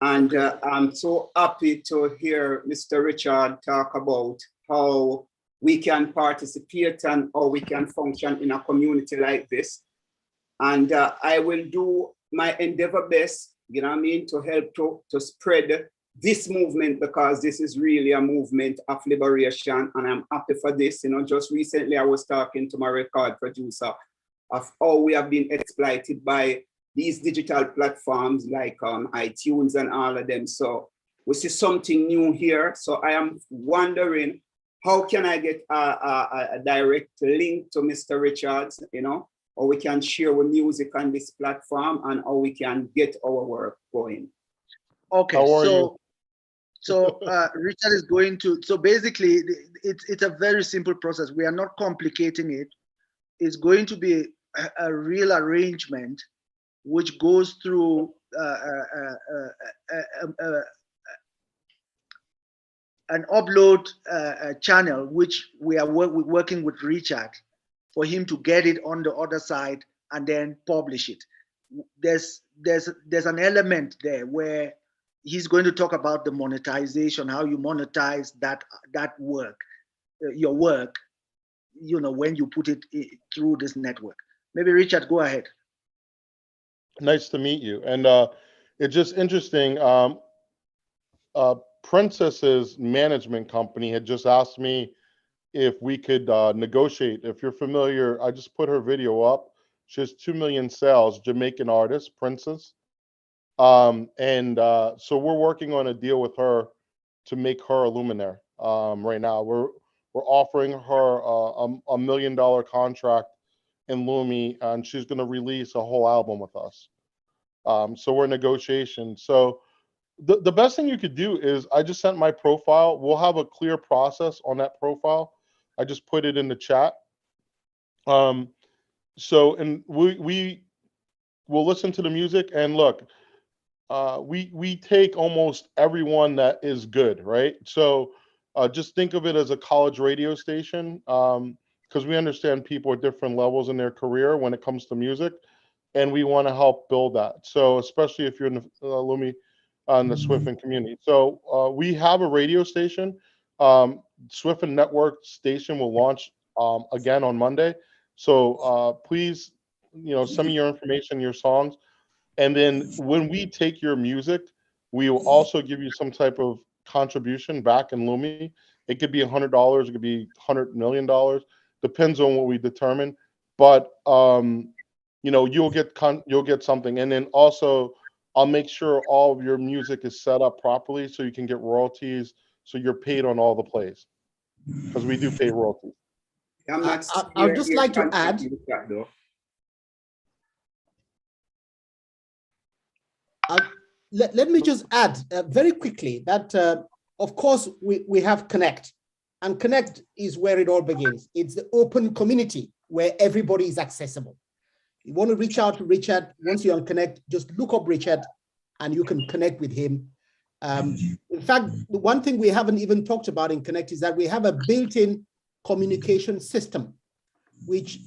And I'm so happy to hear Mr. Richard talk about how we can participate and how we can function in a community like this. And I will do my endeavor best, you know what I mean, to help to spread this movement, because this is really a movement of liberation, and I'm happy for this. You know, just recently I was talking to my record producer of how we have been exploited by these digital platforms like iTunes and all of them. So we see something new here. So I am wondering, how can I get a direct link to Mr. Richards, you know, or we can share with music on this platform, and how we can get our work going. Okay, so Richard is going to, so basically it's a very simple process. We are not complicating it. It's going to be a real arrangement which goes through an upload channel, which we are working with Richard for him to get it on the other side and then publish it. There's an element there where he's going to talk about the monetization, how you monetize that work, your work, you know, when you put it through this network. Maybe Richard, go ahead. Nice to meet you. And it's just interesting. Princess's management company had just asked me if we could negotiate. If you're familiar, I just put her video up. She has 2 million sales, Jamaican artist, Princess. So we're working on a deal with her to make her a Luminaire. Right now, we're offering her a $1 million contract in Lumi, and she's going to release a whole album with us. So we're in negotiation. So the best thing you could do is, I just sent my profile. We'll have a clear process on that profile. I just put it in the chat. So, and we will listen to the music, and look, we take almost everyone that is good, right? So just think of it as a college radio station, because we understand people at different levels in their career when it comes to music, and we want to help build that. So especially if you're in the Lumi, in the SWIFIN community. So we have a radio station. SWIFIN Network station will launch again on Monday. So please, you know, send me your information, your songs. And then when we take your music, we will also give you some type of contribution back in Lumi. It could be $100, it could be $100 million, depends on what we determine. But you know, you'll get something. And then also, I'll make sure all of your music is set up properly so you can get royalties, so you're paid on all the plays, because we do pay royalties. I'm not. I'd just like to add. Let me just add very quickly that, of course, we have Connect. And Connect is where it all begins. It's the open community where everybody is accessible. You want to reach out to Richard, once you're on Connect, just look up Richard and you can connect with him. In fact, the one thing we haven't even talked about in Connect is that we have a built-in communication system, which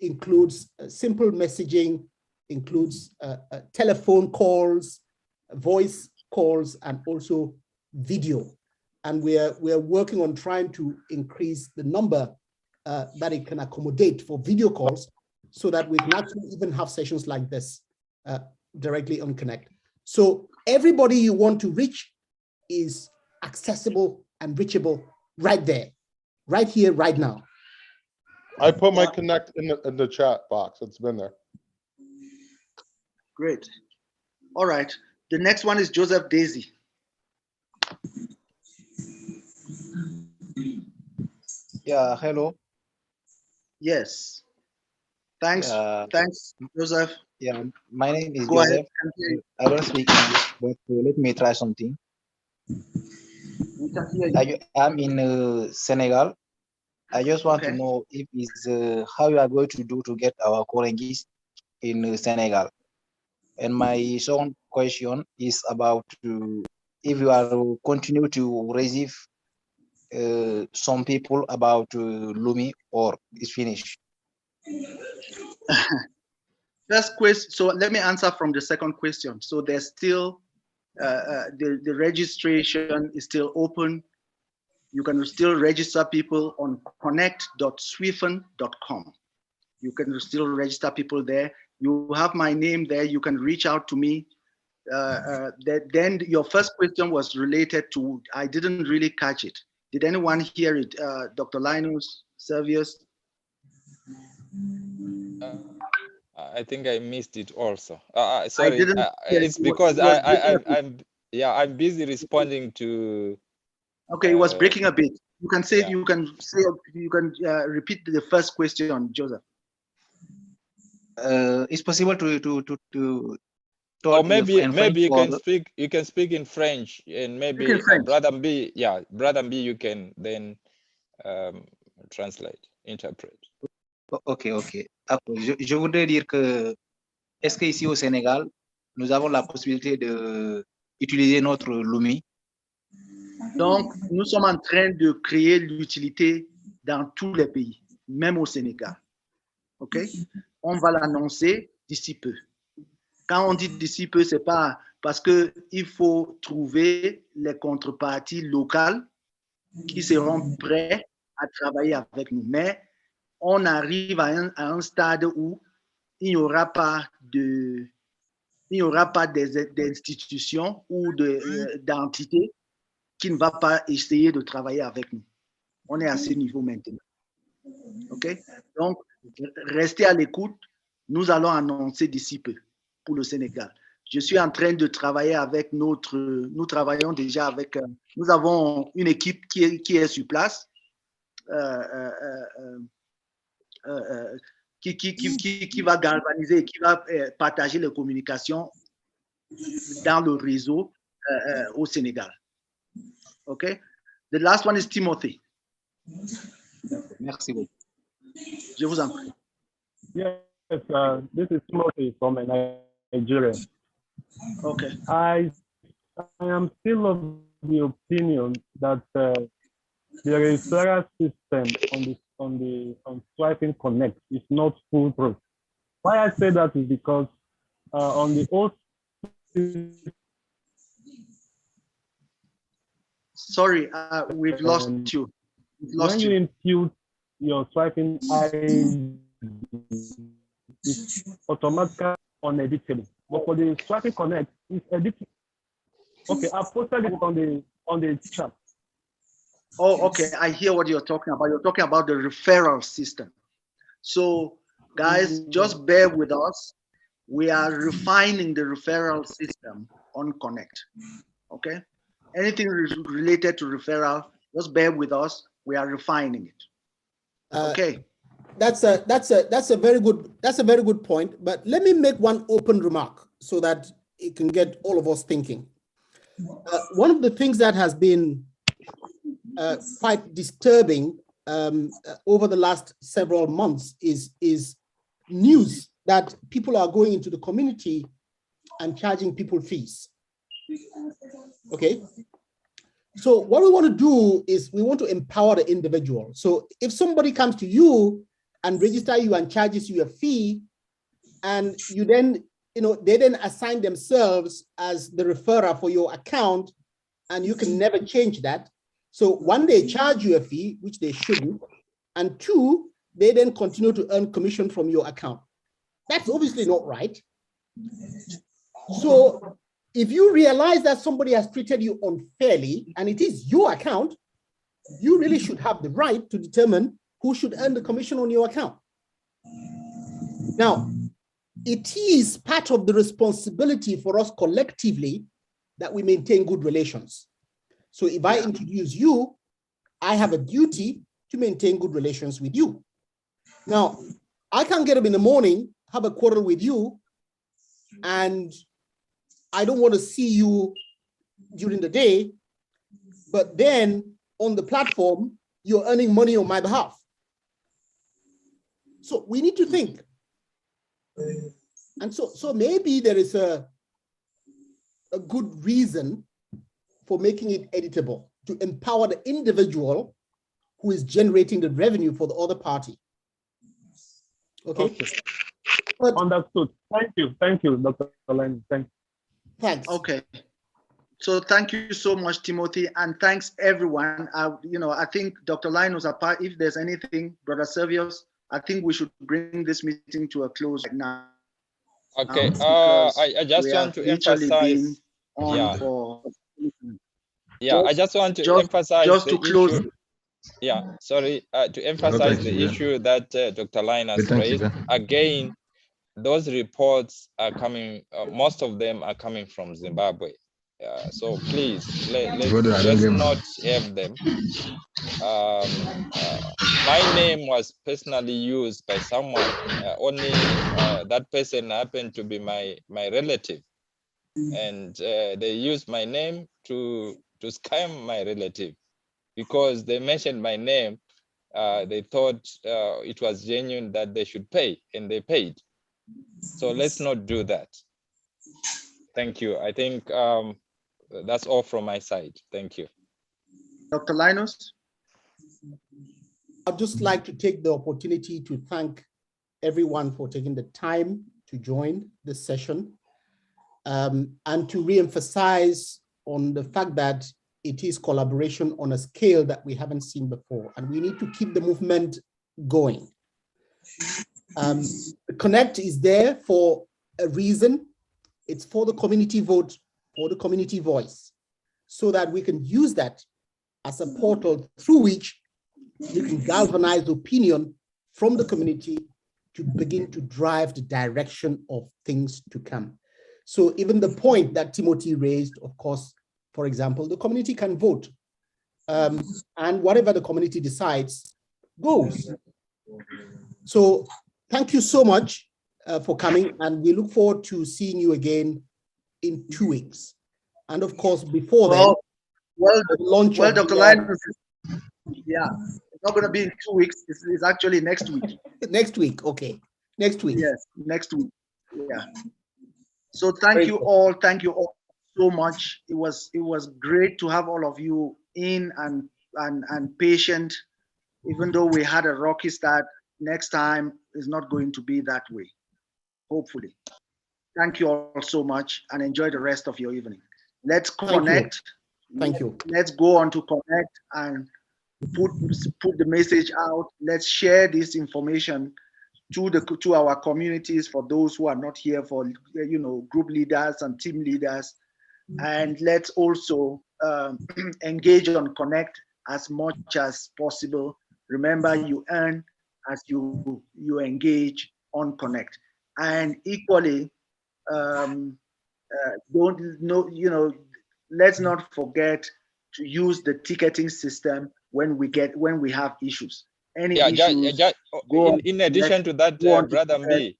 includes simple messaging, includes telephone calls, voice calls, and also video. And we're working on trying to increase the number that it can accommodate for video calls so that we can actually even have sessions like this directly on Connect. So everybody you want to reach is accessible and reachable right there, right here, right now. I put my Connect in the chat box. It's been there. Great. All right. The next one is Joseph Daisy. Yeah, hello. Yes. Thanks. Thanks, Joseph. Yeah, my name is Go Joseph. ahead. I don't speak English, but let me try something. We can hear you. I'm in Senegal. I just want to know if it's how you are going to do to get our currencies in Senegal. And my second question is about if you are continue to receive some people about Lumi or it's finished. First question. So let me answer from the second question. So there's still the registration is still open. You can still register people on connect.swifin.com. You can still register people there. You have my name there. You can reach out to me. Then your first question was related to, I didn't really catch it. Did anyone hear it? Dr. Linus, Servius? I think I missed it also. Sorry, didn't it's because I'm busy responding to. Okay, it was breaking a bit. You can say you can repeat the first question, Joseph. It's possible to or maybe you can or... speak in French, and maybe Brother B, Brother B, you can then translate, interpret. Ok. Je voudrais dire que est-ce qu'ici au Sénégal, nous avons la possibilité de utiliser notre Lumi? Donc, nous sommes en train de créer l'utilité dans tous les pays, même au Sénégal. OK? On va l'annoncer d'ici peu. Quand on dit d'ici peu, c'est pas parce qu'il faut trouver les contreparties locales qui seront prêts à travailler avec nous. Mais on arrive à un stade où il n'y aura pas d'institutions ou d'entités qui ne va pas essayer de travailler avec nous. On est à ce niveau maintenant. OK? Donc, restez à l'écoute. Nous allons annoncer d'ici peu pour le Sénégal. Je suis en train de travailler avec nous travaillons déjà avec, nous avons une équipe qui est sur place, qui va galvaniser, qui va partager les communications dans le réseau au Sénégal. Okay? The last one is Timothy. Merci beaucoup. Je vous en prie. Yes, this is Timothy from Nigeria. Okay. I am still of the opinion that the referral system on SWIFIN Connect is not foolproof. Why I say that is because on the old. Sorry, we've lost you. When you impute your SWIFIN ID, it's automatically uneditable. But for the SWIFIN Connect, it's editable. Okay, I posted it on the chat. Oh, okay. I hear what you're talking about. You're talking about the referral system. So, guys, just bear with us. We are refining the referral system on Connect. Okay? Anything related to referral, just bear with us. We are refining it. Okay. That's a very good point. But let me make one open remark so that it can get all of us thinking. One of the things that has been quite disturbing over the last several months is news that people are going into the community and charging people fees. Okay. So what we want to do is we want to empower the individual. So if somebody comes to you and register you and charges you a fee, and you then, they then assign themselves as the referrer for your account, and you can never change that. So one, they charge you a fee, which they shouldn't, and two, they then continue to earn commission from your account. That's obviously not right. So if you realize that somebody has treated you unfairly and it is your account, you really should have the right to determine who should earn the commission on your account. Now, it is part of the responsibility for us collectively that we maintain good relations. So if I introduce you, I have a duty to maintain good relations with you. Now, I can get up in the morning, have a quarrel with you, and I don't want to see you during the day, but then on the platform, you're earning money on my behalf. So we need to think. And so maybe there is a good reason for making it editable, to empower the individual who is generating the revenue for the other party. Okay. But, understood. Thank you, Dr. Lane. Thanks. Okay. So thank you so much, Timothy, and thanks everyone. I think Dr. Linus, apart, if there's anything, Brother Servius, I think we should bring this meeting to a close right now. Okay. I just want to emphasize. I just want to emphasize the issue. Yeah, sorry, to emphasize the issue that Dr. Linus raised. Again, those reports are coming, most of them are coming from Zimbabwe. So please, let's not have them. My name was personally used by someone, only that person happened to be my relative. And they used my name to scam my relative because they mentioned my name. They thought it was genuine that they should pay, and they paid. So let's not do that. Thank you. I think that's all from my side. Thank you. Dr. Linus? I'd just like to take the opportunity to thank everyone for taking the time to join this session, and to re-emphasize on the fact that it is collaboration on a scale that we haven't seen before, and we need to keep the movement going. The Connect is there for a reason. It's for the community vote, for the community voice, so that we can use that as a portal through which you can galvanize opinion from the community to begin to drive the direction of things to come. So even the point that Timothy raised, of course, for example, the community can vote, and whatever the community decides goes. So thank you so much for coming, and we look forward to seeing you again in 2 weeks. And of course, before then, Dr. Linus, it's not going to be in 2 weeks. It's actually next week. Next week, okay. Next week. Yes, next week. Yeah. So thank you all so much. It was great to have all of you in and patient. Even though we had a rocky start, next time is not going to be that way. Hopefully. Thank you all so much, and enjoy the rest of your evening. Let's connect. Thank you. Let's go on to connect and put the message out. Let's share this information to our communities, for those who are not here, for group leaders and team leaders. And let's also engage on Connect as much as possible. Remember, you earn as you engage on Connect. And equally, let's not forget to use the ticketing system when we have issues. any issues. In addition to that, Brother Mbi,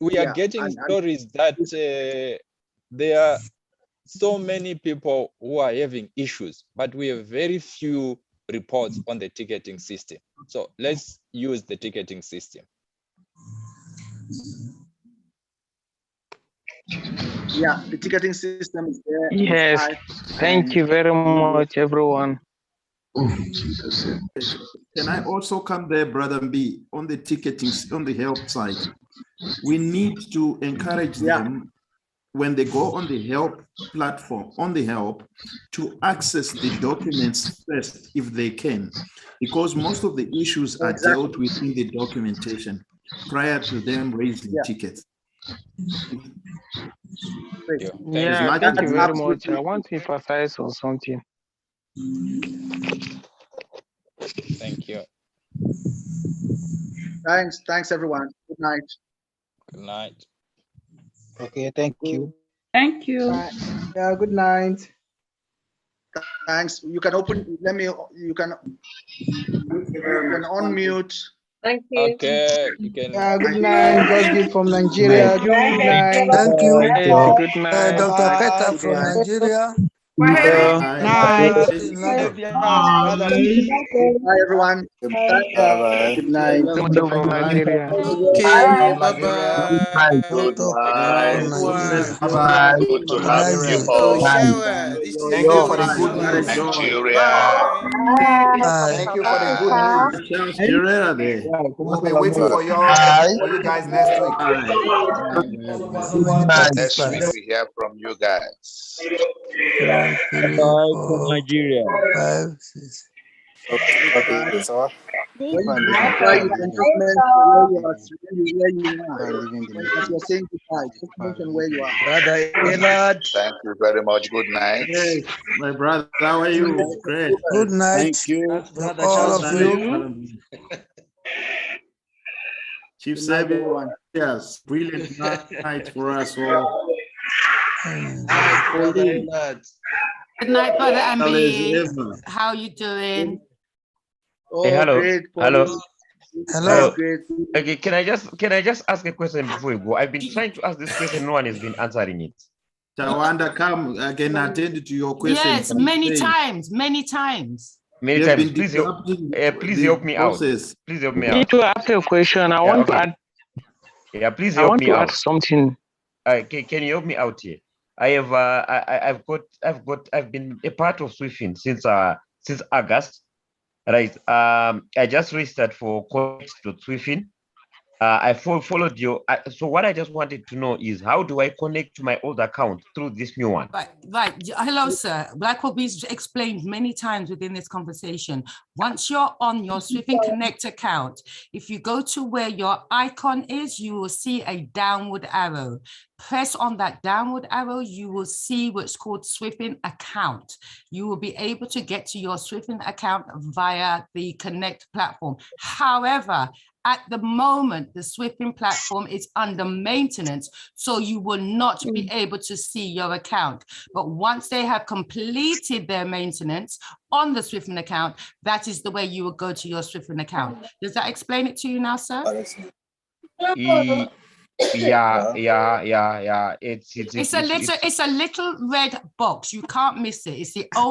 we are getting stories that there are so many people who are having issues, but we have very few reports on the ticketing system. So let's use the ticketing system. Yeah, the ticketing system is there. Yes, thank you very much, everyone. Can I also come there, Brother B, on the ticketing, on the help side? We need to encourage them when they go on the help platform, on the help, to access the documents first if they can, because most of the issues are dealt with in the documentation prior to them raising tickets. Yeah, thank you very much. I want to emphasize on something. Thank you. Thanks everyone. Good night. Good night. Okay, thank you. Thank you. Yeah, good night. Thanks. You can open, you can unmute. Thank you. Okay, you can. Good night, Godgive from Nigeria. Thank you. Good night. Thank you. Good night. Dr. Peter from Nigeria. Bye, everyone. Good night. From Nigeria. Okay, bye-bye. Good night. Bye-bye. Good to have you all. Thank you for the good news. Nigeria. Thank you for the good news. We'll be waiting for you guys next week. Next week we hear from you guys. Bye from Nigeria. 5, 6. Okay, so When you can just mention where you are. As you're saying goodbye, just mention where you are. Brother Enoch. Thank you very much. Good night. Yes, my brother, how are you? Great. Good night. Thank you, brother. All of you. Chief Savior, yes, brilliant night for us all. Good night, Brother Ambi. How you doing? Oh, Hey, hello. great. Hello. Hello. Great. Okay, can I just ask a question before we go? I've been trying to ask this question, no one has been answering it. Tawanda, come, I can attend to your question. Yes, many times. Many times. Please help me out. Please help me I out. need to ask a question. I want to add. Yeah, please I help want me to out. add something. Can you help me out here? I've been a part of SWIFIN since August, right? I just registered for connect.SWIFIN. I followed you. So what I just wanted to know is, how do I connect to my old account through this new one? Right. Hello, sir. Black will be explained many times within this conversation. Once you're on your SWIFIN Connect account, if you go to where your icon is, you will see a downward arrow. Press on that downward arrow, you will see what's called SWIFIN account. You will be able to get to your SWIFIN account via the Connect platform. However, at the moment, the SWIFIN platform is under maintenance, so you will not be able to see your account. But once they have completed their maintenance on the SWIFIN account, that is the way you will go to your SWIFIN account. Does that explain it to you now, sir? Yeah. It's a little red box. You can't miss it. It's the only